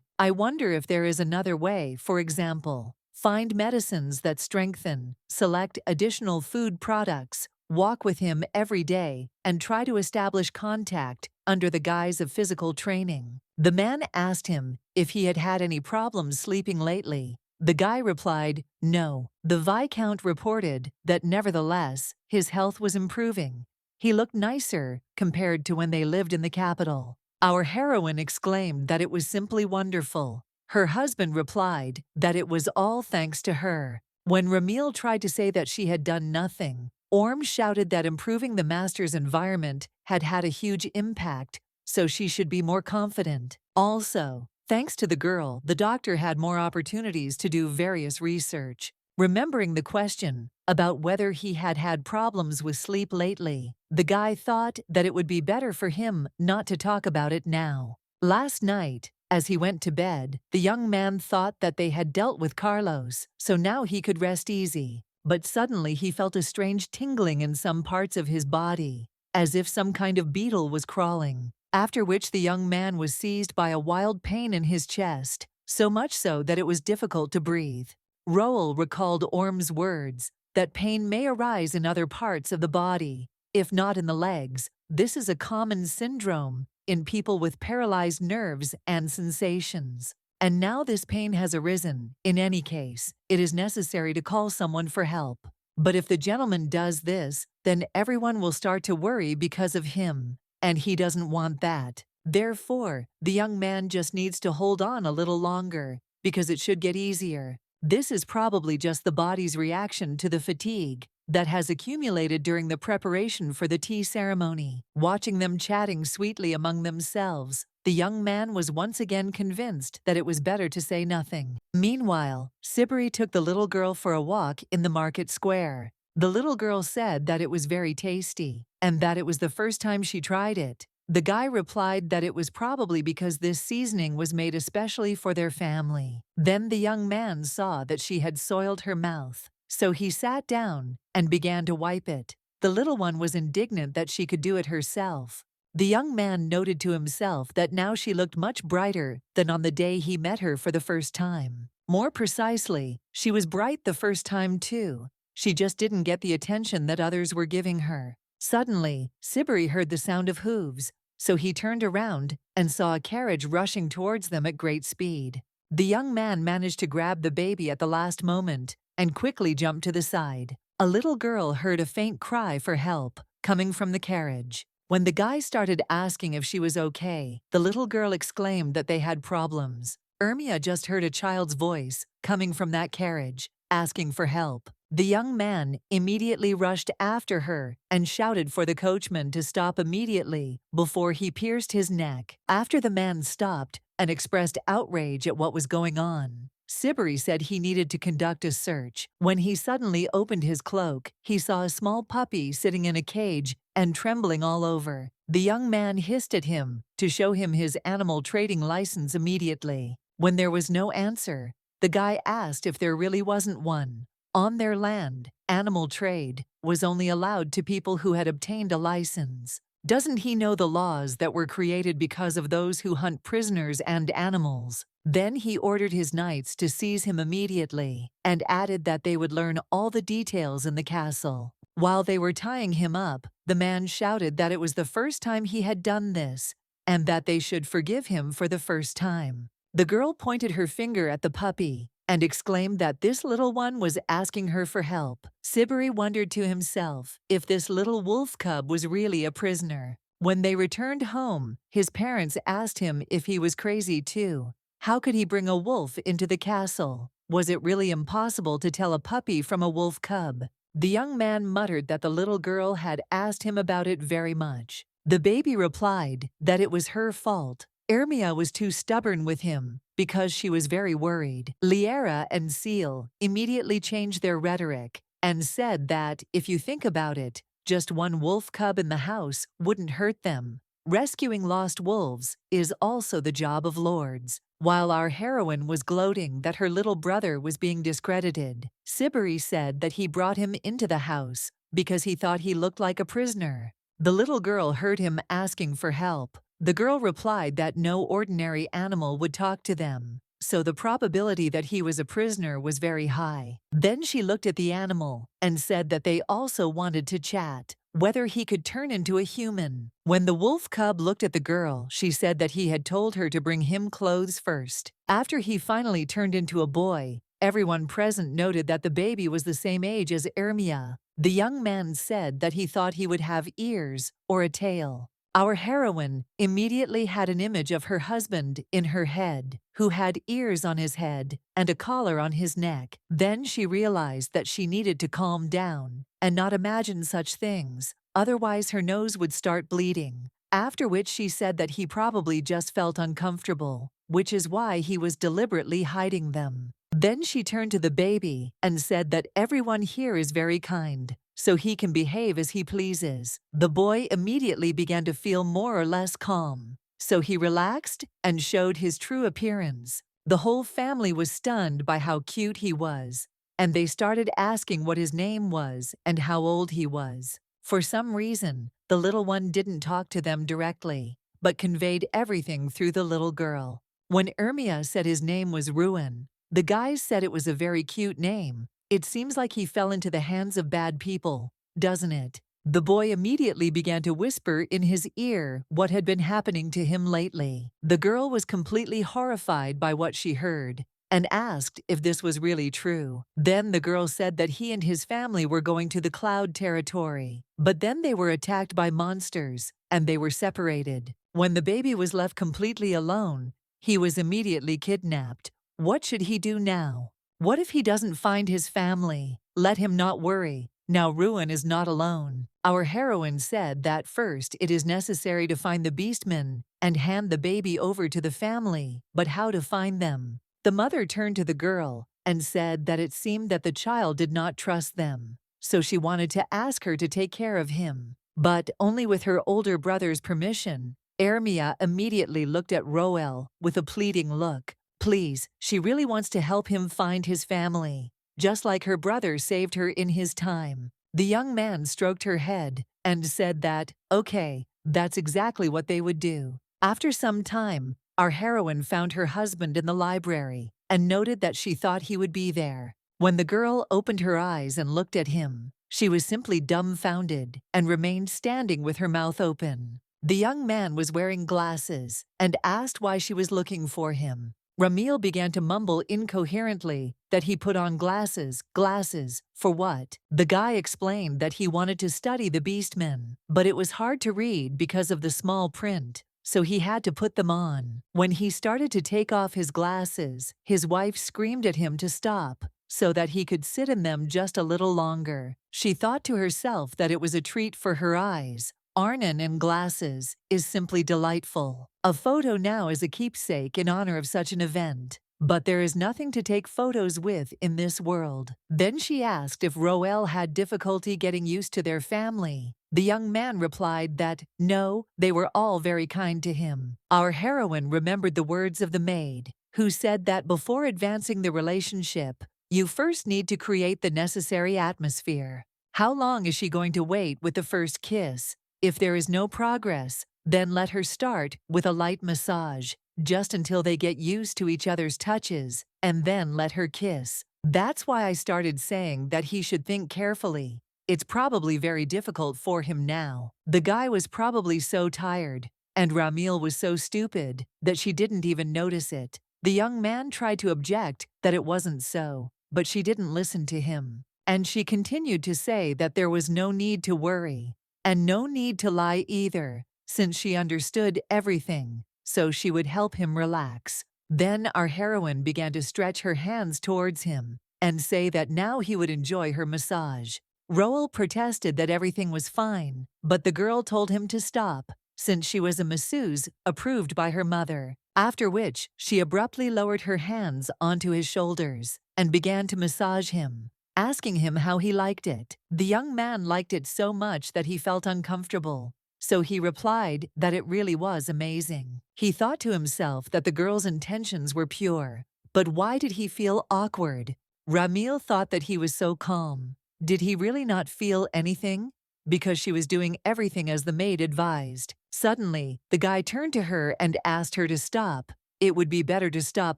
I wonder if there is another way, for example, find medicines that strengthen, select additional food products, walk with him every day, and try to establish contact under the guise of physical training. The man asked him if he had had any problems sleeping lately. The guy replied, no. The Viscount reported that nevertheless, his health was improving. He looked nicer compared to when they lived in the capital. Our heroine exclaimed that it was simply wonderful. Her husband replied that it was all thanks to her. When Ramil tried to say that she had done nothing, Orm shouted that improving the master's environment had had a huge impact, so she should be more confident. Also, thanks to the girl, the doctor had more opportunities to do various research. Remembering the question about whether he had had problems with sleep lately, the guy thought that it would be better for him not to talk about it now. Last night, as he went to bed, the young man thought that they had dealt with Carlos, so now he could rest easy. But suddenly he felt a strange tingling in some parts of his body, as if some kind of beetle was crawling. After which the young man was seized by a wild pain in his chest, so much so that it was difficult to breathe. Roel recalled Orm's words that pain may arise in other parts of the body, if not in the legs. This is a common syndrome in people with paralyzed nerves and sensations. and now this pain has arisen. In any case, it is necessary to call someone for help. But if the gentleman does this, then everyone will start to worry because of him, and he doesn't want that. Therefore, the young man just needs to hold on a little longer, because it should get easier. This is probably just the body's reaction to the fatigue that has accumulated during the preparation for the tea ceremony. Watching them chatting sweetly among themselves, the young man was once again convinced that it was better to say nothing. Meanwhile, Sibiri took the little girl for a walk in the market square. The little girl said that it was very tasty, and that it was the first time she tried it. The guy replied that it was probably because this seasoning was made especially for their family. Then the young man saw that she had soiled her mouth, so he sat down and began to wipe it. The little one was indignant that she could do it herself. The young man noted to himself that now she looked much brighter than on the day he met her for the first time. More precisely, she was bright the first time too. She just didn't get the attention that others were giving her. Suddenly, Sibiri heard the sound of hooves, so he turned around and saw a carriage rushing towards them at great speed. The young man managed to grab the baby at the last moment and quickly jumped to the side. A little girl heard a faint cry for help coming from the carriage. When the guy started asking if she was okay, the little girl exclaimed that they had problems. Ermia just heard a child's voice coming from that carriage, asking for help. The young man immediately rushed after her and shouted for the coachman to stop immediately before he pierced his neck. After the man stopped and expressed outrage at what was going on, Sibiri said he needed to conduct a search. When he suddenly opened his cloak, he saw a small puppy sitting in a cage and trembling all over. The young man hissed at him to show him his animal trading license immediately. When there was no answer, the guy asked if there really wasn't one. On their land, animal trade was only allowed to people who had obtained a license. Doesn't he know the laws that were created because of those who hunt prisoners and animals? Then he ordered his knights to seize him immediately and added that they would learn all the details in the castle. While they were tying him up, the man shouted that it was the first time he had done this and that they should forgive him for the first time. The girl pointed her finger at the puppy and exclaimed that this little one was asking her for help. Sibiri wondered to himself if this little wolf cub was really a prisoner. When they returned home, his parents asked him if he was crazy too. How could he bring a wolf into the castle? Was it really impossible to tell a puppy from a wolf cub? The young man muttered that the little girl had asked him about it very much. The baby replied that it was her fault. Ermia was too stubborn with him because she was very worried. Liera and Seal immediately changed their rhetoric and said that, if you think about it, just one wolf cub in the house wouldn't hurt them. Rescuing lost wolves is also the job of lords. While our heroine was gloating that her little brother was being discredited, Sibiri said that he brought him into the house because he thought he looked like a prisoner. The little girl heard him asking for help. The girl replied that no ordinary animal would talk to them, so the probability that he was a prisoner was very high. Then she looked at the animal and said that they also wanted to chat, whether he could turn into a human. When the wolf cub looked at the girl, she said that he had told her to bring him clothes first. After he finally turned into a boy, everyone present noted that the baby was the same age as Ermia. The young man said that he thought he would have ears or a tail. Our heroine immediately had an image of her husband in her head, who had ears on his head and a collar on his neck. Then she realized that she needed to calm down and not imagine such things, otherwise her nose would start bleeding. After which she said that he probably just felt uncomfortable, which is why he was deliberately hiding them. Then she turned to the baby and said that everyone here is very kind, so he can behave as he pleases. The boy immediately began to feel more or less calm, so he relaxed and showed his true appearance. The whole family was stunned by how cute he was, and they started asking what his name was and how old he was. For some reason, the little one didn't talk to them directly, but conveyed everything through the little girl. When Ermia said his name was Ruin, the guys said it was a very cute name. It seems like he fell into the hands of bad people, doesn't it? The boy immediately began to whisper in his ear what had been happening to him lately. The girl was completely horrified by what she heard and asked if this was really true. Then the girl said that he and his family were going to the cloud territory, but then they were attacked by monsters and they were separated. When the baby was left completely alone, he was immediately kidnapped. What should he do now? What if he doesn't find his family? Let him not worry. Now Ruin is not alone. Our heroine said that first it is necessary to find the beastmen and hand the baby over to the family, but how to find them? The mother turned to the girl and said that it seemed that the child did not trust them, so she wanted to ask her to take care of him, but only with her older brother's permission. Ermia immediately looked at Roel with a pleading look. Please, she really wants to help him find his family, just like her brother saved her in his time. The young man stroked her head and said that, okay, that's exactly what they would do. After some time, our heroine found her husband in the library and noted that she thought he would be there. When the girl opened her eyes and looked at him, she was simply dumbfounded and remained standing with her mouth open. The young man was wearing glasses and asked why she was looking for him. Ramil began to mumble incoherently that he put on glasses. Glasses, for what? The guy explained that he wanted to study the beastmen, but it was hard to read because of the small print, so he had to put them on. When he started to take off his glasses, his wife screamed at him to stop so that he could sit in them just a little longer. She thought to herself that it was a treat for her eyes. Arnon in glasses is simply delightful. A photo now is a keepsake in honor of such an event, but there is nothing to take photos with in this world. Then she asked if Roel had difficulty getting used to their family. The young man replied that, no, they were all very kind to him. Our heroine remembered the words of the maid, who said that before advancing the relationship, you first need to create the necessary atmosphere. How long is she going to wait with the first kiss? If there is no progress, then let her start with a light massage, just until they get used to each other's touches, and then let her kiss. That's why I started saying that he should think carefully. It's probably very difficult for him now. The guy was probably so tired, and Ramil was so stupid that she didn't even notice it. The young man tried to object that it wasn't so, but she didn't listen to him. And she continued to say that there was no need to worry. And no need to lie either, since she understood everything, so she would help him relax. Then our heroine began to stretch her hands towards him and say that now he would enjoy her massage. Roel protested that everything was fine, but the girl told him to stop, since she was a masseuse approved by her mother, after which she abruptly lowered her hands onto his shoulders and began to massage him, asking him how he liked it. The young man liked it so much that he felt uncomfortable, so he replied that it really was amazing. He thought to himself that the girl's intentions were pure, but why did he feel awkward? Ramil thought that he was so calm. Did he really not feel anything? Because she was doing everything as the maid advised. Suddenly, the guy turned to her and asked her to stop. It would be better to stop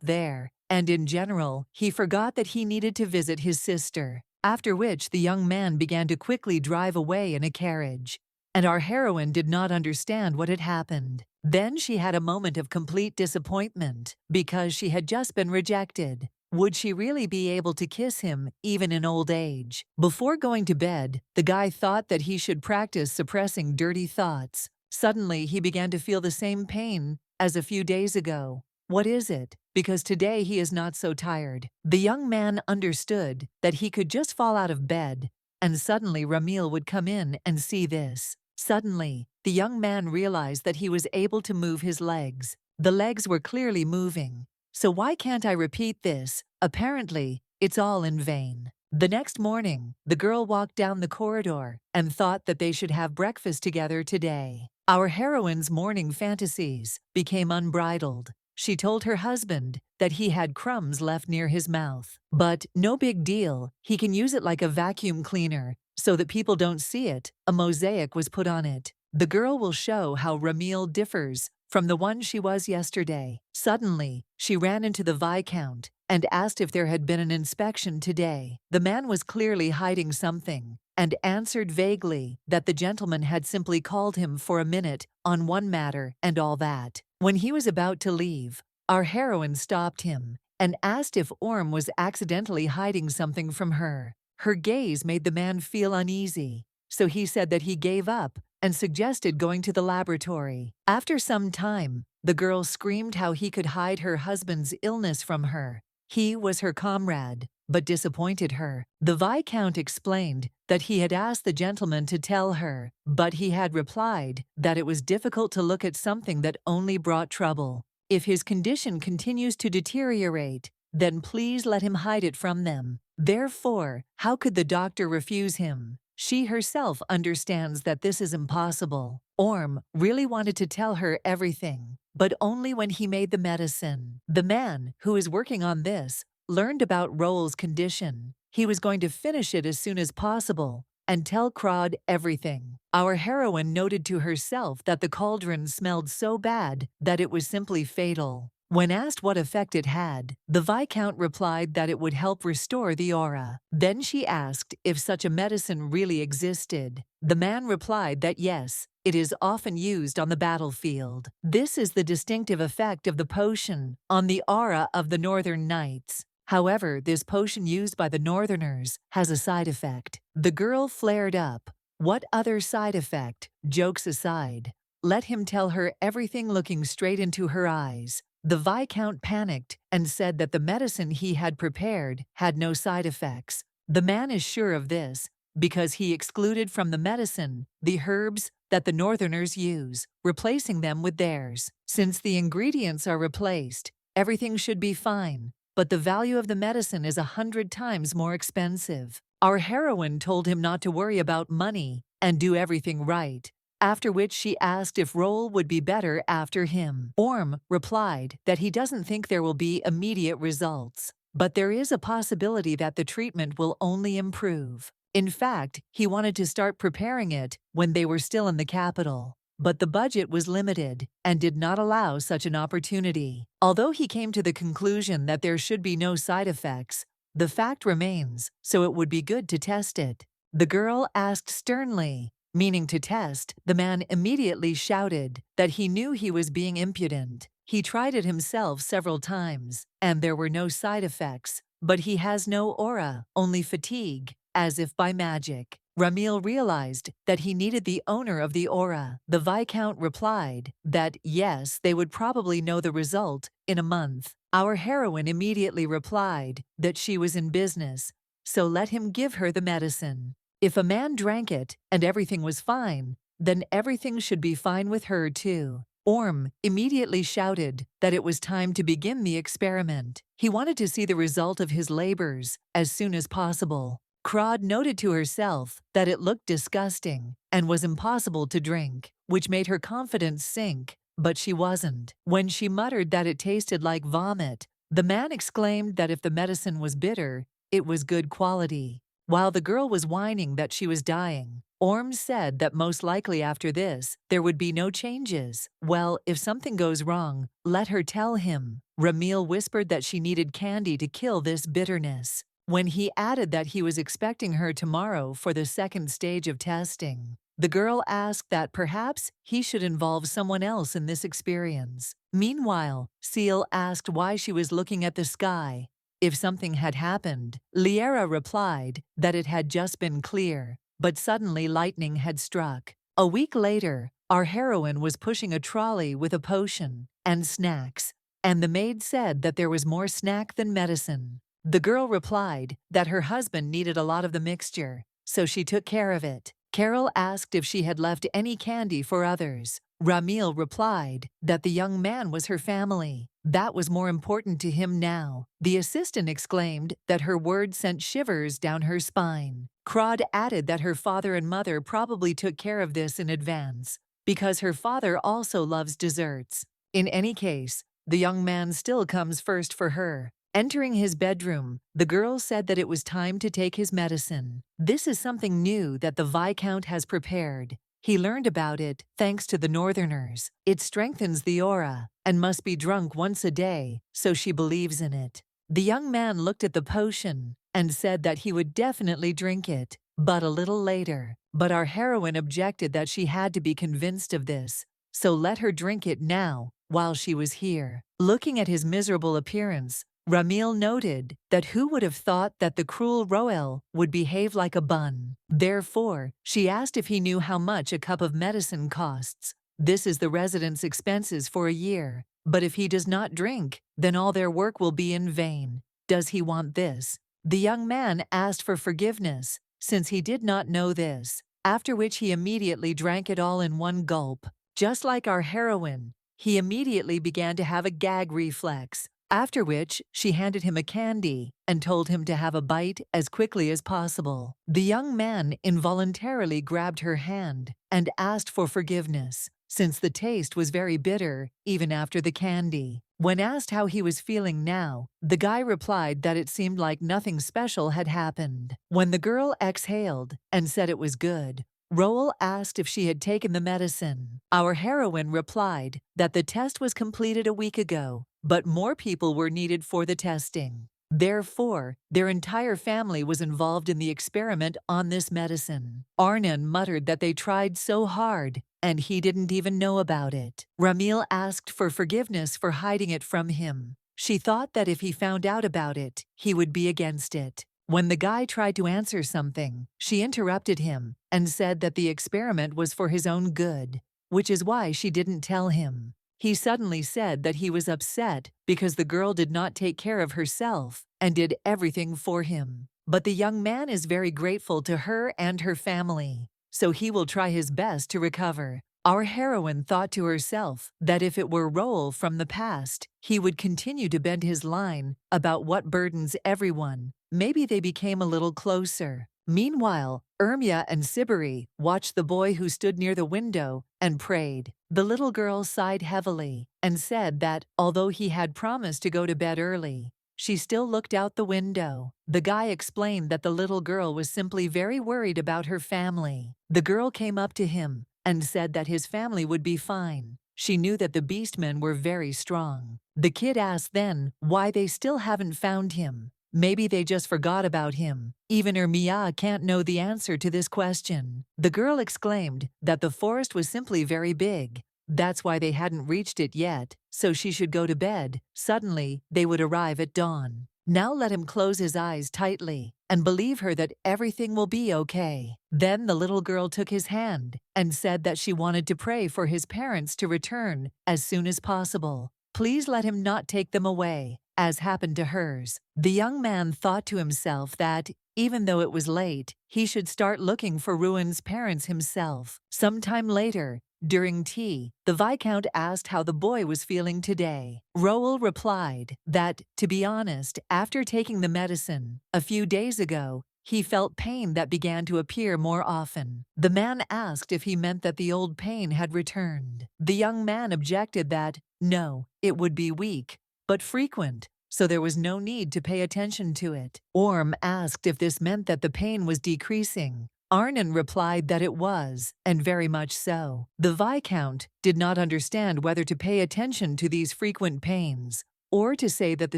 there. And in general, he forgot that he needed to visit his sister, after which the young man began to quickly drive away in a carriage. And our heroine did not understand what had happened. Then she had a moment of complete disappointment, because she had just been rejected. Would she really be able to kiss him, even in old age? Before going to bed, the guy thought that he should practice suppressing dirty thoughts. Suddenly, he began to feel the same pain as a few days ago. What is it? Because today he is not so tired. The young man understood that he could just fall out of bed, and suddenly Ramil would come in and see this. Suddenly, the young man realized that he was able to move his legs. The legs were clearly moving. So why can't I repeat this? Apparently, it's all in vain. The next morning, the girl walked down the corridor and thought that they should have breakfast together today. Our heroine's morning fantasies became unbridled. She told her husband that he had crumbs left near his mouth. But no big deal, he can use it like a vacuum cleaner so that people don't see it. A mosaic was put on it. The girl will show how Ramil differs from the one she was yesterday. Suddenly, she ran into the Viscount and asked if there had been an inspection today. The man was clearly hiding something, and answered vaguely that the gentleman had simply called him for a minute on one matter and all that. When he was about to leave, our heroine stopped him and asked if Orm was accidentally hiding something from her. Her gaze made the man feel uneasy, so he said that he gave up and suggested going to the laboratory. After some time, the girl screamed how he could hide her husband's illness from her. He was her comrade, but disappointed her. The Viscount explained that he had asked the gentleman to tell her, but he had replied that it was difficult to look at something that only brought trouble. If his condition continues to deteriorate, then please let him hide it from them. Therefore, how could the doctor refuse him? She herself understands that this is impossible. Orm really wanted to tell her everything, but only when he made the medicine. The man who is working on this learned about Roll's condition. He was going to finish it as soon as possible and tell Crod everything. Our heroine noted to herself that the cauldron smelled so bad that it was simply fatal. When asked what effect it had, the Viscount replied that it would help restore the aura. Then she asked if such a medicine really existed. The man replied that yes, it is often used on the battlefield. This is the distinctive effect of the potion on the aura of the Northern Knights. However, this potion used by the Northerners has a side effect. The girl flared up. What other side effect? Jokes aside, let him tell her everything, looking straight into her eyes. The Viscount panicked and said that the medicine he had prepared had no side effects. The man is sure of this because he excluded from the medicine the herbs that the Northerners use, replacing them with theirs. Since the ingredients are replaced, everything should be fine, but the value of the medicine is 100 times more expensive. Our heroine told him not to worry about money and do everything right, after which she asked if Roll would be better after him. Orm replied that he doesn't think there will be immediate results, but there is a possibility that the treatment will only improve. In fact, he wanted to start preparing it when they were still in the capital, but the budget was limited and did not allow such an opportunity. Although he came to the conclusion that there should be no side effects, the fact remains, so it would be good to test it. The girl asked sternly, meaning to test. The man immediately shouted that he knew he was being impudent. He tried it himself several times, and there were no side effects, but he has no aura, only fatigue, as if by magic. Ramil realized that he needed the owner of the aura. The Viscount replied that yes, they would probably know the result in a month. Our heroine immediately replied that she was in business, so let him give her the medicine. If a man drank it and everything was fine, then everything should be fine with her too. Orm immediately shouted that it was time to begin the experiment. He wanted to see the result of his labors as soon as possible. Crod noted to herself that it looked disgusting and was impossible to drink, which made her confidence sink, but she wasn't. When she muttered that it tasted like vomit, the man exclaimed that if the medicine was bitter, it was good quality. While the girl was whining that she was dying, Orm said that most likely after this, there would be no changes. Well, if something goes wrong, let her tell him. Ramil whispered that she needed candy to kill this bitterness. When he added that he was expecting her tomorrow for the second stage of testing, the girl asked that perhaps he should involve someone else in this experience. Meanwhile, Seal asked why she was looking at the sky. If something had happened, Liera replied that it had just been clear, but suddenly lightning had struck. A week later, our heroine was pushing a trolley with a potion and snacks, and the maid said that there was more snack than medicine. The girl replied that her husband needed a lot of the mixture, so she took care of it. Carol asked if she had left any candy for others. Ramil replied that the young man was her family. That was more important to him now. The assistant exclaimed that her words sent shivers down her spine. Crod added that her father and mother probably took care of this in advance, because her father also loves desserts. In any case, the young man still comes first for her. Entering his bedroom, the girl said that it was time to take his medicine. This is something new that the Viscount has prepared. He learned about it thanks to the Northerners. It strengthens the aura and must be drunk once a day, so she believes in it. The young man looked at the potion and said that he would definitely drink it. but a little later. But our heroine objected that she had to be convinced of this, so let her drink it now, while she was here. Looking at his miserable appearance, Ramil noted that who would have thought that the cruel Roel would behave like a bun. Therefore, she asked if he knew how much a cup of medicine costs. This is the resident's expenses for a year. But if he does not drink, then all their work will be in vain. Does he want this? The young man asked for forgiveness, since he did not know this, after which he immediately drank it all in one gulp. Just like our heroine, he immediately began to have a gag reflex, after which she handed him a candy and told him to have a bite as quickly as possible. The young man involuntarily grabbed her hand and asked for forgiveness, since the taste was very bitter even after the candy. When asked how he was feeling now, the guy replied that it seemed like nothing special had happened. When the girl exhaled and said it was good, Roel asked if she had taken the medicine. Our heroine replied that the test was completed a week ago, but more people were needed for the testing. Therefore, their entire family was involved in the experiment on this medicine. Arnon muttered that they tried so hard, and he didn't even know about it. Ramil asked for forgiveness for hiding it from him. She thought that if he found out about it, he would be against it. When the guy tried to answer something, she interrupted him and said that the experiment was for his own good, which is why she didn't tell him. He suddenly said that he was upset because the girl did not take care of herself and did everything for him. But the young man is very grateful to her and her family, so he will try his best to recover. Our heroine thought to herself that if it were Roel from the past, he would continue to bend his line about what burdens everyone. Maybe they became a little closer. Meanwhile, Ermia and Sibiri watched the boy who stood near the window and prayed. The little girl sighed heavily and said that, although he had promised to go to bed early, she still looked out the window. The guy explained that the little girl was simply very worried about her family. The girl came up to him and said that his family would be fine. She knew that the beastmen were very strong. The kid asked then why they still haven't found him. Maybe they just forgot about him. Even Ermia can't know the answer to this question. The girl exclaimed that the forest was simply very big. That's why they hadn't reached it yet, so she should go to bed. Suddenly, they would arrive at dawn. Now let him close his eyes tightly and believe her that everything will be okay. Then the little girl took his hand and said that she wanted to pray for his parents to return as soon as possible. Please let him not take them away, as happened to hers. The young man thought to himself that, even though it was late, he should start looking for Ruin's parents himself. Sometime later, during tea, the Viscount asked how the boy was feeling today. Roel replied that, to be honest, after taking the medicine a few days ago, he felt pain that began to appear more often. The man asked if he meant that the old pain had returned. The young man objected that, no, it would be weak, but frequent, so there was no need to pay attention to it. Orm asked if this meant that the pain was decreasing. Arnon replied that it was, and very much so. The Viscount did not understand whether to pay attention to these frequent pains, or to say that the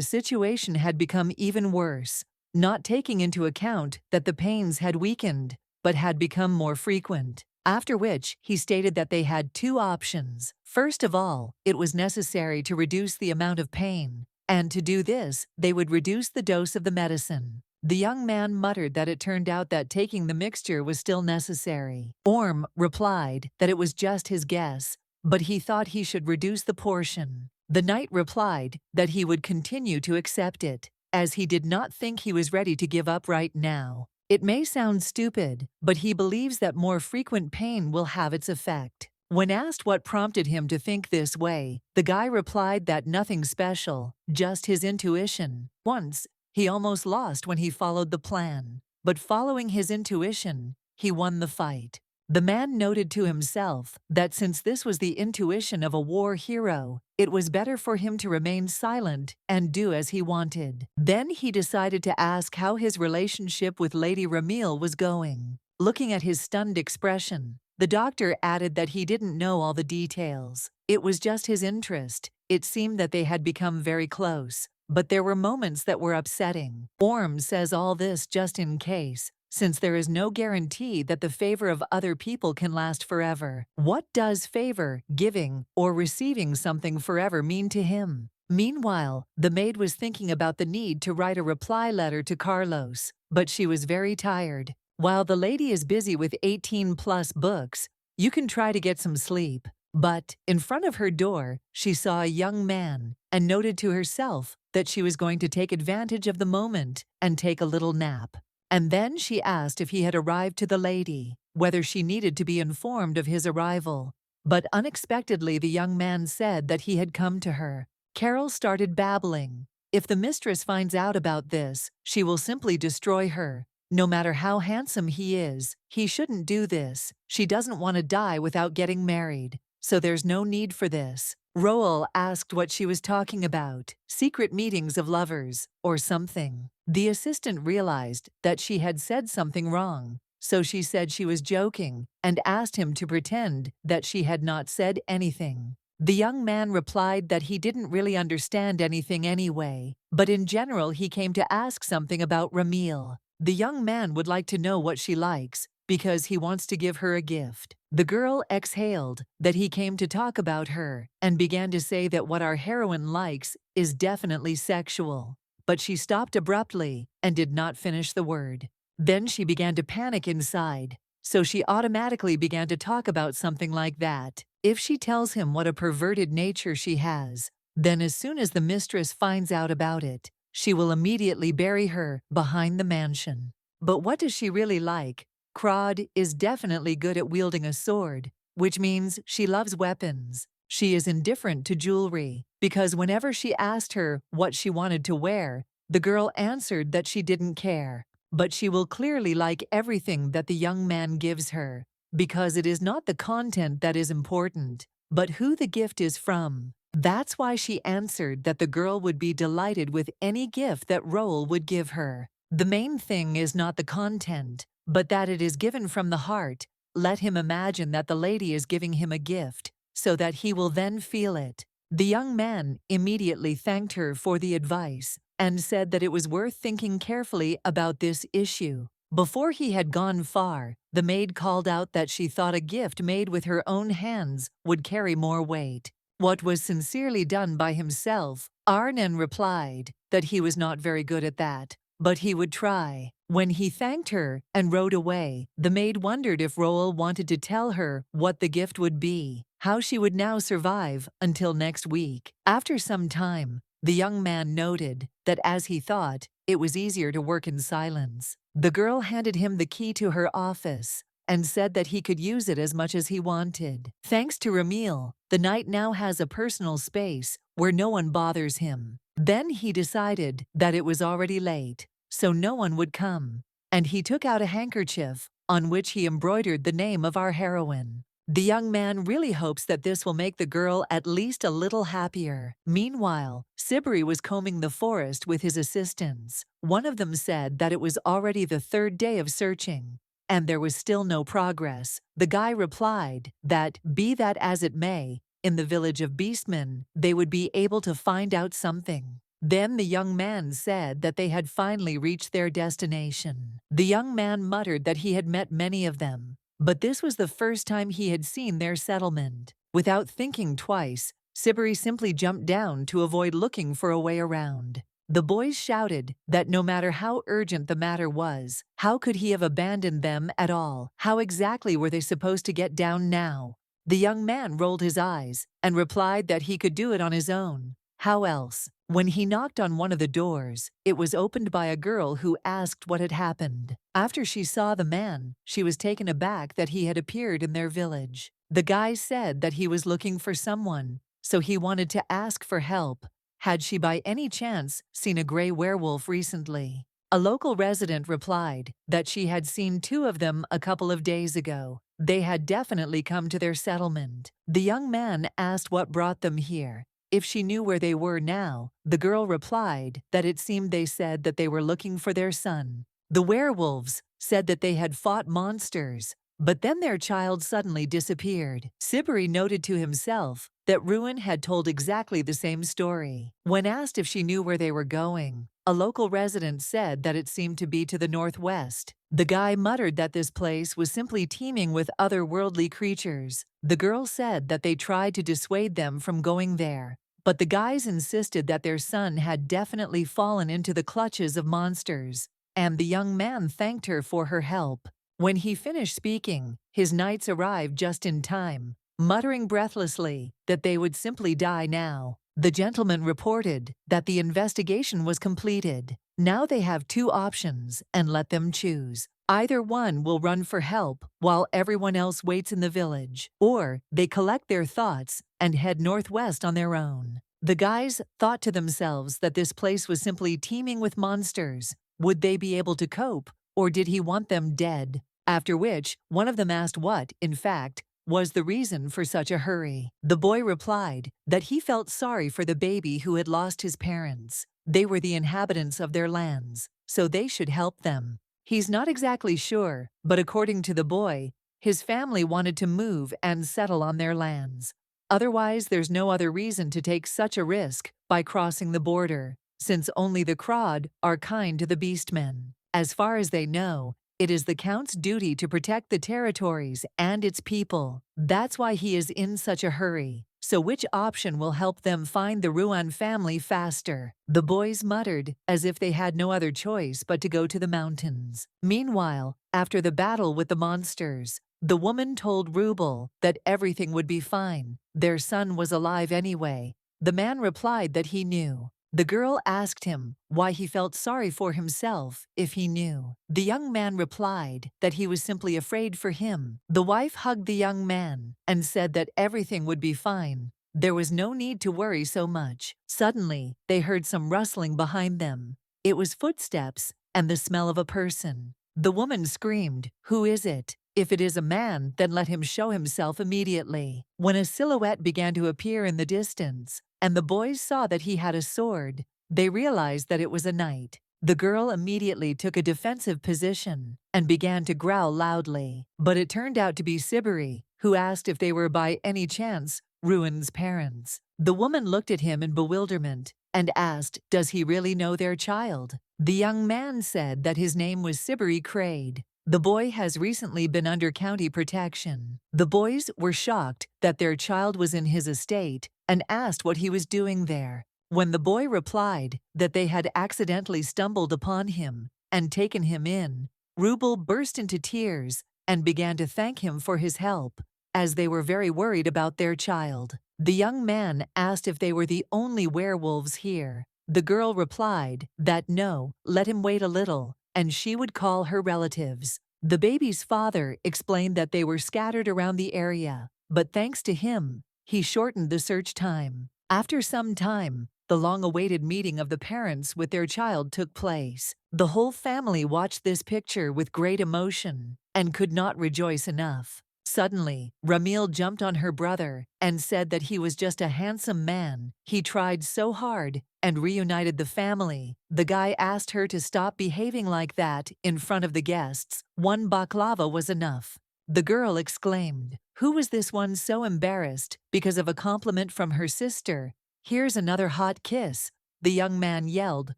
situation had become even worse, not taking into account that the pains had weakened, but had become more frequent. After which, he stated that they had two options. First of all, it was necessary to reduce the amount of pain, and to do this, they would reduce the dose of the medicine. The young man muttered that it turned out that taking the mixture was still necessary. Orm replied that it was just his guess, but he thought he should reduce the portion. The knight replied that he would continue to accept it, as he did not think he was ready to give up right now. It may sound stupid, but he believes that more frequent pain will have its effect. When asked what prompted him to think this way, the guy replied that nothing special, just his intuition. Once, he almost lost when he followed the plan, but following his intuition, he won the fight. The man noted to himself that since this was the intuition of a war hero, it was better for him to remain silent and do as he wanted. Then he decided to ask how his relationship with Lady Ramil was going. Looking at his stunned expression, the doctor added that he didn't know all the details. It was just his interest. It seemed that they had become very close, but there were moments that were upsetting. Orm says all this just in case, since there is no guarantee that the favor of other people can last forever. What does favor, giving, or receiving something forever mean to him? Meanwhile, the maid was thinking about the need to write a reply letter to Carlos, but she was very tired. While the lady is busy with 18-plus books, you can try to get some sleep. But, in front of her door, she saw a young man and noted to herself that she was going to take advantage of the moment and take a little nap. And then she asked if he had arrived to the lady, whether she needed to be informed of his arrival. But unexpectedly the young man said that he had come to her. Carol started babbling. If the mistress finds out about this, she will simply destroy her. No matter how handsome he is, he shouldn't do this. She doesn't want to die without getting married, so there's no need for this. Roel asked what she was talking about, secret meetings of lovers, or something. The assistant realized that she had said something wrong, so she said she was joking and asked him to pretend that she had not said anything. The young man replied that he didn't really understand anything anyway, but in general he came to ask something about Ramil. The young man would like to know what she likes, because he wants to give her a gift. The girl exhaled that he came to talk about her and began to say that what our heroine likes is definitely sexual. But she stopped abruptly and did not finish the word. Then she began to panic inside, so she automatically began to talk about something like that. If she tells him what a perverted nature she has, then as soon as the mistress finds out about it, she will immediately bury her behind the mansion. But what does she really like? Crod is definitely good at wielding a sword, which means she loves weapons. She is indifferent to jewelry, because whenever she asked her what she wanted to wear, the girl answered that she didn't care. But she will clearly like everything that the young man gives her, because it is not the content that is important, but who the gift is from. That's why she answered that the girl would be delighted with any gift that Roel would give her. The main thing is not the content, but that it is given from the heart. Let him imagine that the lady is giving him a gift, so that he will then feel it. The young man immediately thanked her for the advice and said that it was worth thinking carefully about this issue. Before he had gone far, the maid called out that she thought a gift made with her own hands would carry more weight. What was sincerely done by himself, Arnon replied that he was not very good at that, but he would try. When he thanked her and rode away, the maid wondered if Roel wanted to tell her what the gift would be, how she would now survive until next week. After some time, the young man noted that as he thought, it was easier to work in silence. The girl handed him the key to her office and said that he could use it as much as he wanted. Thanks to Ramil, the knight now has a personal space where no one bothers him. Then he decided that it was already late, so no one would come, and he took out a handkerchief on which he embroidered the name of our heroine. The young man really hopes that this will make the girl at least a little happier. Meanwhile, Sibri was combing the forest with his assistants. One of them said that it was already the third day of searching, and there was still no progress. The guy replied that, be that as it may, in the village of Beastmen, they would be able to find out something. Then the young man said that they had finally reached their destination. The young man muttered that he had met many of them, but this was the first time he had seen their settlement. Without thinking twice, Sibri simply jumped down to avoid looking for a way around. The boys shouted that no matter how urgent the matter was, how could he have abandoned them at all? How exactly were they supposed to get down now? The young man rolled his eyes and replied that he could do it on his own. How else? When he knocked on one of the doors, it was opened by a girl who asked what had happened. After she saw the man, she was taken aback that he had appeared in their village. The guy said that he was looking for someone, so he wanted to ask for help. Had she by any chance seen a gray werewolf recently? A local resident replied that she had seen two of them a couple of days ago. They had definitely come to their settlement. The young man asked what brought them here. If she knew where they were now, the girl replied that it seemed they said that they were looking for their son. The werewolves said that they had fought monsters, but then their child suddenly disappeared. Sibri noted to himself that Ruin had told exactly the same story. When asked if she knew where they were going, A local resident said that it seemed to be to the northwest. The guy muttered that this place was simply teeming with otherworldly creatures. The girl said that they tried to dissuade them from going there, but the guys insisted that their son had definitely fallen into the clutches of monsters, and the young man thanked her for her help. When he finished speaking, his knights arrived just in time, muttering breathlessly that they would simply die now. The gentleman reported that the investigation was completed. Now they have two options and let them choose. Either one will run for help while everyone else waits in the village, or they collect their thoughts and head northwest on their own. The guys thought to themselves that this place was simply teeming with monsters. Would they be able to cope, or did he want them dead? After which, one of them asked what, in fact, was the reason for such a hurry. The boy replied that he felt sorry for the baby who had lost his parents. They were the inhabitants of their lands, so they should help them. He's not exactly sure, but according to the boy, his family wanted to move and settle on their lands. Otherwise, there's no other reason to take such a risk by crossing the border, since only the Krod are kind to the beastmen. As far as they know, it is the Count's duty to protect the territories and its people. That's why he is in such a hurry. So which option will help them find the Ruan family faster? The boys muttered, as if they had no other choice but to go to the mountains. Meanwhile, after the battle with the monsters, the woman told Rubel that everything would be fine. Their son was alive anyway. The man replied that he knew. The girl asked him why he felt sorry for himself if he knew. The young man replied that he was simply afraid for him. The wife hugged the young man and said that everything would be fine. There was no need to worry so much. Suddenly, they heard some rustling behind them. It was footsteps and the smell of a person. The woman screamed, "Who is it? If it is a man, then let him show himself immediately." When a silhouette began to appear in the distance, and the boys saw that he had a sword, they realized that it was a knight. The girl immediately took a defensive position and began to growl loudly. But it turned out to be Sibiri, who asked if they were by any chance Ruin's parents. The woman looked at him in bewilderment and asked, does he really know their child? The young man said that his name was Sibiri Crade. The boy has recently been under county protection. The boys were shocked that their child was in his estate and asked what he was doing there. When the boy replied that they had accidentally stumbled upon him and taken him in, Rubel burst into tears and began to thank him for his help, as they were very worried about their child. The young man asked if they were the only werewolves here. The girl replied that no, let him wait a little, and she would call her relatives. The baby's father explained that they were scattered around the area, but thanks to him, he shortened the search time. After some time, the long-awaited meeting of the parents with their child took place. The whole family watched this picture with great emotion and could not rejoice enough. Suddenly, Ramil jumped on her brother and said that he was just a handsome man. He tried so hard and reunited the family. The guy asked her to stop behaving like that in front of the guests. One baklava was enough. The girl exclaimed, "Who was this one so embarrassed because of a compliment from her sister? Here's another hot kiss." The young man yelled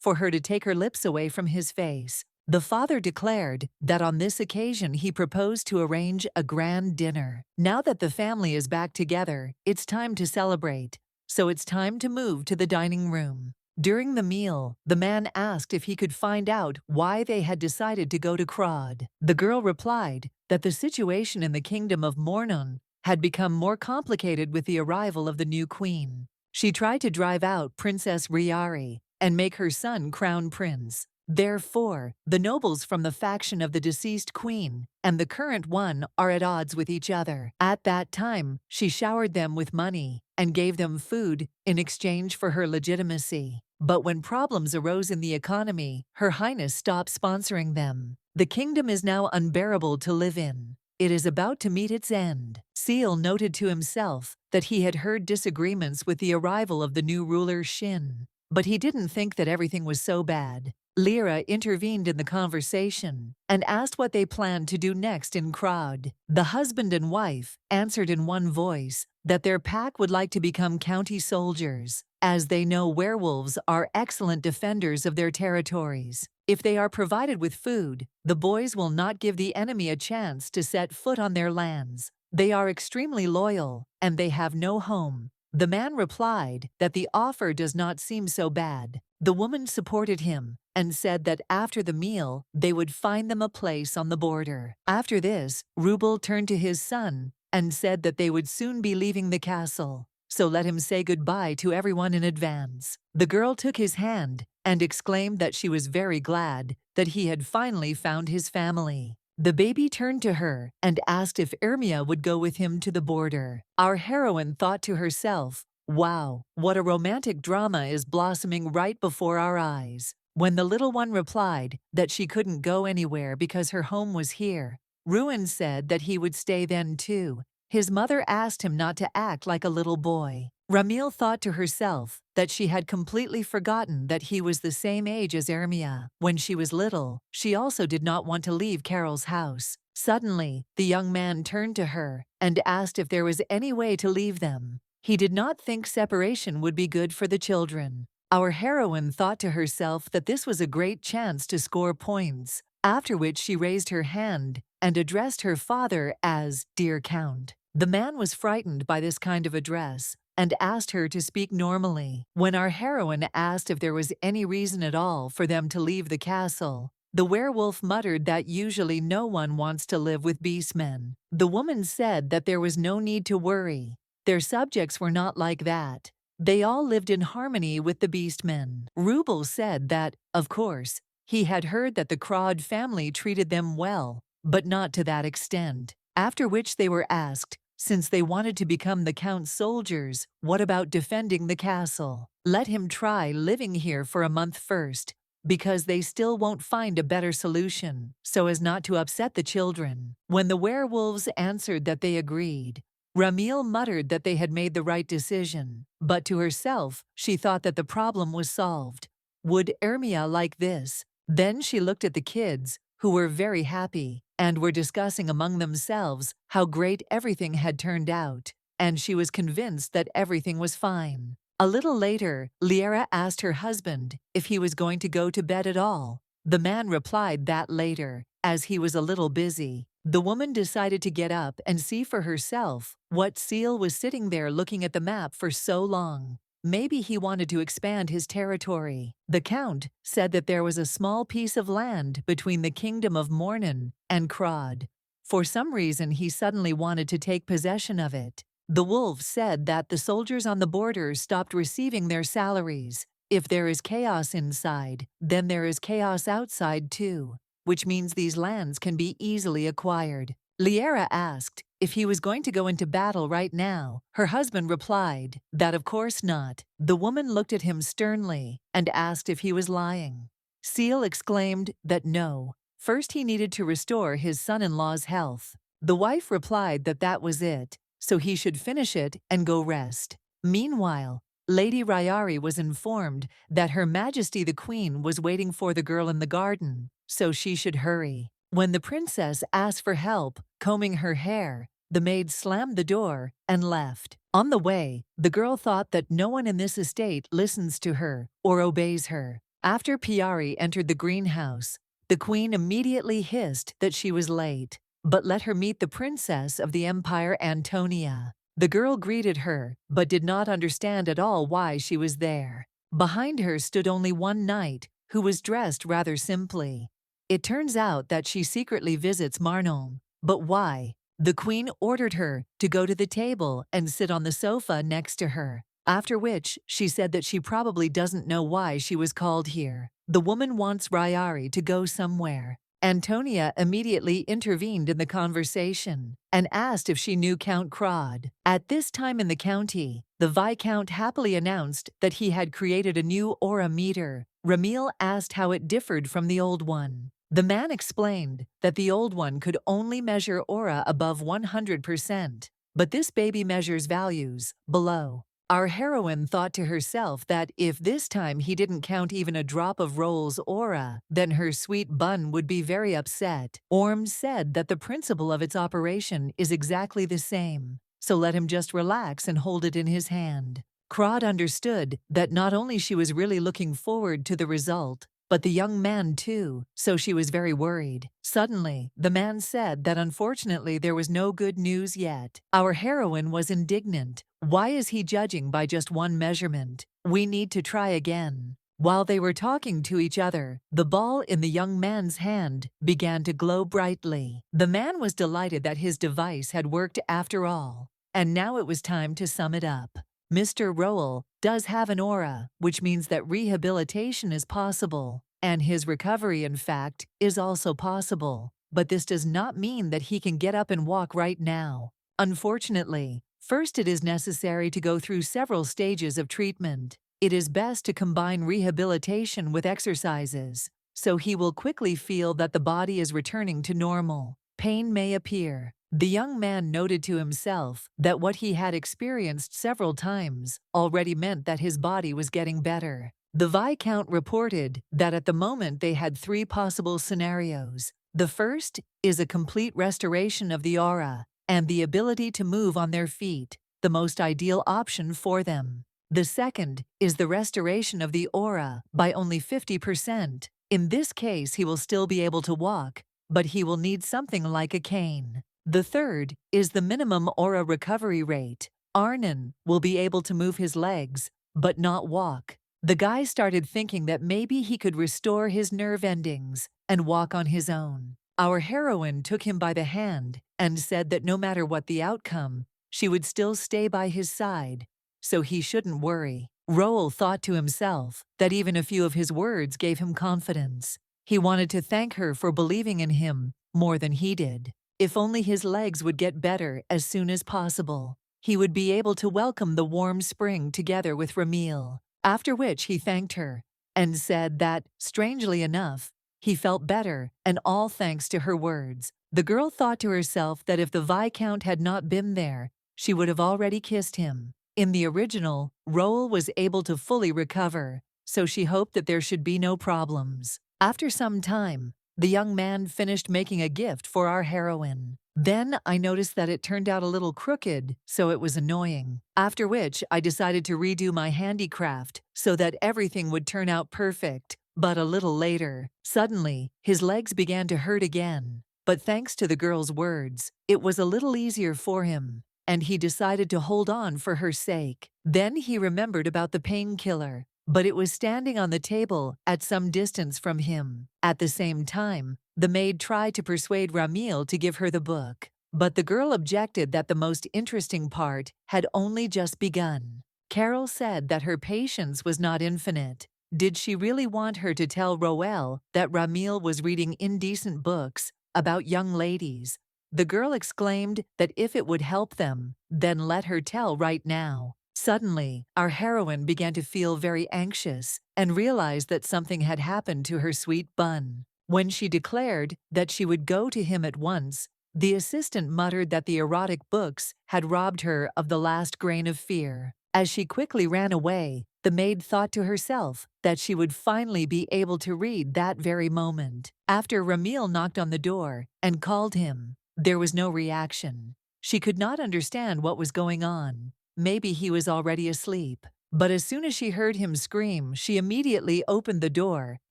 for her to take her lips away from his face. The father declared that on this occasion he proposed to arrange a grand dinner. Now that the family is back together, it's time to celebrate. So it's time to move to the dining room. During the meal, the man asked if he could find out why they had decided to go to Krod. The girl replied that the situation in the kingdom of Mornon had become more complicated with the arrival of the new queen. She tried to drive out Princess Riari and make her son crown prince. Therefore, the nobles from the faction of the deceased queen and the current one are at odds with each other. At that time, she showered them with money and gave them food in exchange for her legitimacy. But when problems arose in the economy, Her Highness stopped sponsoring them. The kingdom is now unbearable to live in. It is about to meet its end. Seal noted to himself that he had heard disagreements with the arrival of the new ruler Shin. but he didn't think that everything was so bad. Lyra intervened in the conversation and asked what they planned to do next in Krod. The husband and wife answered in one voice that their pack would like to become county soldiers, as they know werewolves are excellent defenders of their territories. If they are provided with food, the boys will not give the enemy a chance to set foot on their lands. They are extremely loyal, and they have no home. The man replied that the offer does not seem so bad. The woman supported him and said that after the meal, they would find them a place on the border. After this, Rubel turned to his son and said that they would soon be leaving the castle, so let him say goodbye to everyone in advance. The girl took his hand and exclaimed that she was very glad that he had finally found his family. The baby turned to her and asked if Ermia would go with him to the border. Our heroine thought to herself, "Wow, what a romantic drama is blossoming right before our eyes." When the little one replied that she couldn't go anywhere because her home was here, Ruin said that he would stay then too. His mother asked him not to act like a little boy. Ramil thought to herself that she had completely forgotten that he was the same age as Ermia. When she was little, she also did not want to leave Carol's house. Suddenly, the young man turned to her and asked if there was any way to leave them. He did not think separation would be good for the children. Our heroine thought to herself that this was a great chance to score points, after which she raised her hand and addressed her father as "Dear Count." The man was frightened by this kind of address and asked her to speak normally. When our heroine asked if there was any reason at all for them to leave the castle, the werewolf muttered that usually no one wants to live with beastmen. The woman said that there was no need to worry. Their subjects were not like that. They all lived in harmony with the beastmen. Rubel said that, of course, he had heard that the Krod family treated them well, but not to that extent. After which they were asked, since they wanted to become the Count's soldiers, what about defending the castle? Let him try living here for a month first, because they still won't find a better solution, so as not to upset the children. When the werewolves answered that they agreed, Ramil muttered that they had made the right decision, but to herself, she thought that the problem was solved. Would Ermia like this? Then she looked at the kids, who were very happy, and were discussing among themselves how great everything had turned out, and she was convinced that everything was fine. A little later, Lyra asked her husband if he was going to go to bed at all. The man replied that later, as he was a little busy. The woman decided to get up and see for herself what seal was sitting there looking at the map for so long. Maybe he wanted to expand his territory. The Count said that there was a small piece of land between the kingdom of Mornan and Krod. For some reason, he suddenly wanted to take possession of it. The wolf said that the soldiers on the border stopped receiving their salaries. If there is chaos inside, then there is chaos outside too, which means these lands can be easily acquired. Lyra asked if he was going to go into battle right now. Her husband replied that of course not. The woman looked at him sternly and asked if he was lying. Seal exclaimed that no, first he needed to restore his son-in-law's health. The wife replied that that was it, so he should finish it and go rest. Meanwhile, Lady Ryari was informed that Her Majesty the Queen was waiting for the girl in the garden, so she should hurry. When the princess asked for help combing her hair, the maid slammed the door and left. On the way, the girl thought that no one in this estate listens to her or obeys her. After Piari entered the greenhouse, the queen immediately hissed that she was late, but let her meet the princess of the empire, Antonia. The girl greeted her, but did not understand at all why she was there. Behind her stood only one knight, who was dressed rather simply. It turns out that she secretly visits Marnon. But why? The queen ordered her to go to the table and sit on the sofa next to her, after which she said that she probably doesn't know why she was called here. The woman wants Ryari to go somewhere. Antonia immediately intervened in the conversation and asked if she knew Count Krod. At this time in the county, the Viscount happily announced that he had created a new aura meter. Ramil asked how it differed from the old one. The man explained that the old one could only measure aura above 100%, but this baby measures values below. Our heroine thought to herself that if this time he didn't count even a drop of Roel's aura, then her sweet bun would be very upset. Orm said that the principle of its operation is exactly the same, so let him just relax and hold it in his hand. Crod understood that not only she was really looking forward to the result, but the young man too, so she was very worried. Suddenly, the man said that unfortunately there was no good news yet. Our heroine was indignant. Why is he judging by just one measurement? We need to try again. While they were talking to each other, the ball in the young man's hand began to glow brightly. The man was delighted that his device had worked after all, and now it was time to sum it up. Mr. Roel does have an aura, which means that rehabilitation is possible, and his recovery, in fact, is also possible. But this does not mean that he can get up and walk right now. Unfortunately, first it is necessary to go through several stages of treatment. It is best to combine rehabilitation with exercises, so he will quickly feel that the body is returning to normal. Pain may appear. The young man noted to himself that what he had experienced several times already meant that his body was getting better. The Viscount reported that at the moment they had 3 possible scenarios. The first is a complete restoration of the aura and the ability to move on their feet, the most ideal option for them. The second is the restoration of the aura by only 50%. In this case, he will still be able to walk, but he will need something like a cane. The third is the minimum aura recovery rate. Arnon will be able to move his legs, but not walk. The guy started thinking that maybe he could restore his nerve endings and walk on his own. Our heroine took him by the hand and said that no matter what the outcome, she would still stay by his side, so he shouldn't worry. Roel thought to himself that even a few of his words gave him confidence. He wanted to thank her for believing in him more than he did. If only his legs would get better as soon as possible, he would be able to welcome the warm spring together with Ramil. After which he thanked her and said that, strangely enough, he felt better, and all thanks to her words. The girl thought to herself that if the Viscount had not been there, she would have already kissed him. In the original, Roel was able to fully recover, so she hoped that there should be no problems. After some time, the young man finished making a gift for our heroine. Then I noticed that it turned out a little crooked, so it was annoying. After which I decided to redo my handicraft so that everything would turn out perfect. But a little later, suddenly, his legs began to hurt again. But thanks to the girl's words, it was a little easier for him, and he decided to hold on for her sake. Then he remembered about the painkiller, but it was standing on the table at some distance from him. At the same time, the maid tried to persuade Ramil to give her the book, but the girl objected that the most interesting part had only just begun. Carol said that her patience was not infinite. Did she really want her to tell Roel that Ramil was reading indecent books about young ladies? The girl exclaimed that if it would help them, then let her tell right now. Suddenly, our heroine began to feel very anxious and realized that something had happened to her sweet bun. When she declared that she would go to him at once, the assistant muttered that the erotic books had robbed her of the last grain of fear. As she quickly ran away, the maid thought to herself that she would finally be able to read that very moment. After Ramil knocked on the door and called him, there was no reaction. She could not understand what was going on. Maybe he was already asleep. But as soon as she heard him scream, she immediately opened the door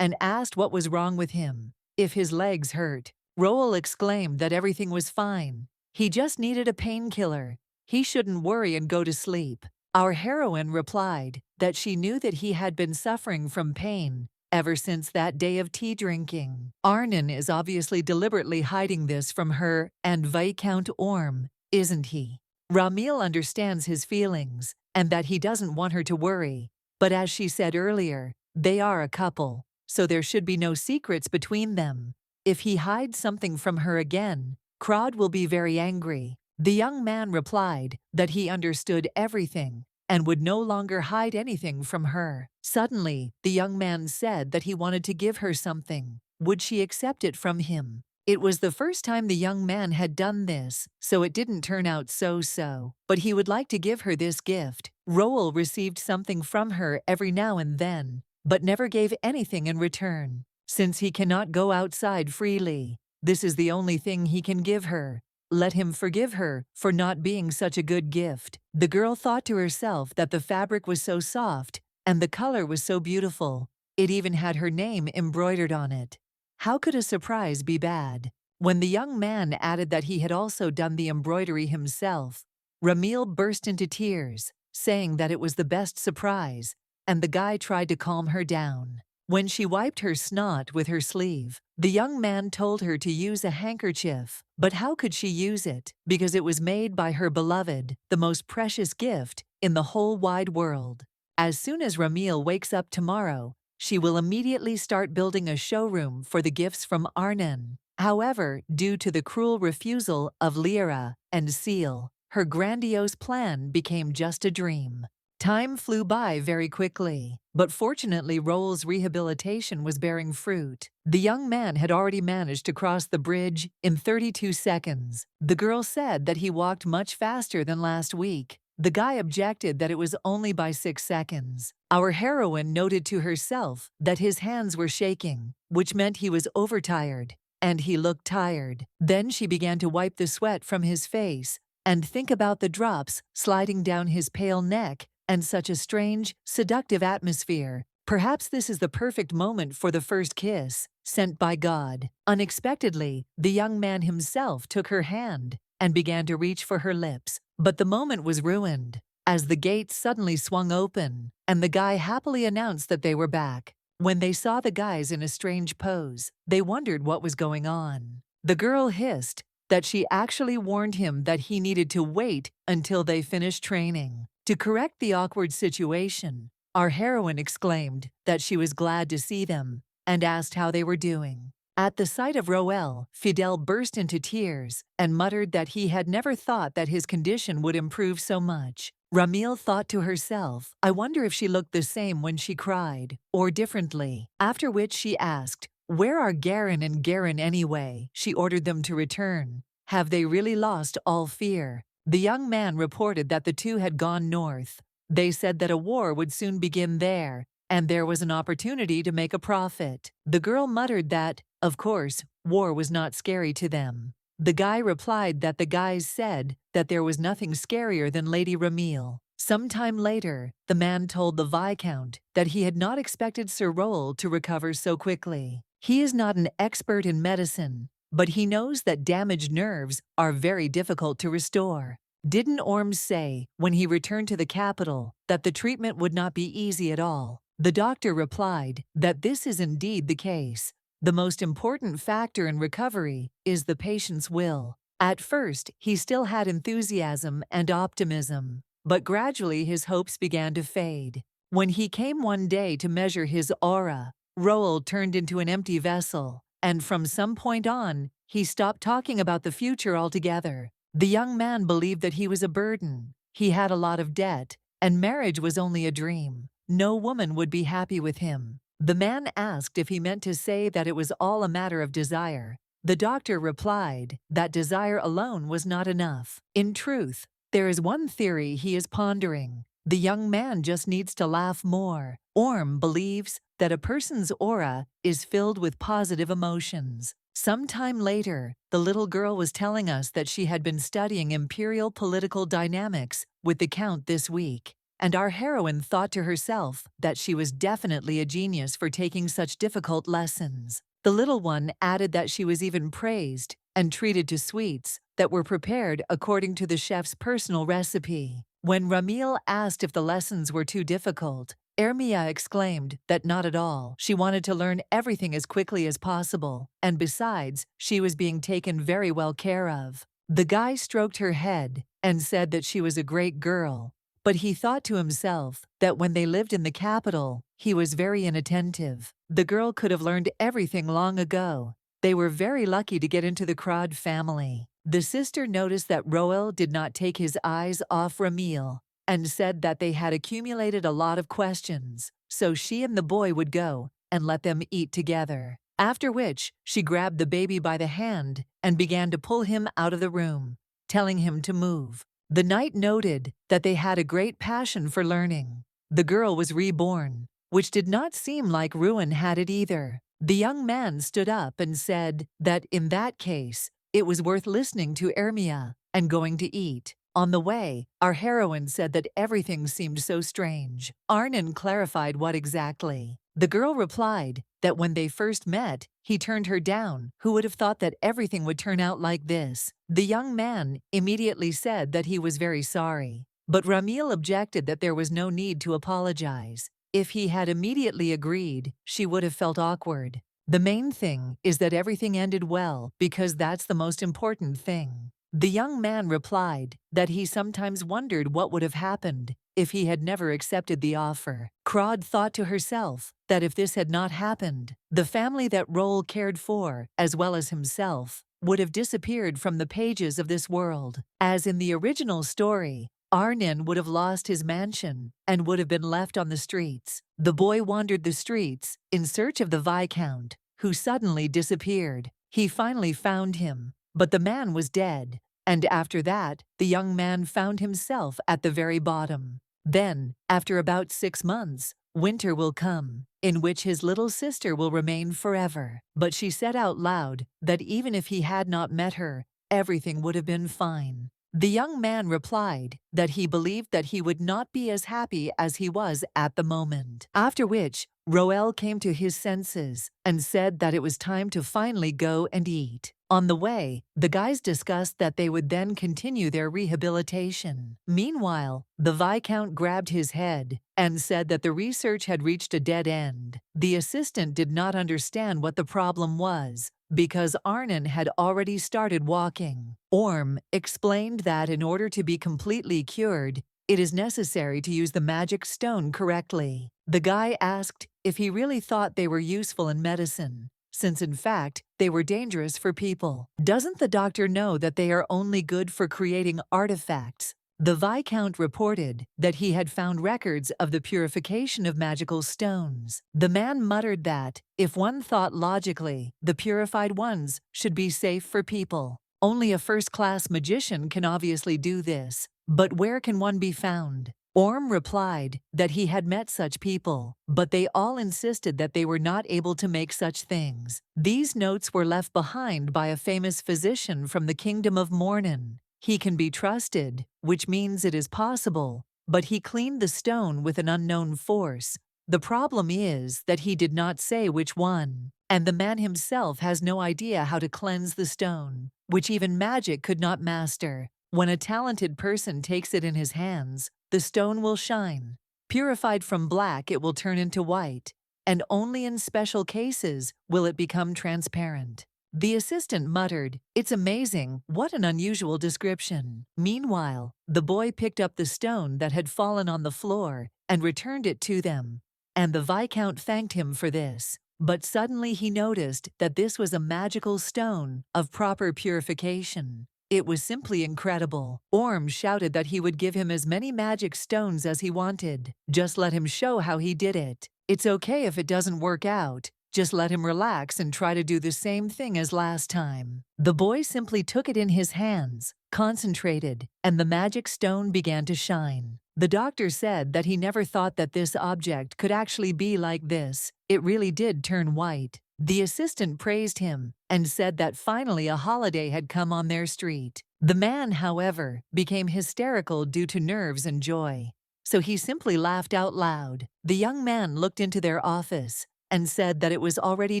and asked what was wrong with him. If his legs hurt, Roel exclaimed that everything was fine. He just needed a painkiller. He shouldn't worry and go to sleep. Our heroine replied that she knew that he had been suffering from pain ever since that day of tea drinking. Arnon is obviously deliberately hiding this from her and Viscount Orm, isn't he? Ramil understands his feelings and that he doesn't want her to worry, but as she said earlier, they are a couple, so there should be no secrets between them. If he hides something from her again, Crod will be very angry. The young man replied that he understood everything and would no longer hide anything from her. Suddenly, the young man said that he wanted to give her something. Would she accept it from him? It was the first time the young man had done this, so it didn't turn out so-so. But he would like to give her this gift. Roel received something from her every now and then, but never gave anything in return. Since he cannot go outside freely, this is the only thing he can give her. Let him forgive her for not being such a good gift. The girl thought to herself that the fabric was so soft and the color was so beautiful. It even had her name embroidered on it. How could a surprise be bad? When the young man added that he had also done the embroidery himself, Ramil burst into tears, saying that it was the best surprise, and the guy tried to calm her down. When she wiped her snot with her sleeve, the young man told her to use a handkerchief. But how could she use it? Because it was made by her beloved, the most precious gift in the whole wide world. As soon as Ramil wakes up tomorrow, she will immediately start building a showroom for the gifts from Arnon. However, due to the cruel refusal of Lyra and Seal, her grandiose plan became just a dream. Time flew by very quickly, but fortunately Roel's rehabilitation was bearing fruit. The young man had already managed to cross the bridge in 32 seconds. The girl said that he walked much faster than last week. The guy objected that it was only by 6 seconds. Our heroine noted to herself that his hands were shaking, which meant he was overtired, and he looked tired. Then she began to wipe the sweat from his face and think about the drops sliding down his pale neck and such a strange, seductive atmosphere. Perhaps this is the perfect moment for the first kiss, sent by God. Unexpectedly, the young man himself took her hand and began to reach for her lips. But the moment was ruined, as the gate suddenly swung open, and the guy happily announced that they were back. When they saw the guys in a strange pose, they wondered what was going on. The girl hissed that she actually warned him that he needed to wait until they finished training. To correct the awkward situation, our heroine exclaimed that she was glad to see them and asked how they were doing. At the sight of Roel, Fidel burst into tears and muttered that he had never thought that his condition would improve so much. Ramil thought to herself, I wonder if she looked the same when she cried, or differently. After which she asked, where are Garen and Garen anyway? She ordered them to return. Have they really lost all fear? The young man reported that the two had gone north. They said that a war would soon begin there, and there was an opportunity to make a profit. The girl muttered that, of course, war was not scary to them. The guy replied that the guys said that there was nothing scarier than Lady Ramil. Sometime later, the man told the Viscount that he had not expected Sir Roel to recover so quickly. He is not an expert in medicine, but he knows that damaged nerves are very difficult to restore. Didn't Orms say, when he returned to the capital, that the treatment would not be easy at all? The doctor replied that this is indeed the case. The most important factor in recovery is the patient's will. At first, he still had enthusiasm and optimism, but gradually his hopes began to fade. When he came one day to measure his aura, Roel turned into an empty vessel, and from some point on, he stopped talking about the future altogether. The young man believed that he was a burden. He had a lot of debt, and marriage was only a dream. No woman would be happy with him. The man asked if he meant to say that it was all a matter of desire. The doctor replied that desire alone was not enough. In truth, there is one theory he is pondering. The young man just needs to laugh more. Orm believes that a person's aura is filled with positive emotions. Sometime later, the little girl was telling us that she had been studying imperial political dynamics with the Count this week, and our heroine thought to herself that she was definitely a genius for taking such difficult lessons. The little one added that she was even praised and treated to sweets that were prepared according to the chef's personal recipe. When Ramil asked if the lessons were too difficult, Ermia exclaimed that not at all. She wanted to learn everything as quickly as possible, and besides, she was being taken very well care of. The guy stroked her head and said that she was a great girl, but he thought to himself that when they lived in the capital, he was very inattentive. The girl could have learned everything long ago. They were very lucky to get into the Crod family. The sister noticed that Roel did not take his eyes off Ramil and said that they had accumulated a lot of questions, so she and the boy would go and let them eat together. After which, she grabbed the baby by the hand and began to pull him out of the room, telling him to move. The knight noted that they had a great passion for learning. The girl was reborn, which did not seem like Ruin had it either. The young man stood up and said that in that case, it was worth listening to Ermia and going to eat. On the way, our heroine said that everything seemed so strange. Arnon clarified what exactly. The girl replied that when they first met, he turned her down. Who would have thought that everything would turn out like this? The young man immediately said that he was very sorry. But Ramil objected that there was no need to apologize. If he had immediately agreed, she would have felt awkward. The main thing is that everything ended well because that's the most important thing. The young man replied that he sometimes wondered what would have happened if he had never accepted the offer. Crod thought to herself that if this had not happened, the family that Roll cared for, as well as himself, would have disappeared from the pages of this world. As in the original story, Arnon would have lost his mansion and would have been left on the streets. The boy wandered the streets in search of the Viscount, who suddenly disappeared. He finally found him, but the man was dead. And after that, the young man found himself at the very bottom. Then, after about 6 months, winter will come, in which his little sister will remain forever. But she said out loud that even if he had not met her, everything would have been fine. The young man replied that he believed that he would not be as happy as he was at the moment. After which, Roel came to his senses and said that it was time to finally go and eat. On the way, the guys discussed that they would then continue their rehabilitation. Meanwhile, the Viscount grabbed his head and said that the research had reached a dead end. The assistant did not understand what the problem was, because Arnon had already started walking. Orm explained that in order to be completely cured, it is necessary to use the magic stone correctly. The guy asked if he really thought they were useful in medicine, since in fact, they were dangerous for people. Doesn't the doctor know that they are only good for creating artifacts? The Viscount reported that he had found records of the purification of magical stones. The man muttered that, if one thought logically, the purified ones should be safe for people. Only a first-class magician can obviously do this, but where can one be found? Orm replied that he had met such people, but they all insisted that they were not able to make such things. These notes were left behind by a famous physician from the Kingdom of Mornin. He can be trusted, which means it is possible, but he cleaned the stone with an unknown force. The problem is that he did not say which one, and the man himself has no idea how to cleanse the stone, which even magic could not master. When a talented person takes it in his hands, the stone will shine. Purified from black, it will turn into white, and only in special cases will it become transparent. The assistant muttered, "It's amazing, what an unusual description." Meanwhile, the boy picked up the stone that had fallen on the floor and returned it to them, and the Viscount thanked him for this. But suddenly he noticed that this was a magical stone of proper purification. It was simply incredible. Orm shouted that he would give him as many magic stones as he wanted. Just let him show how he did it. It's okay if it doesn't work out. Just let him relax and try to do the same thing as last time. The boy simply took it in his hands, concentrated, and the magic stone began to shine. The doctor said that he never thought that this object could actually be like this. It really did turn white. The assistant praised him and said that finally a holiday had come on their street. The man, however, became hysterical due to nerves and joy. So he simply laughed out loud. The young man looked into their office and said that it was already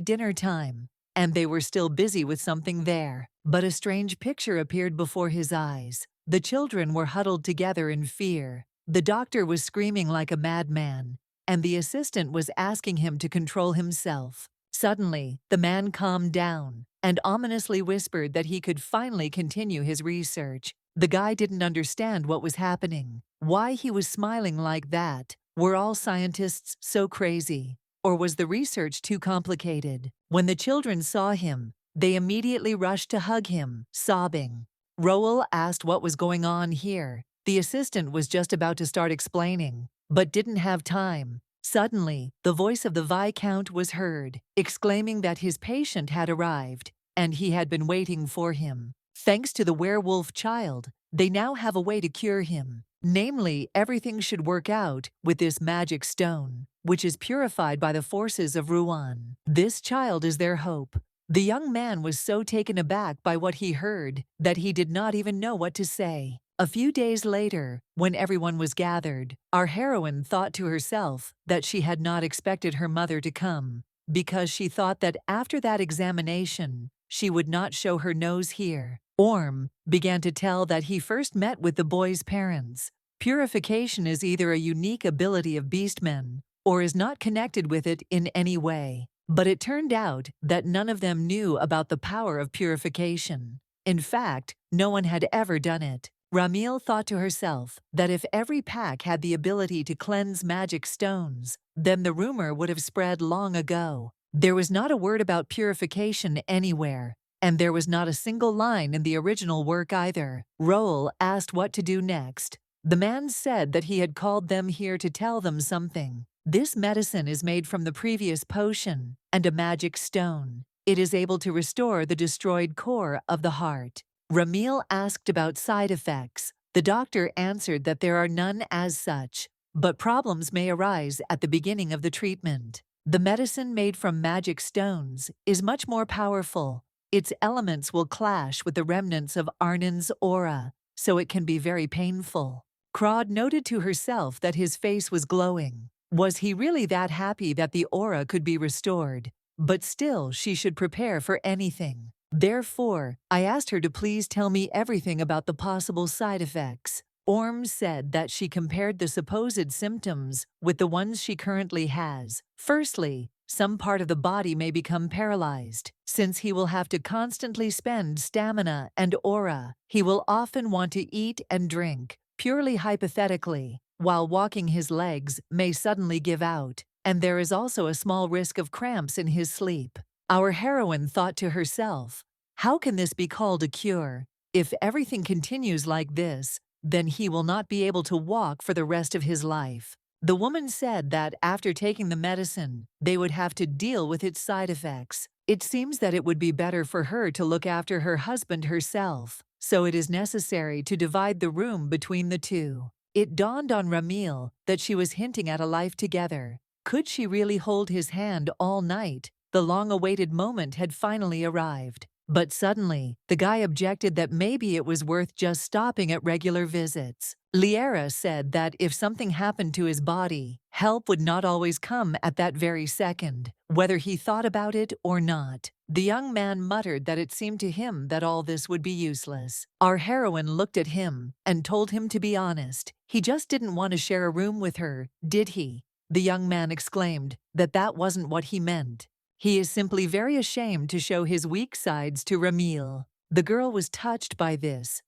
dinner time, and they were still busy with something there. But a strange picture appeared before his eyes. The children were huddled together in fear. The doctor was screaming like a madman, and the assistant was asking him to control himself. Suddenly, the man calmed down and ominously whispered that he could finally continue his research. The guy didn't understand what was happening, why he was smiling like that. Were all scientists so crazy? Or was the research too complicated? When the children saw him, they immediately rushed to hug him, sobbing. Roel asked what was going on here. The assistant was just about to start explaining, but didn't have time. Suddenly, the voice of the Viscount was heard, exclaiming that his patient had arrived, and he had been waiting for him. Thanks to the werewolf child, they now have a way to cure him. Namely, everything should work out with this magic stone, which is purified by the forces of Ruan. This child is their hope. The young man was so taken aback by what he heard that he did not even know what to say. A few days later, when everyone was gathered, our heroine thought to herself that she had not expected her mother to come, because she thought that after that examination, she would not show her nose here. Orm began to tell that he first met with the boy's parents. Purification is either a unique ability of beastmen or is not connected with it in any way. But it turned out that none of them knew about the power of purification. In fact, no one had ever done it. Ramil thought to herself that if every pack had the ability to cleanse magic stones, then the rumor would have spread long ago. There was not a word about purification anywhere, and there was not a single line in the original work either. Roel asked what to do next. The man said that he had called them here to tell them something. This medicine is made from the previous potion and a magic stone. It is able to restore the destroyed core of the heart. Ramil asked about side effects. The doctor answered that there are none as such, but problems may arise at the beginning of the treatment. The medicine made from magic stones is much more powerful. Its elements will clash with the remnants of Arnin's aura, so it can be very painful. Crod noted to herself that his face was glowing. Was he really that happy that the aura could be restored? But still, she should prepare for anything. Therefore, I asked her to please tell me everything about the possible side effects. Orm said that she compared the supposed symptoms with the ones she currently has. Firstly, some part of the body may become paralyzed. Since he will have to constantly spend stamina and aura, he will often want to eat and drink, purely hypothetically, while walking his legs may suddenly give out, and there is also a small risk of cramps in his sleep. Our heroine thought to herself, how can this be called a cure? If everything continues like this, then he will not be able to walk for the rest of his life. The woman said that after taking the medicine, they would have to deal with its side effects. It seems that it would be better for her to look after her husband herself, so it is necessary to divide the room between the two. It dawned on Ramil that she was hinting at a life together. Could she really hold his hand all night? The long-awaited moment had finally arrived. But suddenly, the guy objected that maybe it was worth just stopping at regular visits. Liera said that if something happened to his body, help would not always come at that very second, whether he thought about it or not. The young man muttered that it seemed to him that all this would be useless. Our heroine looked at him and told him to be honest. He just didn't want to share a room with her, did he? The young man exclaimed that wasn't what he meant. He is simply very ashamed to show his weak sides to Ramil. The girl was touched by this,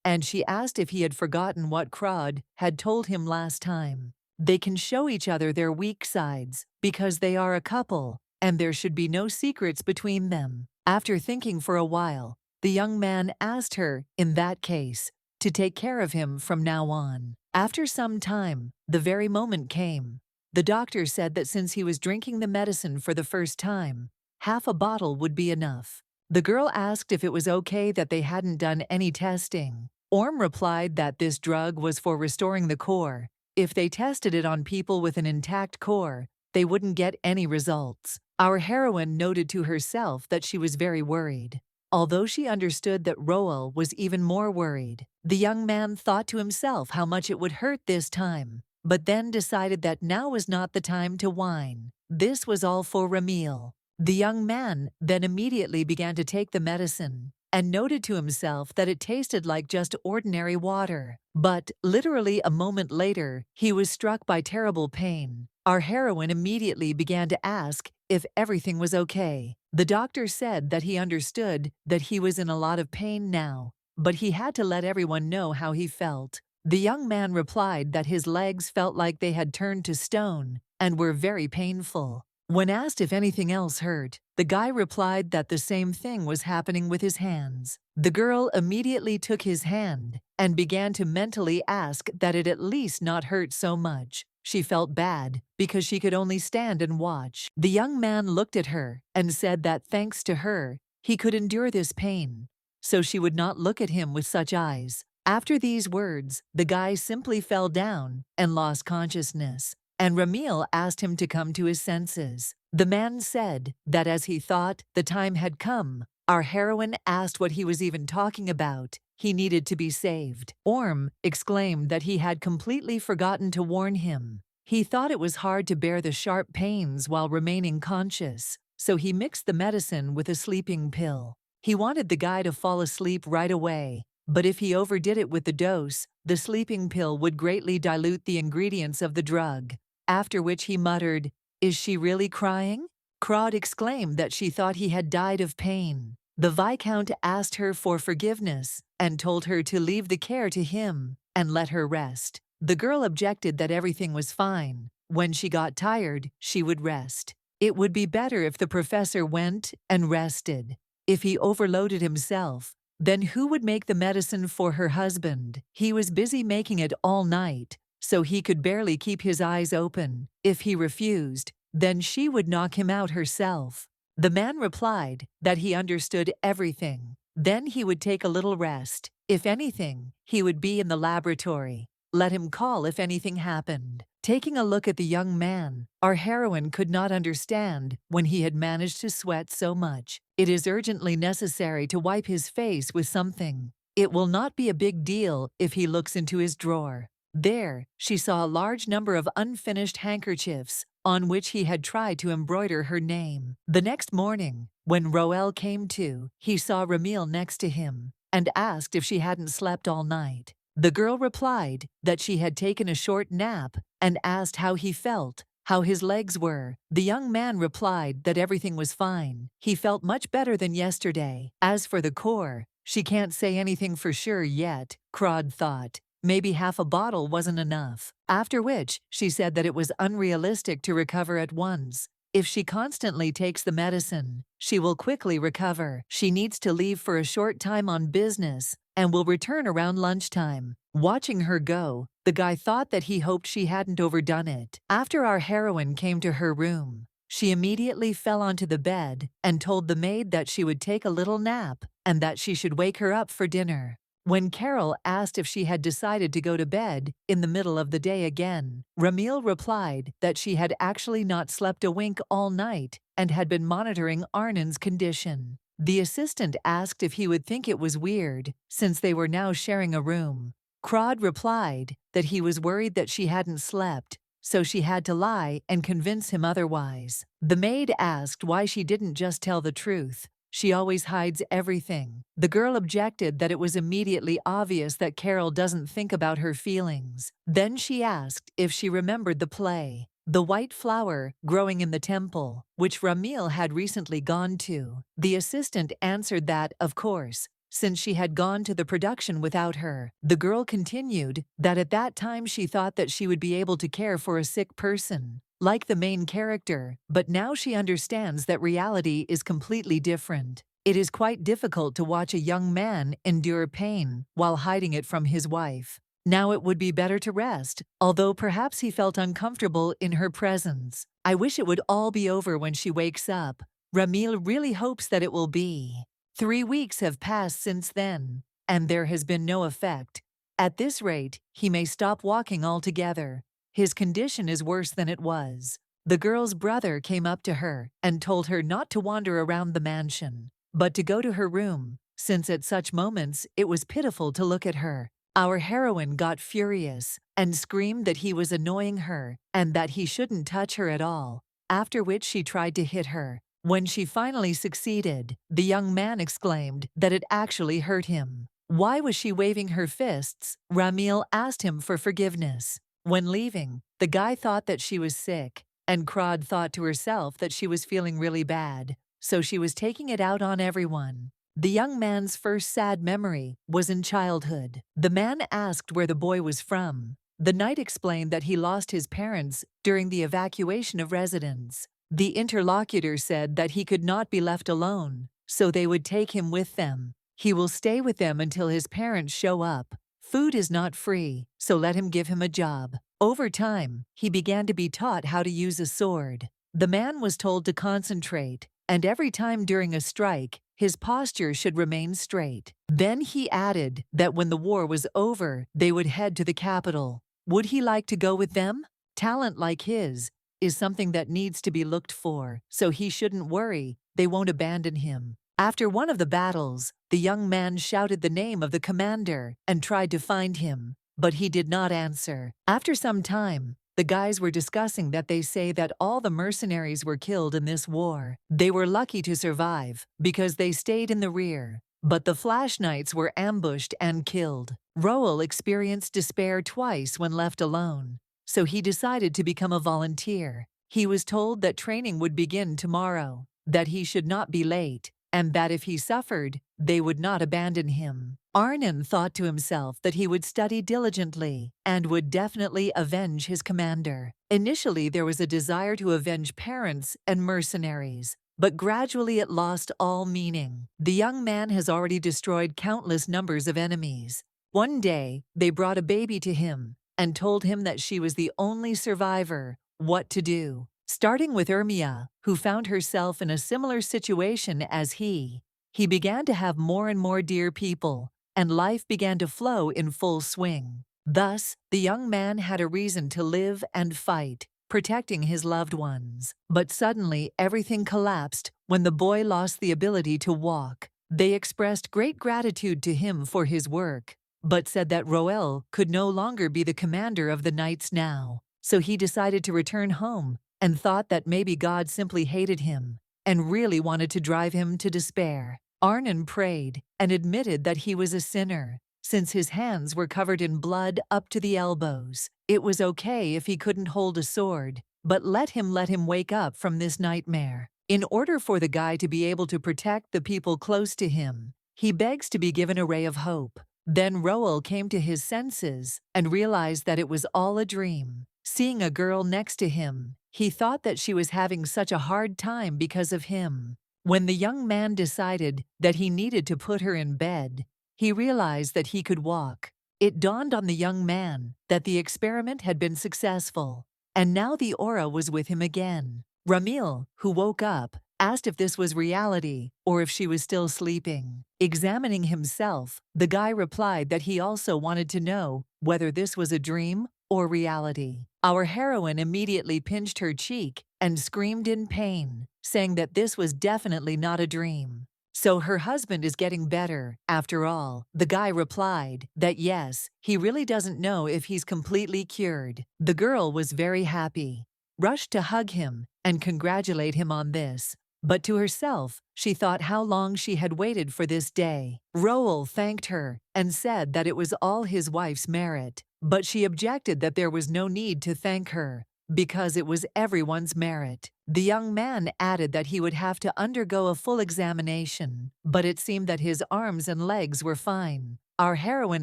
and she asked if he had forgotten what Crod had told him last time. They can show each other their weak sides because they are a couple, and there should be no secrets between them. After thinking for a while, the young man asked her, in that case, to take care of him from now on. After some time, the very moment came. The doctor said that since he was drinking the medicine for the first time, half a bottle would be enough. The girl asked if it was okay that they hadn't done any testing. Orm replied that this drug was for restoring the core. If they tested it on people with an intact core, they wouldn't get any results. Our heroine noted to herself that she was very worried. Although she understood that Roel was even more worried, the young man thought to himself how much it would hurt this time, but then decided that now was not the time to whine. This was all for Ramil. The young man then immediately began to take the medicine and noted to himself that it tasted like just ordinary water. But, literally a moment later, he was struck by terrible pain. Our heroine immediately began to ask if everything was okay. The doctor said that he understood that he was in a lot of pain now, but he had to let everyone know how he felt. The young man replied that his legs felt like they had turned to stone and were very painful. When asked if anything else hurt, the guy replied that the same thing was happening with his hands. The girl immediately took his hand and began to mentally ask that it at least not hurt so much. She felt bad because she could only stand and watch. The young man looked at her and said that thanks to her, he could endure this pain, so she would not look at him with such eyes. After these words, the guy simply fell down and lost consciousness, and Ramil asked him to come to his senses. The man said that as he thought the time had come, our heroine asked what he was even talking about. He needed to be saved. Orm exclaimed that he had completely forgotten to warn him. He thought it was hard to bear the sharp pains while remaining conscious, so he mixed the medicine with a sleeping pill. He wanted the guy to fall asleep right away, but if he overdid it with the dose, the sleeping pill would greatly dilute the ingredients of the drug. After which he muttered, "Is she really crying?" Crod exclaimed that she thought he had died of pain. The Viscount asked her for forgiveness and told her to leave the care to him and let her rest. The girl objected that everything was fine. When she got tired, she would rest. It would be better if the professor went and rested. If he overloaded himself, then who would make the medicine for her husband? He was busy making it all night, so he could barely keep his eyes open. If he refused, then she would knock him out herself. The man replied that he understood everything. Then he would take a little rest. If anything, he would be in the laboratory. Let him call if anything happened. Taking a look at the young man, our heroine could not understand when he had managed to sweat so much. It is urgently necessary to wipe his face with something. It will not be a big deal if he looks into his drawer. There, she saw a large number of unfinished handkerchiefs on which he had tried to embroider her name. The next morning, when Roel came to, he saw Ramil next to him and asked if she hadn't slept all night. The girl replied that she had taken a short nap and asked how he felt, how his legs were. The young man replied that everything was fine. He felt much better than yesterday. As for the core, she can't say anything for sure yet, Crod thought. Maybe half a bottle wasn't enough. After which, she said that it was unrealistic to recover at once. If she constantly takes the medicine, she will quickly recover. She needs to leave for a short time on business and will return around lunchtime. Watching her go, the guy thought that he hoped she hadn't overdone it. After our heroine came to her room, she immediately fell onto the bed and told the maid that she would take a little nap and that she should wake her up for dinner. When Carol asked if she had decided to go to bed in the middle of the day again, Ramil replied that she had actually not slept a wink all night and had been monitoring Arnon's condition. The assistant asked if he would think it was weird, since they were now sharing a room. Crod replied that he was worried that she hadn't slept, so she had to lie and convince him otherwise. The maid asked why she didn't just tell the truth. She always hides everything. The girl objected that it was immediately obvious that Carol doesn't think about her feelings. Then she asked if she remembered the play, The White Flower Growing in the Temple, which Ramil had recently gone to. The assistant answered that, of course, since she had gone to the production without her. The girl continued that at that time she thought that she would be able to care for a sick person, like the main character, but now she understands that reality is completely different. It is quite difficult to watch a young man endure pain while hiding it from his wife. Now it would be better to rest, although perhaps he felt uncomfortable in her presence. I wish it would all be over when she wakes up. Ramil really hopes that it will be. 3 weeks have passed since then, and there has been no effect. At this rate, he may stop walking altogether. His condition is worse than it was. The girl's brother came up to her and told her not to wander around the mansion, but to go to her room, since at such moments it was pitiful to look at her. Our heroine got furious and screamed that he was annoying her and that he shouldn't touch her at all, after which she tried to hit her. When she finally succeeded, the young man exclaimed that it actually hurt him. Why was she waving her fists? Ramil asked him for forgiveness. When leaving, the guy thought that she was sick, and Crod thought to herself that she was feeling really bad, so she was taking it out on everyone. The young man's first sad memory was in childhood. The man asked where the boy was from. The knight explained that he lost his parents during the evacuation of residence. The interlocutor said that he could not be left alone, so they would take him with them. He will stay with them until his parents show up. Food is not free, so let him give him a job. Over time, he began to be taught how to use a sword. The man was told to concentrate, and every time during a strike, his posture should remain straight. Then he added that when the war was over, they would head to the capital. Would he like to go with them? Talent like his is something that needs to be looked for, so he shouldn't worry, they won't abandon him. After one of the battles, the young man shouted the name of the commander and tried to find him, but he did not answer. After some time, the guys were discussing that they say that all the mercenaries were killed in this war. They were lucky to survive because they stayed in the rear. But the Flash Knights were ambushed and killed. Roel experienced despair twice when left alone, so he decided to become a volunteer. He was told that training would begin tomorrow, that he should not be late, and that if he suffered, they would not abandon him. Arnon thought to himself that he would study diligently and would definitely avenge his commander. Initially, there was a desire to avenge parents and mercenaries, but gradually it lost all meaning. The young man has already destroyed countless numbers of enemies. One day, they brought a baby to him and told him that she was the only survivor. What to do? Starting with Ermia, who found herself in a similar situation as he began to have more and more dear people, and life began to flow in full swing. Thus, the young man had a reason to live and fight, protecting his loved ones. But suddenly, everything collapsed when the boy lost the ability to walk. They expressed great gratitude to him for his work, but said that Roel could no longer be the commander of the Knights now. So he decided to return home and thought that maybe God simply hated him and really wanted to drive him to despair. Arnon prayed and admitted that he was a sinner, since his hands were covered in blood up to the elbows. It was okay if he couldn't hold a sword, but let him wake up from this nightmare. In order for the guy to be able to protect the people close to him, he begs to be given a ray of hope. Then Roel came to his senses and realized that it was all a dream. Seeing a girl next to him, he thought that she was having such a hard time because of him. When the young man decided that he needed to put her in bed, he realized that he could walk. It dawned on the young man that the experiment had been successful, and now the aura was with him again. Ramil, who woke up, asked if this was reality or if she was still sleeping. Examining himself, the guy replied that he also wanted to know whether this was a dream or reality. Our heroine immediately pinched her cheek and screamed in pain, saying that this was definitely not a dream. So her husband is getting better, after all. The guy replied that yes, he really doesn't know if he's completely cured. The girl was very happy, rushed to hug him and congratulate him on this. But to herself, she thought how long she had waited for this day. Roel thanked her and said that it was all his wife's merit, but she objected that there was no need to thank her, because it was everyone's merit. The young man added that he would have to undergo a full examination, but it seemed that his arms and legs were fine. Our heroine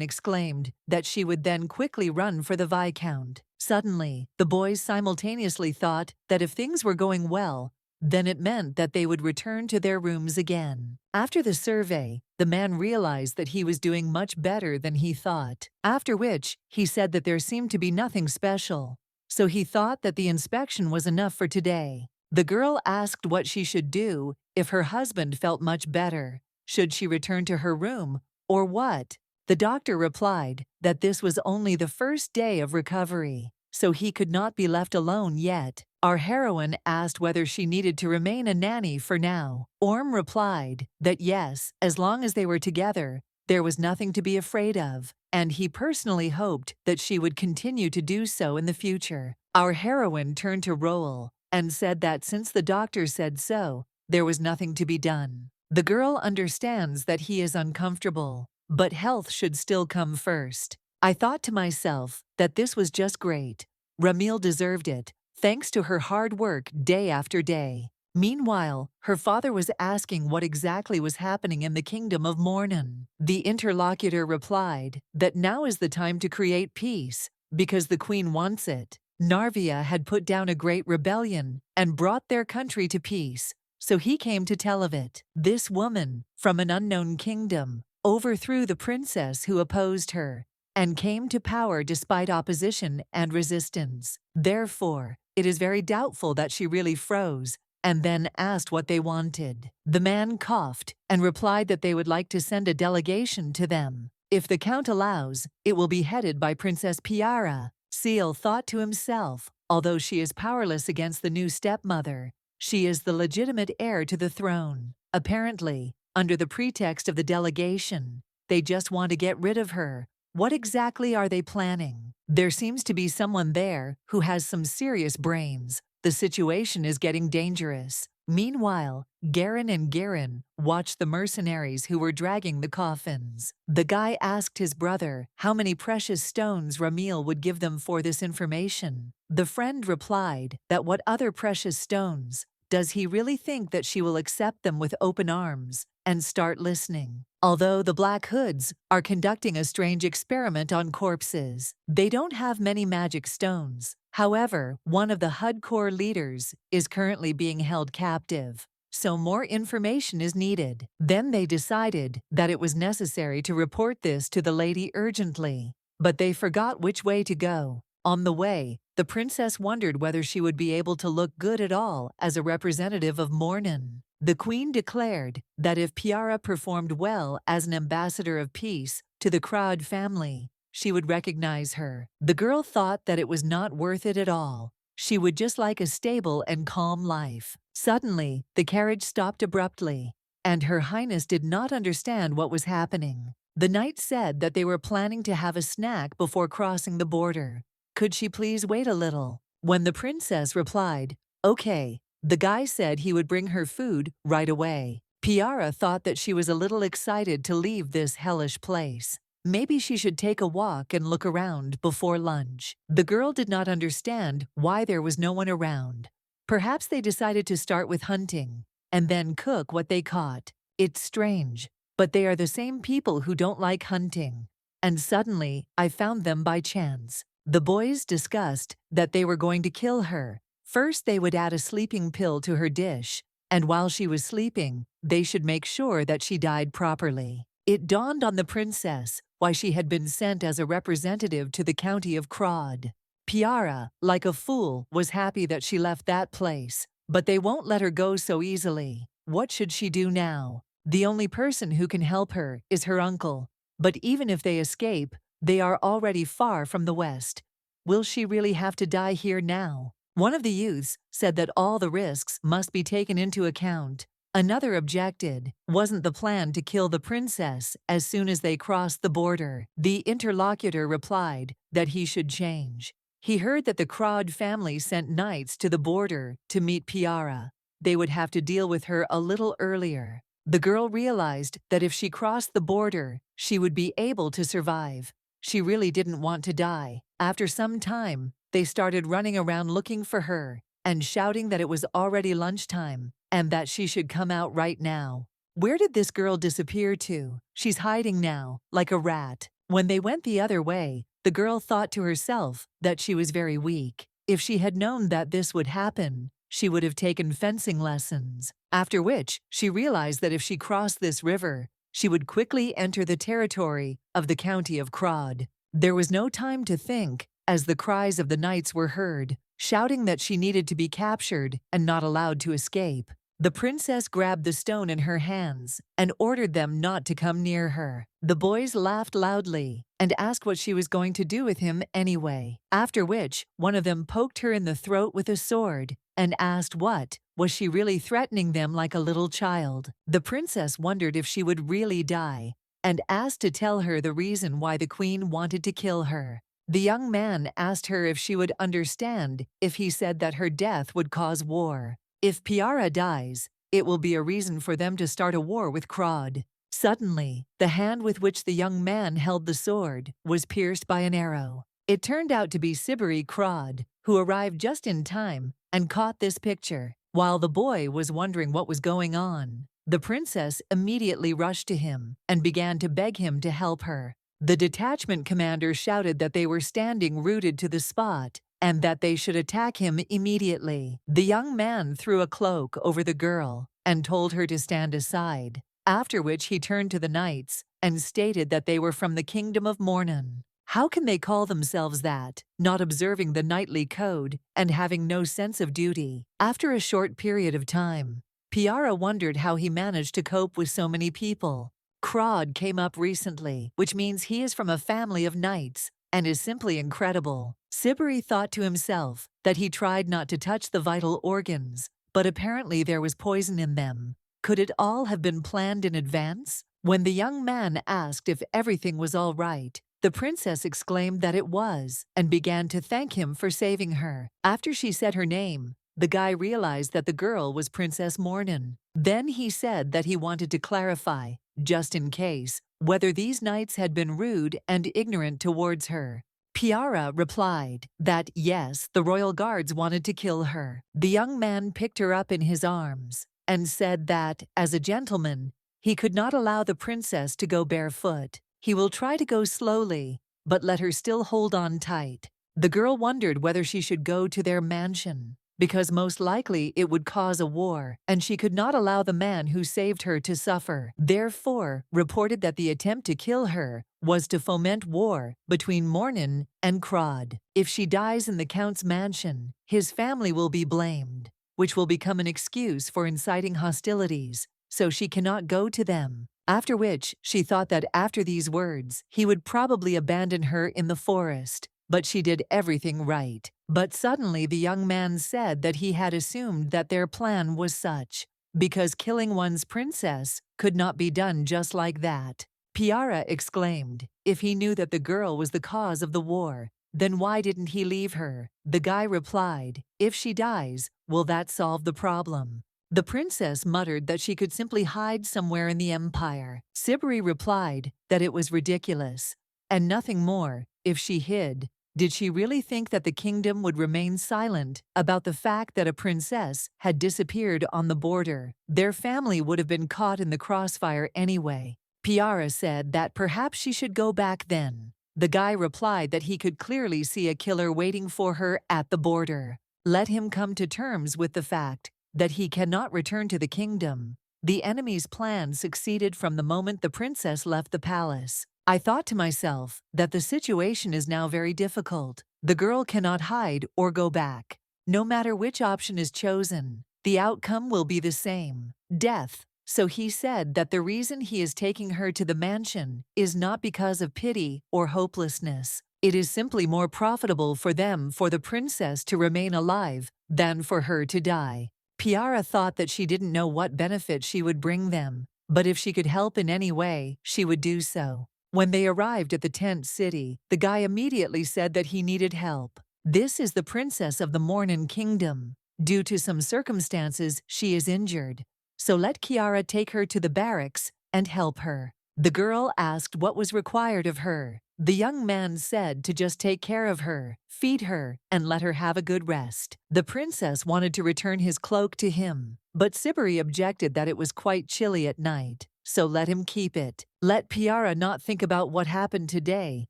exclaimed that she would then quickly run for the Viscount. Suddenly, the boys simultaneously thought that if things were going well, then it meant that they would return to their rooms again. After the survey, the man realized that he was doing much better than he thought, after which he said that there seemed to be nothing special, so he thought that the inspection was enough for today. The girl asked what she should do if her husband felt much better. Should she return to her room, or what? The doctor replied that this was only the first day of recovery, so he could not be left alone yet. Our heroine asked whether she needed to remain a nanny for now. Orm replied that yes, as long as they were together, there was nothing to be afraid of, and he personally hoped that she would continue to do so in the future. Our heroine turned to Roel and said that since the doctor said so, there was nothing to be done. The girl understands that he is uncomfortable, but health should still come first. I thought to myself that this was just great. Ramil deserved it, thanks to her hard work day after day. Meanwhile, her father was asking what exactly was happening in the kingdom of Mornon. The interlocutor replied that now is the time to create peace, because the queen wants it. Narvia had put down a great rebellion and brought their country to peace, so he came to tell of it. This woman, from an unknown kingdom, overthrew the princess who opposed her, and came to power despite opposition and resistance. Therefore, it is very doubtful that she really froze and then asked what they wanted. The man coughed and replied that they would like to send a delegation to them. If the Count allows, it will be headed by Princess Piara. Seal thought to himself, although she is powerless against the new stepmother, she is the legitimate heir to the throne. Apparently, under the pretext of the delegation, they just want to get rid of her. What exactly are they planning? There seems to be someone there who has some serious brains. The situation is getting dangerous. Meanwhile, Garen and Garen watched the mercenaries who were dragging the coffins. The guy asked his brother how many precious stones Ramil would give them for this information. The friend replied that what other precious stones? Does he really think that she will accept them with open arms and start listening? Although the Black Hoods are conducting a strange experiment on corpses, they don't have many magic stones. However, one of the Hud Corps leaders is currently being held captive, so more information is needed. Then they decided that it was necessary to report this to the lady urgently, but they forgot which way to go. On the way, the princess wondered whether she would be able to look good at all as a representative of Mornan. The queen declared that if Piara performed well as an ambassador of peace to the Crowd family, she would recognize her. The girl thought that it was not worth it at all. She would just like a stable and calm life. Suddenly, the carriage stopped abruptly, and Her Highness did not understand what was happening. The knight said that they were planning to have a snack before crossing the border. Could she please wait a little? When the princess replied, "Okay," the guy said he would bring her food right away. Piara thought that she was a little excited to leave this hellish place. Maybe she should take a walk and look around before lunch. The girl did not understand why there was no one around. Perhaps they decided to start with hunting and then cook what they caught. It's strange, but they are the same people who don't like hunting. And suddenly, I found them by chance. The boys discussed that they were going to kill her. First, they would add a sleeping pill to her dish, and while she was sleeping, they should make sure that she died properly. It dawned on the princess why she had been sent as a representative to the county of Crod. Piara, like a fool, was happy that she left that place, but they won't let her go so easily. What should she do now? The only person who can help her is her uncle, but even if they escape, they are already far from the west. Will she really have to die here now? One of the youths said that all the risks must be taken into account. Another objected. Wasn't the plan to kill the princess as soon as they crossed the border? The interlocutor replied that he should change. He heard that the Crowd family sent knights to the border to meet Piara. They would have to deal with her a little earlier. The girl realized that if she crossed the border, she would be able to survive. She really didn't want to die. After some time, they started running around looking for her and shouting that it was already lunchtime and that she should come out right now. Where did this girl disappear to? She's hiding now, like a rat. When they went the other way, the girl thought to herself that she was very weak. If she had known that this would happen, she would have taken fencing lessons. After which, she realized that if she crossed this river, she would quickly enter the territory of the county of Crod. There was no time to think, as the cries of the knights were heard, shouting that she needed to be captured and not allowed to escape. The princess grabbed the stone in her hands and ordered them not to come near her. The boys laughed loudly and asked what she was going to do with him anyway. After which, one of them poked her in the throat with a sword and asked what. Was she really threatening them like a little child? The princess wondered if she would really die and asked to tell her the reason why the queen wanted to kill her. The young man asked her if she would understand if he said that her death would cause war. If Piara dies, it will be a reason for them to start a war with Crod. Suddenly, the hand with which the young man held the sword was pierced by an arrow. It turned out to be Sibiri Crod, who arrived just in time and caught this picture. While the boy was wondering what was going on, the princess immediately rushed to him and began to beg him to help her. The detachment commander shouted that they were standing rooted to the spot and that they should attack him immediately. The young man threw a cloak over the girl and told her to stand aside, after which he turned to the knights and stated that they were from the kingdom of Mornan. How can they call themselves that, not observing the knightly code and having no sense of duty? After a short period of time, Piara wondered how he managed to cope with so many people. Crod came up recently, which means he is from a family of knights and is simply incredible. Sibri thought to himself that he tried not to touch the vital organs, but apparently there was poison in them. Could it all have been planned in advance? When the young man asked if everything was all right, the princess exclaimed that it was and began to thank him for saving her. After she said her name, the guy realized that the girl was Princess Mornan. Then he said that he wanted to clarify, just in case, whether these knights had been rude and ignorant towards her. Piara replied that yes, the royal guards wanted to kill her. The young man picked her up in his arms and said that, as a gentleman, he could not allow the princess to go barefoot. He will try to go slowly, but let her still hold on tight. The girl wondered whether she should go to their mansion, because most likely it would cause a war, and she could not allow the man who saved her to suffer. Therefore, reported that the attempt to kill her was to foment war between Mornan and Crod. If she dies in the count's mansion, his family will be blamed, which will become an excuse for inciting hostilities, so she cannot go to them. After which, she thought that after these words, he would probably abandon her in the forest. But she did everything right. But suddenly the young man said that he had assumed that their plan was such, because killing one's princess could not be done just like that. Piara exclaimed, if he knew that the girl was the cause of the war, then why didn't he leave her? The guy replied, if she dies, will that solve the problem? The princess muttered that she could simply hide somewhere in the empire. Sibri replied that it was ridiculous, and nothing more. If she hid, did she really think that the kingdom would remain silent about the fact that a princess had disappeared on the border? Their family would have been caught in the crossfire anyway. Piara said that perhaps she should go back then. The guy replied that he could clearly see a killer waiting for her at the border. Let him come to terms with the fact that he cannot return to the kingdom. The enemy's plan succeeded from the moment the princess left the palace. I thought to myself that the situation is now very difficult. The girl cannot hide or go back. No matter which option is chosen, the outcome will be the same: death. So he said that the reason he is taking her to the mansion is not because of pity or hopelessness. It is simply more profitable for them for the princess to remain alive than for her to die. Piara thought that she didn't know what benefit she would bring them, but if she could help in any way, she would do so. When they arrived at the tent city, the guy immediately said that he needed help. This is the princess of the Mornan kingdom. Due to some circumstances, she is injured. So let Kiara take her to the barracks and help her. The girl asked what was required of her. The young man said to just take care of her, feed her, and let her have a good rest. The princess wanted to return his cloak to him, but Sibiri objected that it was quite chilly at night, so let him keep it. Let Piara not think about what happened today,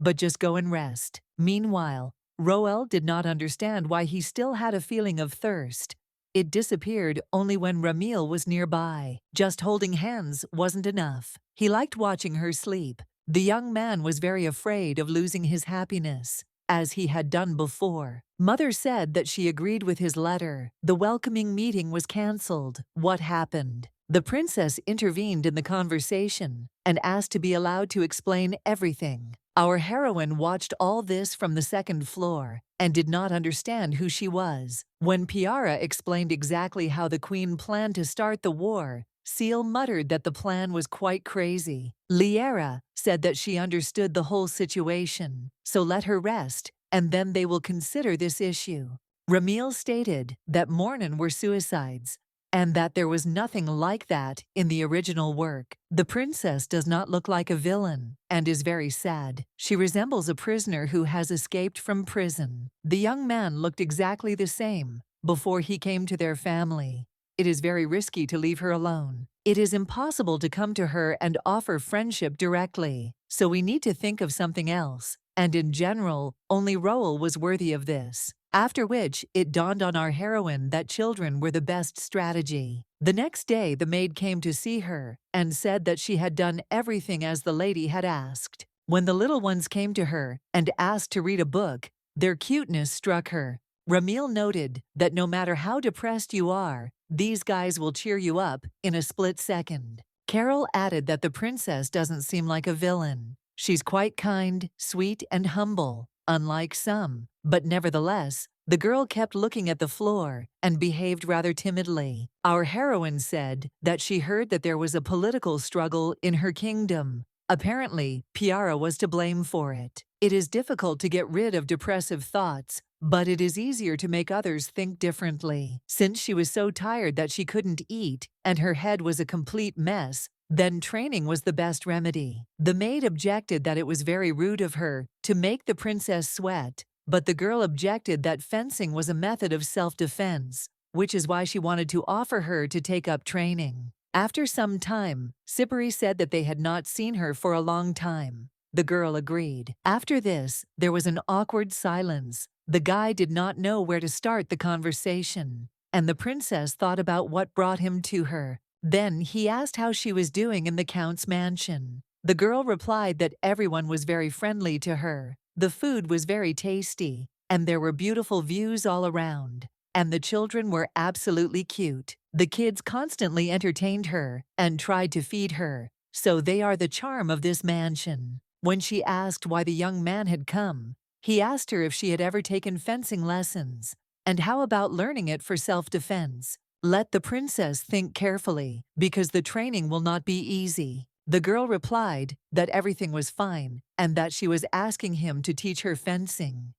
but just go and rest. Meanwhile, Roel did not understand why he still had a feeling of thirst. It disappeared only when Ramil was nearby. Just holding hands wasn't enough. He liked watching her sleep. The young man was very afraid of losing his happiness, as he had done before. Mother said that she agreed with his letter. The welcoming meeting was cancelled. What happened? The princess intervened in the conversation and asked to be allowed to explain everything. Our heroine watched all this from the second floor and did not understand who she was. When Piara explained exactly how the queen planned to start the war, Seal muttered that the plan was quite crazy. Liera said that she understood the whole situation, so let her rest, and then they will consider this issue. Ramil stated that Mornan were suicides, and that there was nothing like that in the original work. The princess does not look like a villain, and is very sad. She resembles a prisoner who has escaped from prison. The young man looked exactly the same before he came to their family. It is very risky to leave her alone. It is impossible to come to her and offer friendship directly, so we need to think of something else. And in general, only Roel was worthy of this. After which, it dawned on our heroine that children were the best strategy. The next day, the maid came to see her and said that she had done everything as the lady had asked. When the little ones came to her and asked to read a book, their cuteness struck her. Ramil noted that no matter how depressed you are, these guys will cheer you up in a split second. Carol added that the princess doesn't seem like a villain. She's quite kind, sweet, and humble, unlike some. But nevertheless, the girl kept looking at the floor and behaved rather timidly. Our heroine said that she heard that there was a political struggle in her kingdom. Apparently, Piara was to blame for it. It is difficult to get rid of depressive thoughts, but it is easier to make others think differently. Since she was so tired that she couldn't eat and her head was a complete mess, then training was the best remedy. The maid objected that it was very rude of her to make the princess sweat, but the girl objected that fencing was a method of self-defense, which is why she wanted to offer her to take up training. After some time, Siberi said that they had not seen her for a long time. The girl agreed. After this, there was an awkward silence. The guy did not know where to start the conversation, and the princess thought about what brought him to her. Then he asked how she was doing in the count's mansion. The girl replied that everyone was very friendly to her. The food was very tasty, and there were beautiful views all around. And the children were absolutely cute. The kids constantly entertained her and tried to feed her, so they are the charm of this mansion. When she asked why the young man had come, he asked her if she had ever taken fencing lessons, and how about learning it for self-defense. Let the princess think carefully, because the training will not be easy. The girl replied that everything was fine and that she was asking him to teach her fencing.